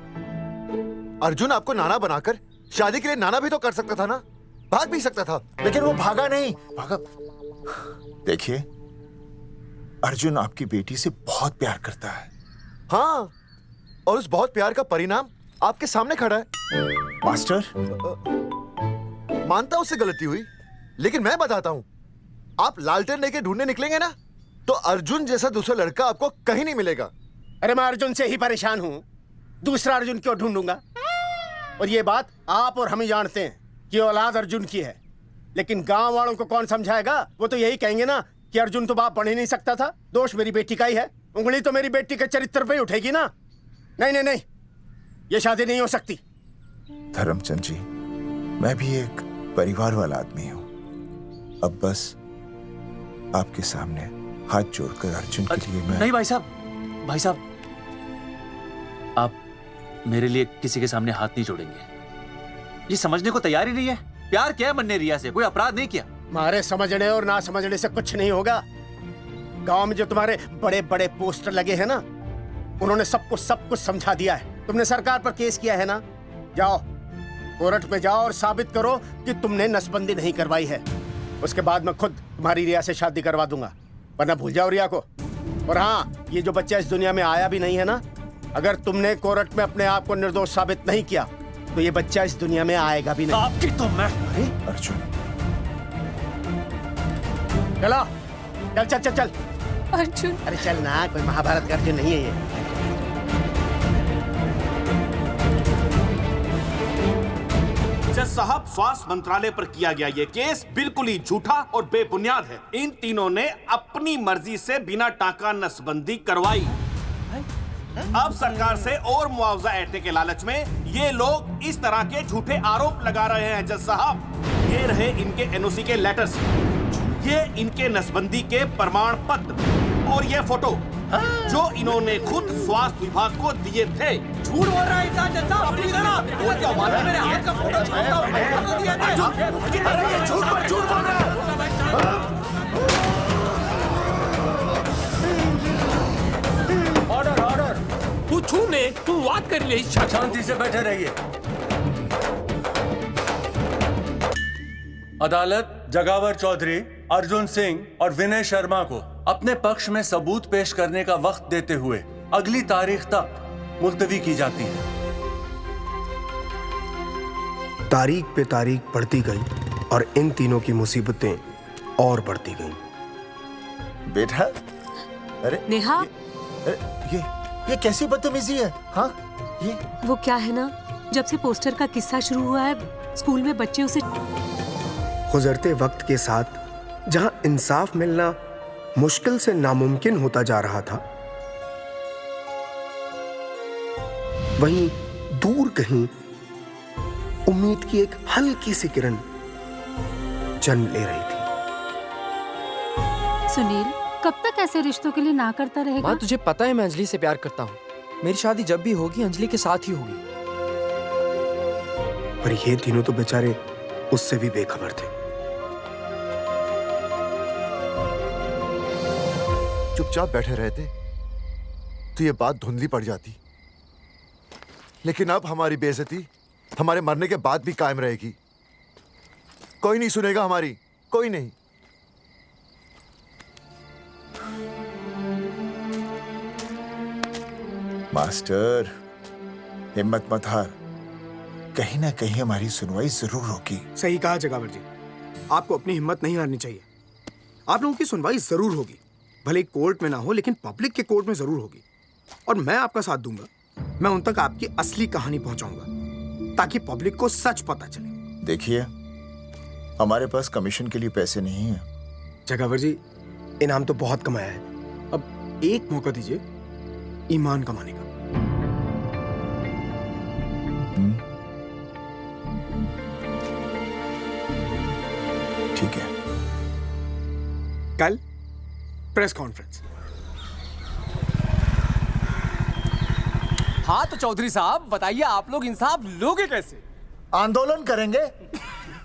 अर्जुन आपको नाना बनाकर शादी के लिए नाना भी तो कर सकता था ना, भाग भी सकता था, लेकिन वो भागा नहीं। भागा। देखिए, अर्जुन आपकी बेटी से बहुत प्यार करता है। हाँ, और उस बहुत प्यार का परिणाम आपके सामने खड़ा है। मास्टर, मानता हूं उससे गलती हुई, लेकिन मैं बताता हूं, आप लालटेन लेके ढूंढने निकलेंगे ना तो अर्जुन जैसा दूसरा लड़का आपको कहीं नहीं मिलेगा। अरे मैं अर्जुन से ही परेशान हूं, दूसरा अर्जुन क्यों ढूंढूंगा? और ये बात आप और हम ही जानते हैं कि औलाद अर्जुन की है, लेकिन गांव वालों को कौन समझाएगा? वो तो यही कहेंगे ना कि अर्जुन तो बाप बन ही नहीं सकता था, दोष मेरी बेटी का ही है। उंगली तो मेरी बेटी के चरित्र पे ही उठेगी ना। नहीं नहीं नहीं, ये शादी नहीं हो सकती। धर्मचंद जी, मैं भी एक परिवार वाला आदमी हूं। अब बस आपके सामने हाथ जोड़कर अर्जुन के लिए मैं... नहीं भाई साहब, भाई साहब, आप मेरे लिए किसी के सामने हाथ नहीं जोड़ेंगे। ये समझने को तैयार ही नहीं है। प्यार किया है मन ने रिया से, कोई अपराध नहीं किया। हमारे समझने और ना समझने से कुछ नहीं होगा। गांव में जो तुम्हारे बड़े बड़े पोस्टर लगे हैं ना, उन्होंने सब कुछ समझा दिया है। तुमने सरकार पर केस किया है ना, जाओ कोर्ट में जाओ और साबित करो कि तुमने नसबंदी नहीं करवाई है। उसके बाद मैं खुद तुम्हारी रिया से शादी करवा दूंगा, वरना भूल जाओ रिया को। और हाँ, ये जो बच्चा इस दुनिया में आया भी नहीं है ना, अगर तुमने कोर्ट में अपने आप को निर्दोष साबित नहीं किया तो ये बच्चा इस दुनिया में आएगा भी नहीं। आपकी तो मैं... अरे अर्जुन, चलो चल चल चल चल। अर्जुन, अरे चल ना, कोई महाभारत का अर्जुन नहीं है ये। जज साहब, स्वास्थ्य मंत्रालय पर किया गया ये केस बिल्कुल ही झूठा और बेबुनियाद है। इन तीनों ने अपनी मर्जी से बिना टाका नसबंदी करवाई। अब सरकार से और मुआवजा ऐंठने के लालच में ये लोग इस तरह के झूठे आरोप लगा रहे हैं। जज साहब, ये रहे इनके एनओसी के लेटर्स, ये इनके नसबंदी के प्रमाण पत्र और ये फोटो जो इन्होंने खुद स्वास्थ्य विभाग को दिए थे। झूठ बोल रहा है इंसान जैसा। अपनी तरह मेरे हाथ का फोटो झूठ बोल रहा है। ऑर्डर ऑर्डर, तू छूने तू बात कर ले। शांति से बैठे रहिए। अदालत जगावर चौधरी, अर्जुन सिंह और विनय शर्मा को अपने पक्ष में सबूत पेश करने का वक्त देते हुए अगली तारीख तक मुलतवी की जाती है। तारीख पे तारीख बढ़ती गई और इन तीनों की मुसीबतें और बढ़ती गईं। बेटा, अरे नेहा, ये कैसी बदतमीजी है? हाँ, ये वो क्या है ना, जब से पोस्टर का किस्सा शुरू हुआ है स्कूल में बच्चे उसे... गुजरते वक्त के साथ जहां इंसाफ मिलना मुश्किल से नामुमकिन होता जा रहा था, वहीं दूर कहीं उम्मीद की एक हल्की सी किरण जन्म ले रही थी। सुनील, कब तक ऐसे रिश्तों के लिए ना करता रहेगा? माँ, तुझे पता है मैं अंजलि से प्यार करता हूँ। मेरी शादी जब भी होगी अंजलि के साथ ही होगी। पर ये तीनों तो बेचारे उससे भी बेखबर थे। चुपचाप बैठे रहते तो ये बात धुंधली पड़ जाती। लेकिन अब हमारी बेइज्जती हमारे मरने के बाद भी कायम रहेगी। कोई नहीं सुनेगा हमारी, कोई नहीं। मास्टर, हिम्मत मत हार, कहीं ना कहीं हमारी सुनवाई जरूर होगी। सही कहा जगावर जी, आपको अपनी हिम्मत नहीं हारनी चाहिए। आप लोगों की सुनवाई जरूर होगी, भले कोर्ट में ना हो लेकिन पब्लिक के कोर्ट में जरूर होगी। और मैं आपका साथ दूंगा, मैं उन तक आपकी असली कहानी पहुंचाऊंगा ताकि पब्लिक को सच पता चले। देखिए, हमारे पास कमीशन के लिए पैसे नहीं है। जगावर जी, इनाम तो बहुत कमाया है, अब एक मौका दीजिए ईमान कमाने का। ठीक है, कल प्रेस कॉन्फ्रेंस। हाँ तो चौधरी साहब बताइए, आप लोग इंसाफ लोगे कैसे? आंदोलन करेंगे।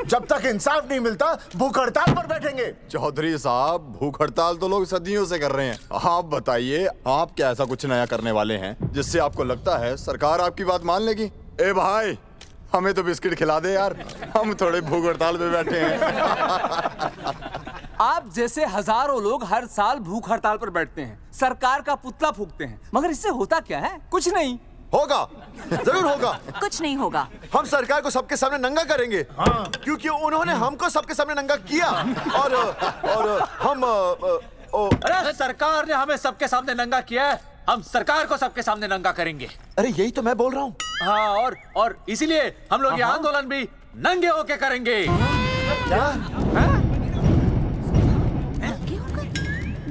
जब तक इंसाफ नहीं मिलता भूख हड़ताल पर बैठेंगे। चौधरी साहब, भूख हड़ताल तो लोग सदियों से कर रहे हैं। आप बताइए, आप क्या ऐसा कुछ नया करने वाले हैं जिससे आपको लगता है सरकार आपकी बात मान लेगी? ए भाई, हमें तो बिस्किट खिला दे यार, हम थोड़े भूख हड़ताल पे बैठे हैं। आप जैसे हजारों लोग हर साल भूख हड़ताल पर बैठते हैं, सरकार का पुतला फूंकते हैं, मगर इससे होता क्या है? कुछ नहीं होगा, जरूर होगा। कुछ नहीं होगा। हम सरकार को सबके सामने नंगा करेंगे। हाँ। क्योंकि उन्होंने हमको सबके सामने नंगा किया और हम अरे सरकार ने हमें सबके सामने नंगा किया है, हम सरकार को सबके सामने नंगा करेंगे। अरे यही तो मैं बोल रहा हूँ। हाँ, और इसीलिए हम लोग ये आंदोलन भी नंगे होके करेंगे। क्या?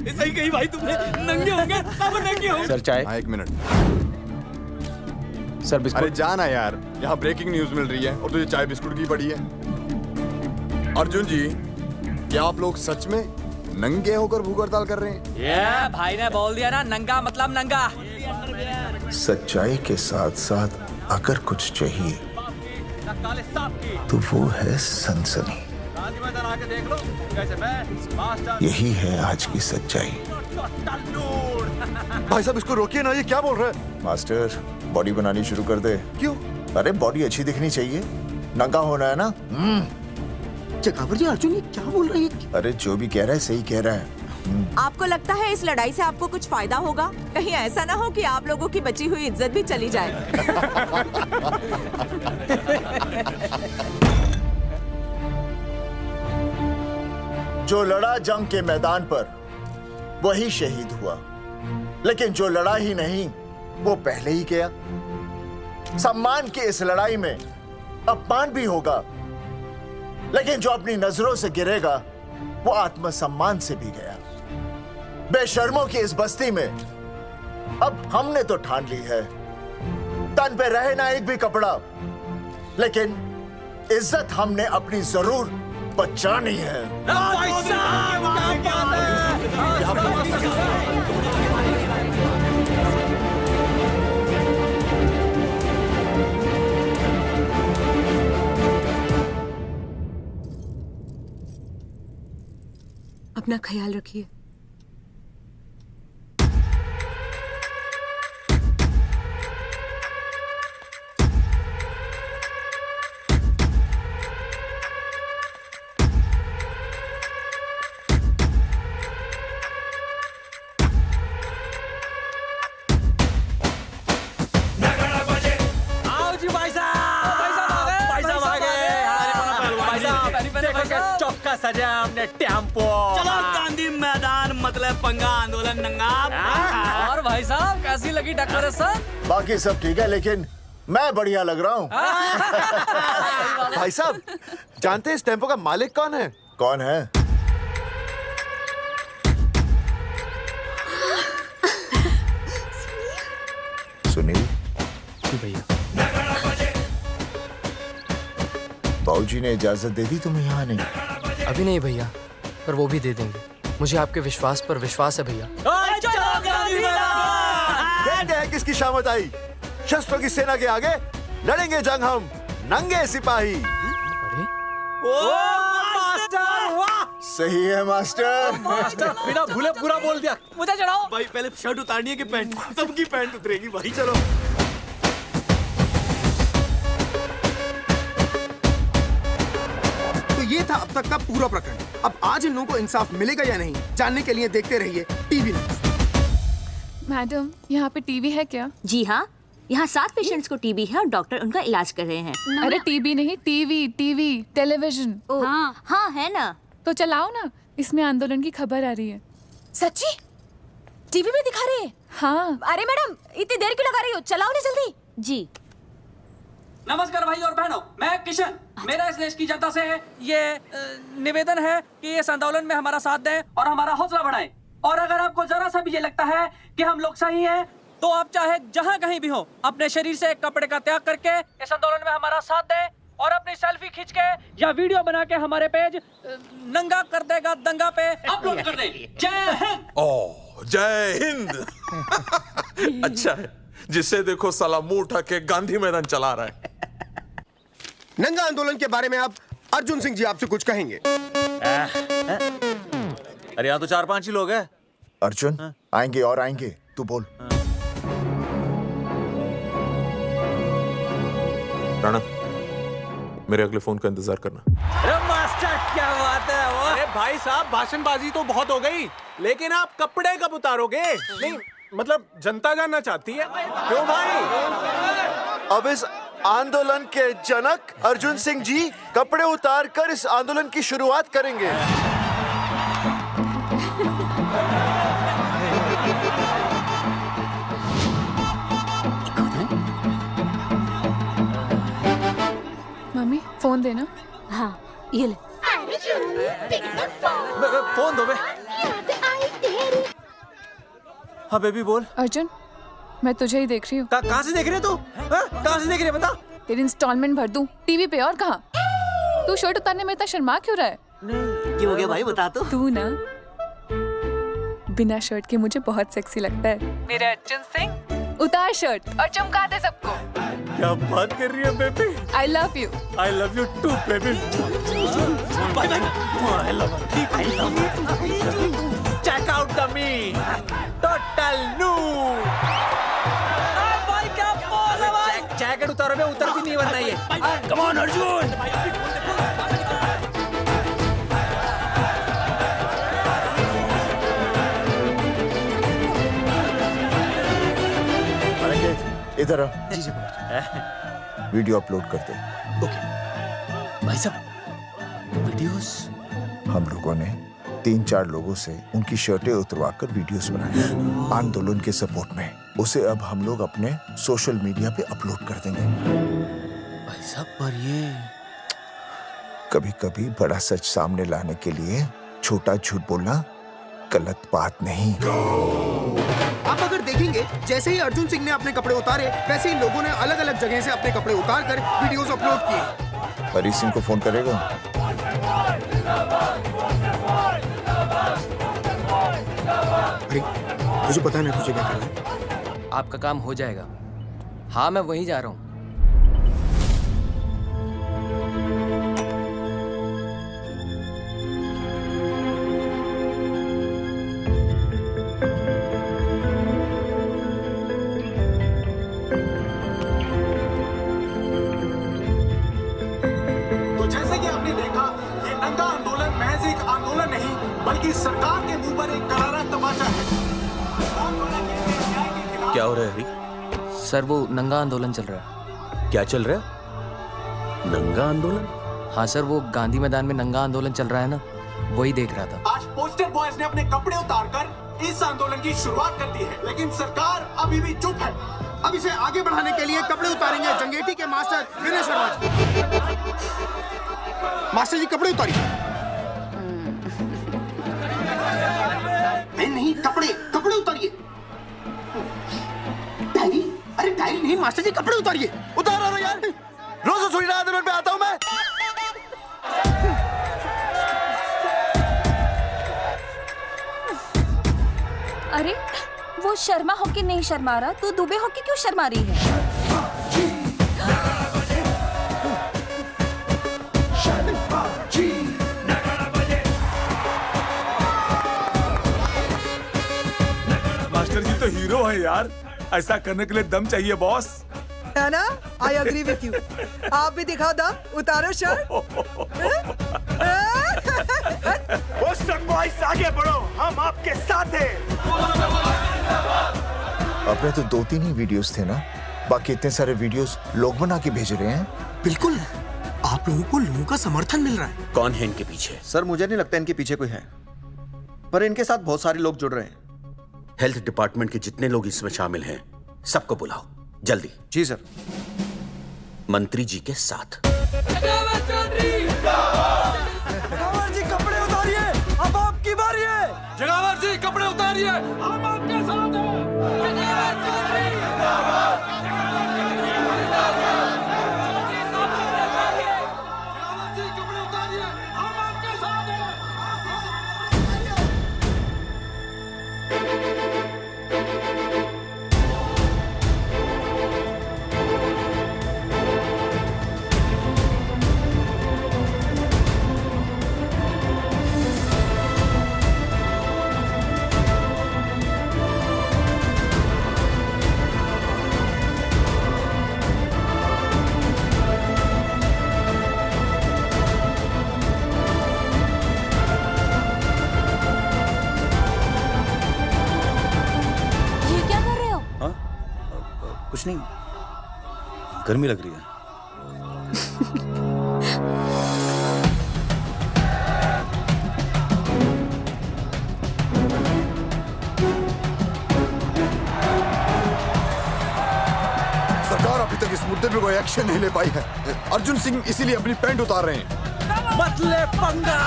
सही कही भाई तुमने, नंगे होंगे, सब नंगे होंगे। सर चाय। हाँ, 1 मिनट सर। बिस्कुट। अरे जाना यार, यहाँ ब्रेकिंग न्यूज मिल रही है और तुझे चाय बिस्कुट की पड़ी है। अर्जुन जी, क्या आप लोग सच में नंगे होकर भूख हड़ताल कर रहे हैं? ये भाई ने बोल दिया ना, नंगा मतलब नंगा। सच्चाई के साथ साथ अगर कुछ चाहिए तो वो है सनसनी। यही है आज की सच्चाई। भाई साहब, इसको रोकिए ना, ये क्या बोल रहा है? मास्टर, बॉडी बनानी शुरू कर दे। क्यों? अरे बॉडी अच्छी दिखनी चाहिए, नंगा होना है ना। जगावर जी, अर्जुन ये क्या बोल रही है? अरे जो भी कह रहा है सही कह रहा है। आपको लगता है इस लड़ाई से आपको कुछ फायदा होगा? कहीं ऐसा ना हो कि आप लोगों की बची हुई इज्जत भी चली जाए। जो लड़ा जंग के मैदान पर वही शहीद हुआ, लेकिन जो लड़ा ही नहीं वो पहले ही गया। सम्मान की इस लड़ाई में अपमान भी होगा, लेकिन जो अपनी नजरों से गिरेगा वो आत्मसम्मान से भी गया। बेशर्मों की इस बस्ती में अब हमने तो ठान ली है, तन पे रहे ना एक भी कपड़ा, लेकिन इज्जत हमने अपनी जरूर बचानी है। अपना ख्याल रखिए। सजा हमने टेम्पो। चलो गांधी मैदान, मतलब पंगा आंदोलन नंगा। और भाई साहब कैसी लगी डेकोरेशन? बाकी सब ठीक है, लेकिन मैं बढ़िया लग रहा हूँ। भाई साहब, जानते हैं इस टेम्पो का मालिक कौन है? कौन है? सुनील। भैया। बाबूजी ने इजाजत दे दी तुम्हें यहाँ आने की? अभी नहीं भैया, पर वो भी दे देंगे। मुझे आपके विश्वास पर विश्वास है भैया। कहते हैं किसकी शामत आई, शस्त्रों की सेना के आगे लड़ेंगे जंग हम नंगे सिपाही। सही है मास्टर। मास्टर बिना भूले पूरा बोल दिया। मुझे चढ़ाओ भाई, पहले शर्ट उतारनी है कि पैंट? सबकी पैंट उतरेगी भाई। चलो ये था अब तक का पूरा प्रकरण। अब आज इन लोगों को इंसाफ मिलेगा या नहीं, जानने के लिए देखते रहिए टीवी न्यूज़। मैडम, यहाँ पे टीवी है क्या? जी हाँ, यहाँ 7 पेशेंट्स को टीबी है और डॉक्टर उनका इलाज कर रहे हैं। अरे टीवी नहीं, टीवी, टेलीविजन। हाँ हाँ है ना। तो चलाओ ना, इसमें आंदोलन की खबर आ रही है। सच्ची? टीवी में दिखा रहे हैं? हाँ। अरे मैडम, इतनी देर क्यों लगा रही हो, चलाओ ना जल्दी। जी। नमस्कार भाई और बहनों, मैं किशन। मेरा इस देश की जनता से ये निवेदन है कि इस आंदोलन में हमारा साथ दें और हमारा हौसला बढ़ाएं। और अगर आपको जरा सा भी ये लगता है कि हम लोग सही हैं, तो आप चाहे जहां कहीं भी हो, अपने शरीर से एक कपड़े का त्याग करके इस आंदोलन में हमारा साथ दें और अपनी सेल्फी खींच के या वीडियो बना के हमारे पेज नंगा कर देगा दंगा पे अपलोड कर दें। जय हिंद। ओह, जय हिंद। अच्छा है, जिससे देखो साला मुंह उठा के गांधी मैदान चला रहा है। नंगा आंदोलन के बारे में आप अर्जुन सिंह जी आपसे कुछ कहेंगे। अरे यहाँ तो 4-5 ही लोग हैं। अर्जुन आएंगे और आएंगे, तू बोल। राणा, मेरे अगले फोन का इंतजार करना। अरे मास्टर, क्या बात है वो? अरे भाई साहब, भाषणबाजी तो बहुत हो गई, लेकिन आप कपड़े कब उतारोगे? नहीं मतलब जनता जानना चाहती है। क्यों भाई? अब इस आंदोलन के जनक अर्जुन सिंह जी कपड़े उतार कर इस आंदोलन की शुरुआत करेंगे। मम्मी, फोन देना। हाँ, ये ले। फोन दो बे। हाँ बेबी बोल। अर्जुन, मैं तुझे ही देख रही हूँ। कहाँ से देख रही है तू? कहाँ से देख रही है बता? तेरी इंस्टॉलमेंट भर दूं टीवी पे, और कहाँ? तू शर्ट उतारने में इतना शर्मा क्यों रहा है? क्यों हो गया भाई, बता तो। तू ना बिना शर्ट के मुझे बहुत सेक्सी लगता है। मेरे अर्जुन सिंह, उतार शर्ट और चमका दे सबको। क्या बात कर रही है baby? I love you. I love you too, baby. Bye bye. I love you. Check out the me. Total new. भाई क्या बोल है भाई? जैकेट उतारो बे, उतरती नहीं वरना ये। Come on Arjun. इधर आ। वीडियो अपलोड करते। भाई साहब, वीडियोस? हम लोगों ने 3-4 लोगों से उनकी शर्टें उतरवाकर वीडियोस बनाए आंदोलन के सपोर्ट में। उसे अब हम लोग अपने सोशल मीडिया पे अपलोड कर देंगे। भाई साहब, पर ये कभी-कभी बड़ा सच सामने लाने के लिए छोटा झूठ बोलना गलत बात नहीं। आप अगर देखेंगे, जैसे ही अर्जुन सिंह ने अपने कपड़े उतारे, वैसे ही लोगों ने अलग अलग जगह से अपने कपड़े उतार कर वीडियोस अपलोड किए। हरी सिंह को फोन करेगा? अरे मुझे पता नहीं मुझे क्या करना है। आपका काम हो जाएगा। हाँ, मैं वहीं जा रहा हूँ। तो जैसे कि आपने देखा, ये नंगा आंदोलन महज एक आंदोलन नहीं, बल्कि सरकार के मुंह पर एक करारा तमाचा है। क्या हो रहा है हरी? सर, वो नंगा आंदोलन चल रहा है। क्या चल रहा है? नंगा आंदोलन? हाँ सर, वो गांधी मैदान में नंगा आंदोलन चल रहा है ना, वही देख रहा था। आज पोस्टर बॉयज ने अपने कपड़े उतारकर इस आंदोलन की शुरुआत कर दी है, लेकिन सरकार अभी भी चुप है। अब इसे आगे बढ़ाने के लिए कपड़े उतारेंगे जंगेटी के मास्टर विनय शर्मा जी। मास्टर जी, कपड़े उतारिए। नहीं, कपड़े उतारिए। डायरी? अरे डायरी नहीं मास्टर जी, कपड़े उतारिए। उतारो यार, रोज थोड़ी ना आंदोलन पे आता हूँ मैं। अरे वो शर्मा होके नहीं शर्मा रहा, तू दुबे होके क्यों शर्मा रही है? मास्टर जी तो हीरो है यार, ऐसा करने के लिए दम चाहिए बॉस। है ना? I agree with you. आप भी दिखाओ दम, उतारो शर्ट। पोस्टर बॉयज आगे बढ़ो, हम आपके साथ हैं। अपने तो 2-3 ही वीडियोस थे ना, बाकी इतने सारे वीडियोस लोग बना के भेज रहे हैं। बिल्कुल, आप लोगों को लोगों का समर्थन मिल रहा है। कौन है इनके पीछे? सर मुझे नहीं लगता इनके पीछे कोई है, पर इनके साथ बहुत सारे लोग जुड़ रहे हैं। हेल्थ डिपार्टमेंट के जितने लोग इसमें शामिल हैं, सबको बुलाओ जल्दी। जी सर। मंत्री जी के साथ। जगावर जी कपड़े उतारिए, अब आपकी बारी है। जगावर जी कपड़े उतारिए, हम आपके साथ हैं। जगावर चौधरी जिंदाबाद। जगावर जी कपड़े उतारिए, हम आपके साथ हैं। कुछ नहीं, गर्मी लग रही है। सरकार अभी तक इस मुद्दे पे कोई एक्शन नहीं ले पाई है। अर्जुन सिंह इसीलिए अपनी पैंट उतार रहे हैं। मत ले पंगा,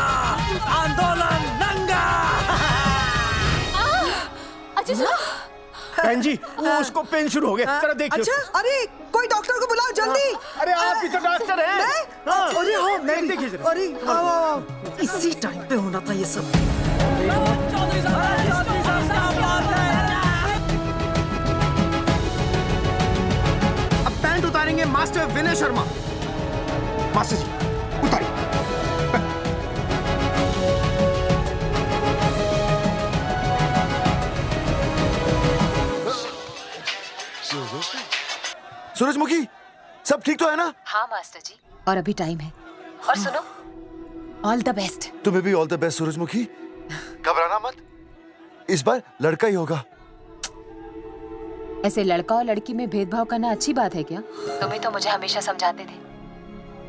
आंदोलन नंगा। बहन जी, वो उसको पेन शुरू हो गया, जरा देखिए। अच्छा, अरे कोई डॉक्टर को बुलाओ जल्दी। अरे आप ही तो डॉक्टर हैं। अरे हाँ, मैं भी। देखिए जरा। अरे आओ, इसी टाइम पे होना था ये सब। अब पैंट उतारेंगे मास्टर विनय शर्मा। मास्टर जी उतारिए। सूरजमुखी, सब ठीक तो है ना? हाँ मास्टर जी, और अभी टाइम है। और सुनो, ऑल द बेस्ट। तुम्हें भी ऑल द बेस्ट सूरजमुखी। घबराना मत, इस बार लड़का ही होगा। ऐसे लड़का और लड़की में भेदभाव करना अच्छी बात है क्या? तुम ही तो मुझे हमेशा समझाते थे।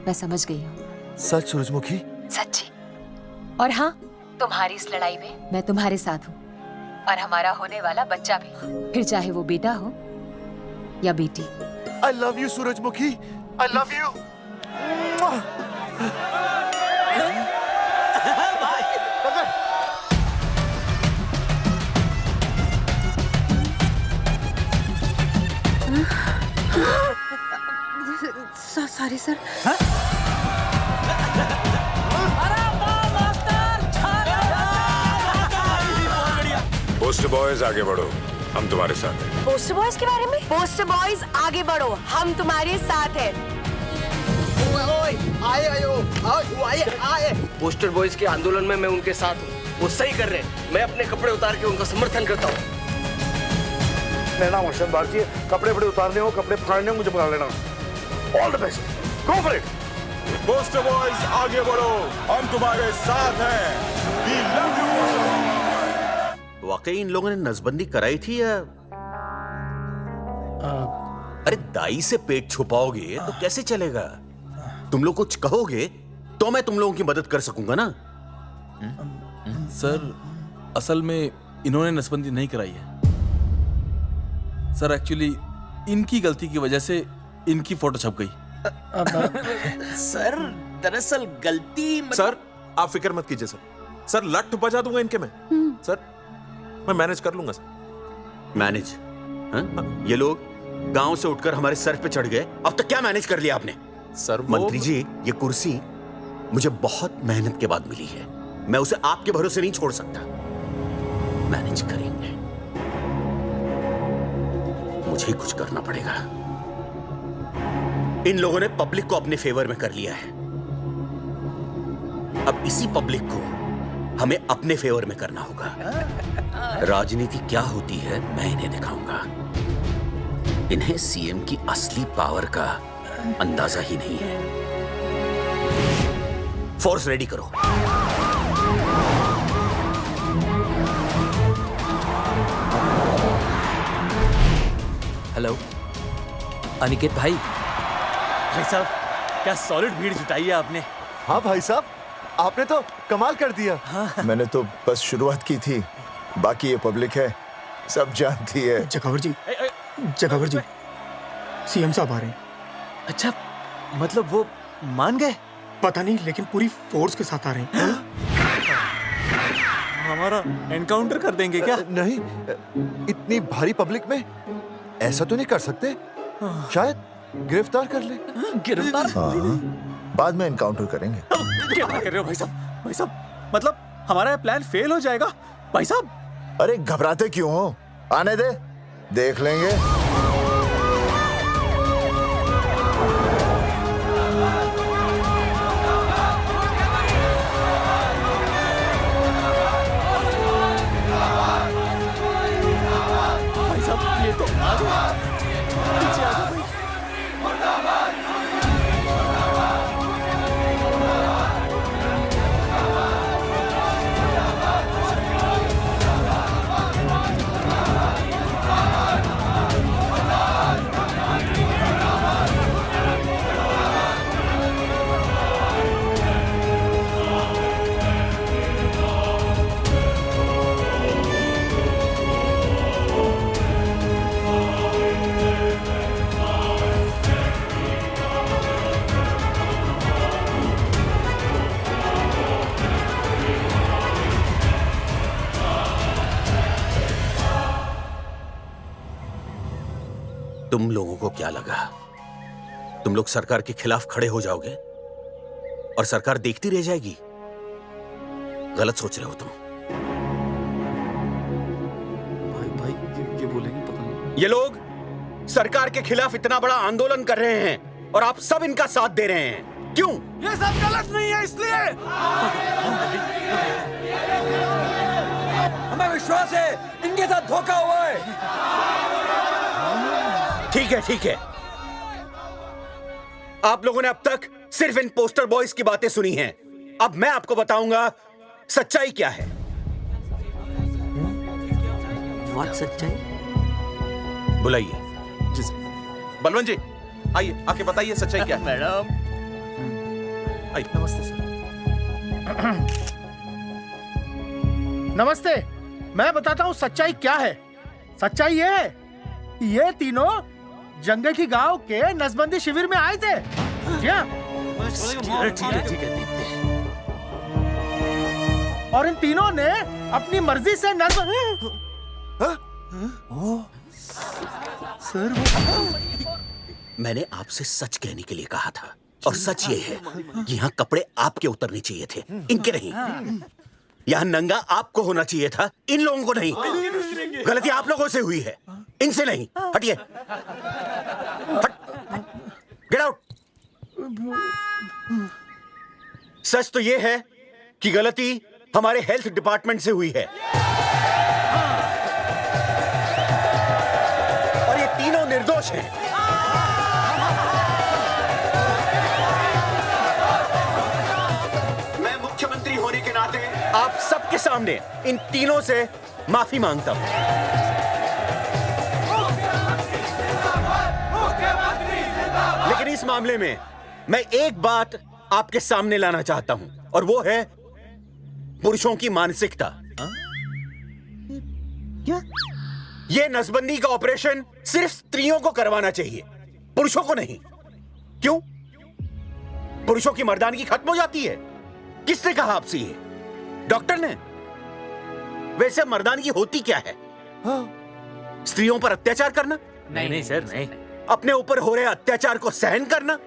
मैं समझ गई हूँ। सच सूरजमुखी? सच्ची। और हाँ, तुम्हारी इस लड़ाई में मैं तुम्हारे साथ हूँ, और हमारा होने वाला बच्चा भी, फिर चाहे वो बेटा हो या बेटी। I love you, सूरजमुखी। I love you. Sorry sir. Poster boys आगे बढ़ो, हम तुम्हारे साथ हैं। पोस्टर बॉयज के बारे में? पोस्टर बॉयज आगे बढ़ो, हम तुम्हारे साथ हैं। आए। पोस्टर बॉयज के आंदोलन में मैं उनके साथ हूँ, वो सही कर रहे हैं। मैं अपने कपड़े उतार के उनका समर्थन करता हूँ। मेरा नाम अर्शद बागची है। कपड़े उतारने हो, कपड़े फाड़ने हो, मुझे बुला लेना। All the best, go for it. Poster boys आगे बढ़ो, हम तुम्हारे साथ हैं। We love you, poster boys. वाकई इन लोगों ने नसबंदी कराई थी या? अरे दाई से पेट छुपाओगे तो कैसे चलेगा? तुम लोग कुछ कहोगे तो मैं तुम लोगों की मदद कर सकूंगा ना। सर, असल में इन्होंने नसबंदी नहीं कराई है सर। एक्चुअली इनकी गलती की वजह से इनकी फोटो छप गई। सर दरअसल गलती सर आप फिक्र मत कीजिए सर। सर लट बजा दूंगा इनके में। सर मैं मैनेज कर लूंगा सर। मैनेज? ये लोग गांव से उठकर हमारे सर पे चढ़ गए, अब तक क्या मैनेज कर लिया आपने? सर मंत्री जी, ये कुर्सी मुझे बहुत मेहनत के बाद मिली है, मैं उसे आपके भरोसे नहीं छोड़ सकता। मैनेज करेंगे, मुझे ही कुछ करना पड़ेगा। इन लोगों ने पब्लिक को अपने फेवर में कर लिया है, अब इसी पब्लिक को हमें अपने फेवर में करना होगा। राजनीति क्या होती है मैं इन्हें दिखाऊंगा। इन्हें सीएम की असली पावर का अंदाजा ही नहीं है। फोर्स रेडी करो। हेलो अनिकेत भाई। भाई साहब क्या सॉलिड भीड़ जुटाई है आपने। हाँ भाई साहब, आपने तो कमाल कर दिया। हाँ। मैंने तो बस शुरुआत की थी, बाकी ये पब्लिक है, सब जानती है। जगावर जी, सीएम साहब आ रहे हैं। अच्छा, मतलब वो मान गए? पता नहीं, लेकिन पूरी फोर्स के साथ आ रहे हैं। हमारा एनकाउंटर कर देंगे क्या? नहीं, इतनी भारी पब्लिक में ऐसा तो नहीं कर सकते। शायद गिरफ्तार कर ले। गिरफ्तार? हाँ, बाद में एनकाउंटर करेंगे। क्या बात कर रहे हो भाई साहब? भाई साहब मतलब हमारा प्लान फेल हो जाएगा भाई साहब? अरे घबराते क्यों हो, आने दे, देख लेंगे। भाई साहब ये तो आ गया, पीछे आ जाओ भाई। तुम लोगों को क्या लगा तुम लोग सरकार के खिलाफ खड़े हो जाओगे और सरकार देखती रह जाएगी? गलत सोच रहे हो तुम। भाई ये बोलेंगे पता नहीं। ये लोग सरकार के खिलाफ इतना बड़ा आंदोलन कर रहे हैं और आप सब इनका साथ दे रहे हैं, क्यों? ये सब गलत नहीं है, इसलिए हमें विश्वास है इनके साथ धोखा हुआ है। ठीक है। आप लोगों ने अब तक सिर्फ इन पोस्टर बॉयज की बातें सुनी हैं। अब मैं आपको बताऊंगा सच्चाई क्या है। व्हाट सच्चाई? बुलाइए। बलवंत जी आइए, आके बताइए सच्चाई क्या है। मैडम आइए। नमस्ते सर। नमस्ते, मैं बताता हूँ सच्चाई क्या है। सच्चाई ये है कि ये तीनों जंगल की गांव के नसबंदी शिविर में आए थे। क्या? ठीक है। और इन तीनों ने अपनी मर्जी से सर मैंने आपसे सच कहने के लिए कहा था और सच ये है कि यहाँ कपड़े आपके उतरने चाहिए थे, इनके नहीं। यहाँ नंगा आपको होना चाहिए था, इन लोगों को नहीं। गलती आप लोगों से हुई है, इनसे नहीं। हटिए, गेट आउट। सच तो ये है कि गलती हमारे हेल्थ डिपार्टमेंट से हुई है और ये तीनों निर्दोष हैं। मैं मुख्यमंत्री होने के नाते आप सबके सामने इन तीनों से माफी मांगता हूं। लेकिन इस मामले में मैं एक बात आपके सामने लाना चाहता हूं और वो है पुरुषों की मानसिकता। क्या? ये नसबंदी का ऑपरेशन सिर्फ स्त्रियों को करवाना चाहिए, पुरुषों को नहीं। क्यों? पुरुषों की मर्दानगी खत्म हो जाती है? किसने कहा आपसे ये? डॉक्टर ने? वैसे मर्दानगी होती क्या है? स्त्रियों पर अत्याचार करना? नहीं सर, नहीं। अपने ऊपर हो रहे अत्याचार को सहन करना?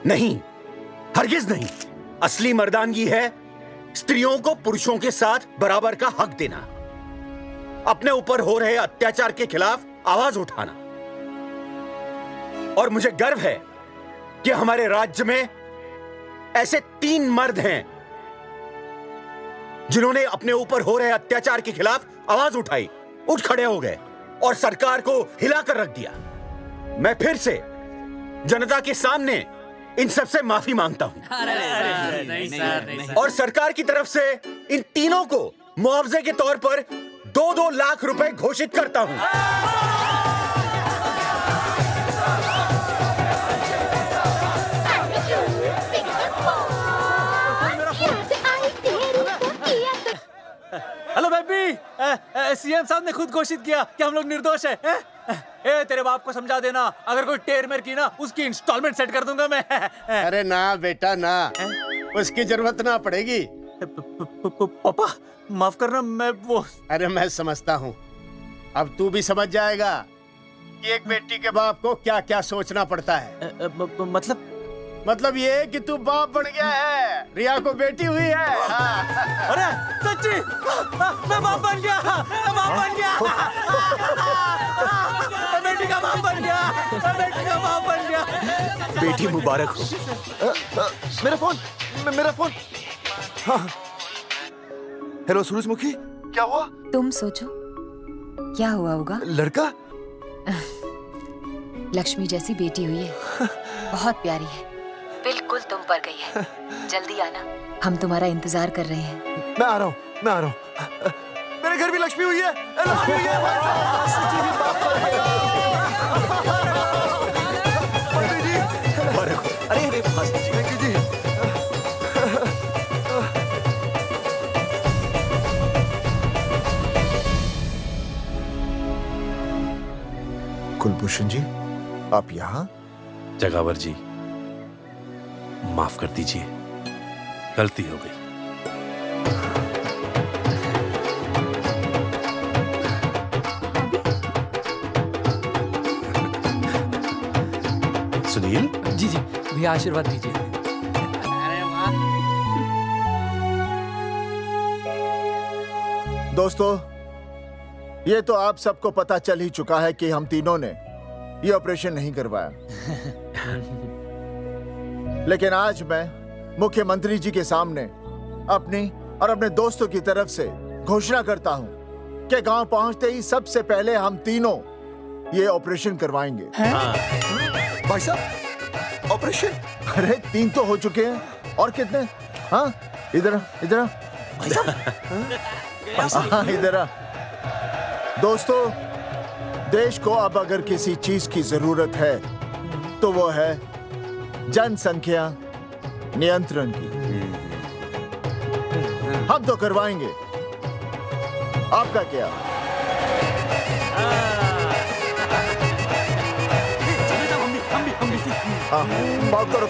नहीं, हरगिज नहीं। असली मर्दानगी है स्त्रियों को पुरुषों के साथ बराबर का हक देना, अपने ऊपर हो रहे अत्याचार के खिलाफ आवाज उठाना। और मुझे गर्व है कि हमारे राज्य में ऐसे 3 मर्द हैं जिन्होंने अपने ऊपर हो रहे अत्याचार के खिलाफ आवाज उठाई, उठ खड़े हो गए और सरकार को हिलाकर रख दिया। मैं फिर से जनता के सामने इन सब से माफी मांगता हूं और सरकार की तरफ से इन तीनों को मुआवजे के तौर पर 2-2 लाख रुपए घोषित करता हूं। नहीं, सीएम साहब ने खुद घोषित किया कि हम लोग निर्दोष हैं। ए, तेरे बाप को समझा देना, अगर कोई टेर मेर की ना, उसकी इंस्टॉलमेंट सेट कर दूंगा मैं। अरे ना बेटा ना, उसकी जरूरत ना पड़ेगी। पापा माफ करना, मैं वो। अरे मैं समझता हूँ, अब तू भी समझ जाएगा कि एक बेटी के बाप को क्या क्या सोचना पड़ता है। मतलब ये कि तू बाप बन गया है, रिया को बेटी हुई है। अरे सच्ची, मैं बाप बन गया, मैं बाप बन गया, मैं बेटी का बाप बन गया, मैं बेटी का बाप बन गया। बेटी मुबारक हो। मेरा फोन। हाँ। हेलो सूरजमुखी, क्या हुआ? तुम सोचो क्या हुआ होगा। लड़का? लक्ष्मी जैसी बेटी हुई है, बहुत प्यारी है, बिल्कुल तुम पर गई है। जल्दी आना, हम तुम्हारा इंतजार कर रहे हैं। मैं आ रहा हूँ। मेरे घर भी लक्ष्मी हुई है। अरे कुलभूषण जी, आप यहाँ? जगावर जी, माफ कर दीजिए, गलती हो गई। सुनील जी जी भैया, आशीर्वाद दीजिए। दोस्तों, ये तो आप सबको पता चल ही चुका है कि हम तीनों ने ये ऑपरेशन नहीं करवाया। लेकिन आज मैं मुख्यमंत्री जी के सामने अपनी और अपने दोस्तों की तरफ से घोषणा करता हूं कि गांव पहुंचते ही सबसे पहले हम तीनों ये ऑपरेशन करवाएंगे। भाई साहब, ऑपरेशन? अरे 3 तो हो चुके हैं, और कितने? हाँ, इधर इधर। दोस्तों, देश को अब अगर किसी चीज की जरूरत है तो वो है जनसंख्या नियंत्रण की। हम तो करवाएंगे, आपका क्या? पाउट करो।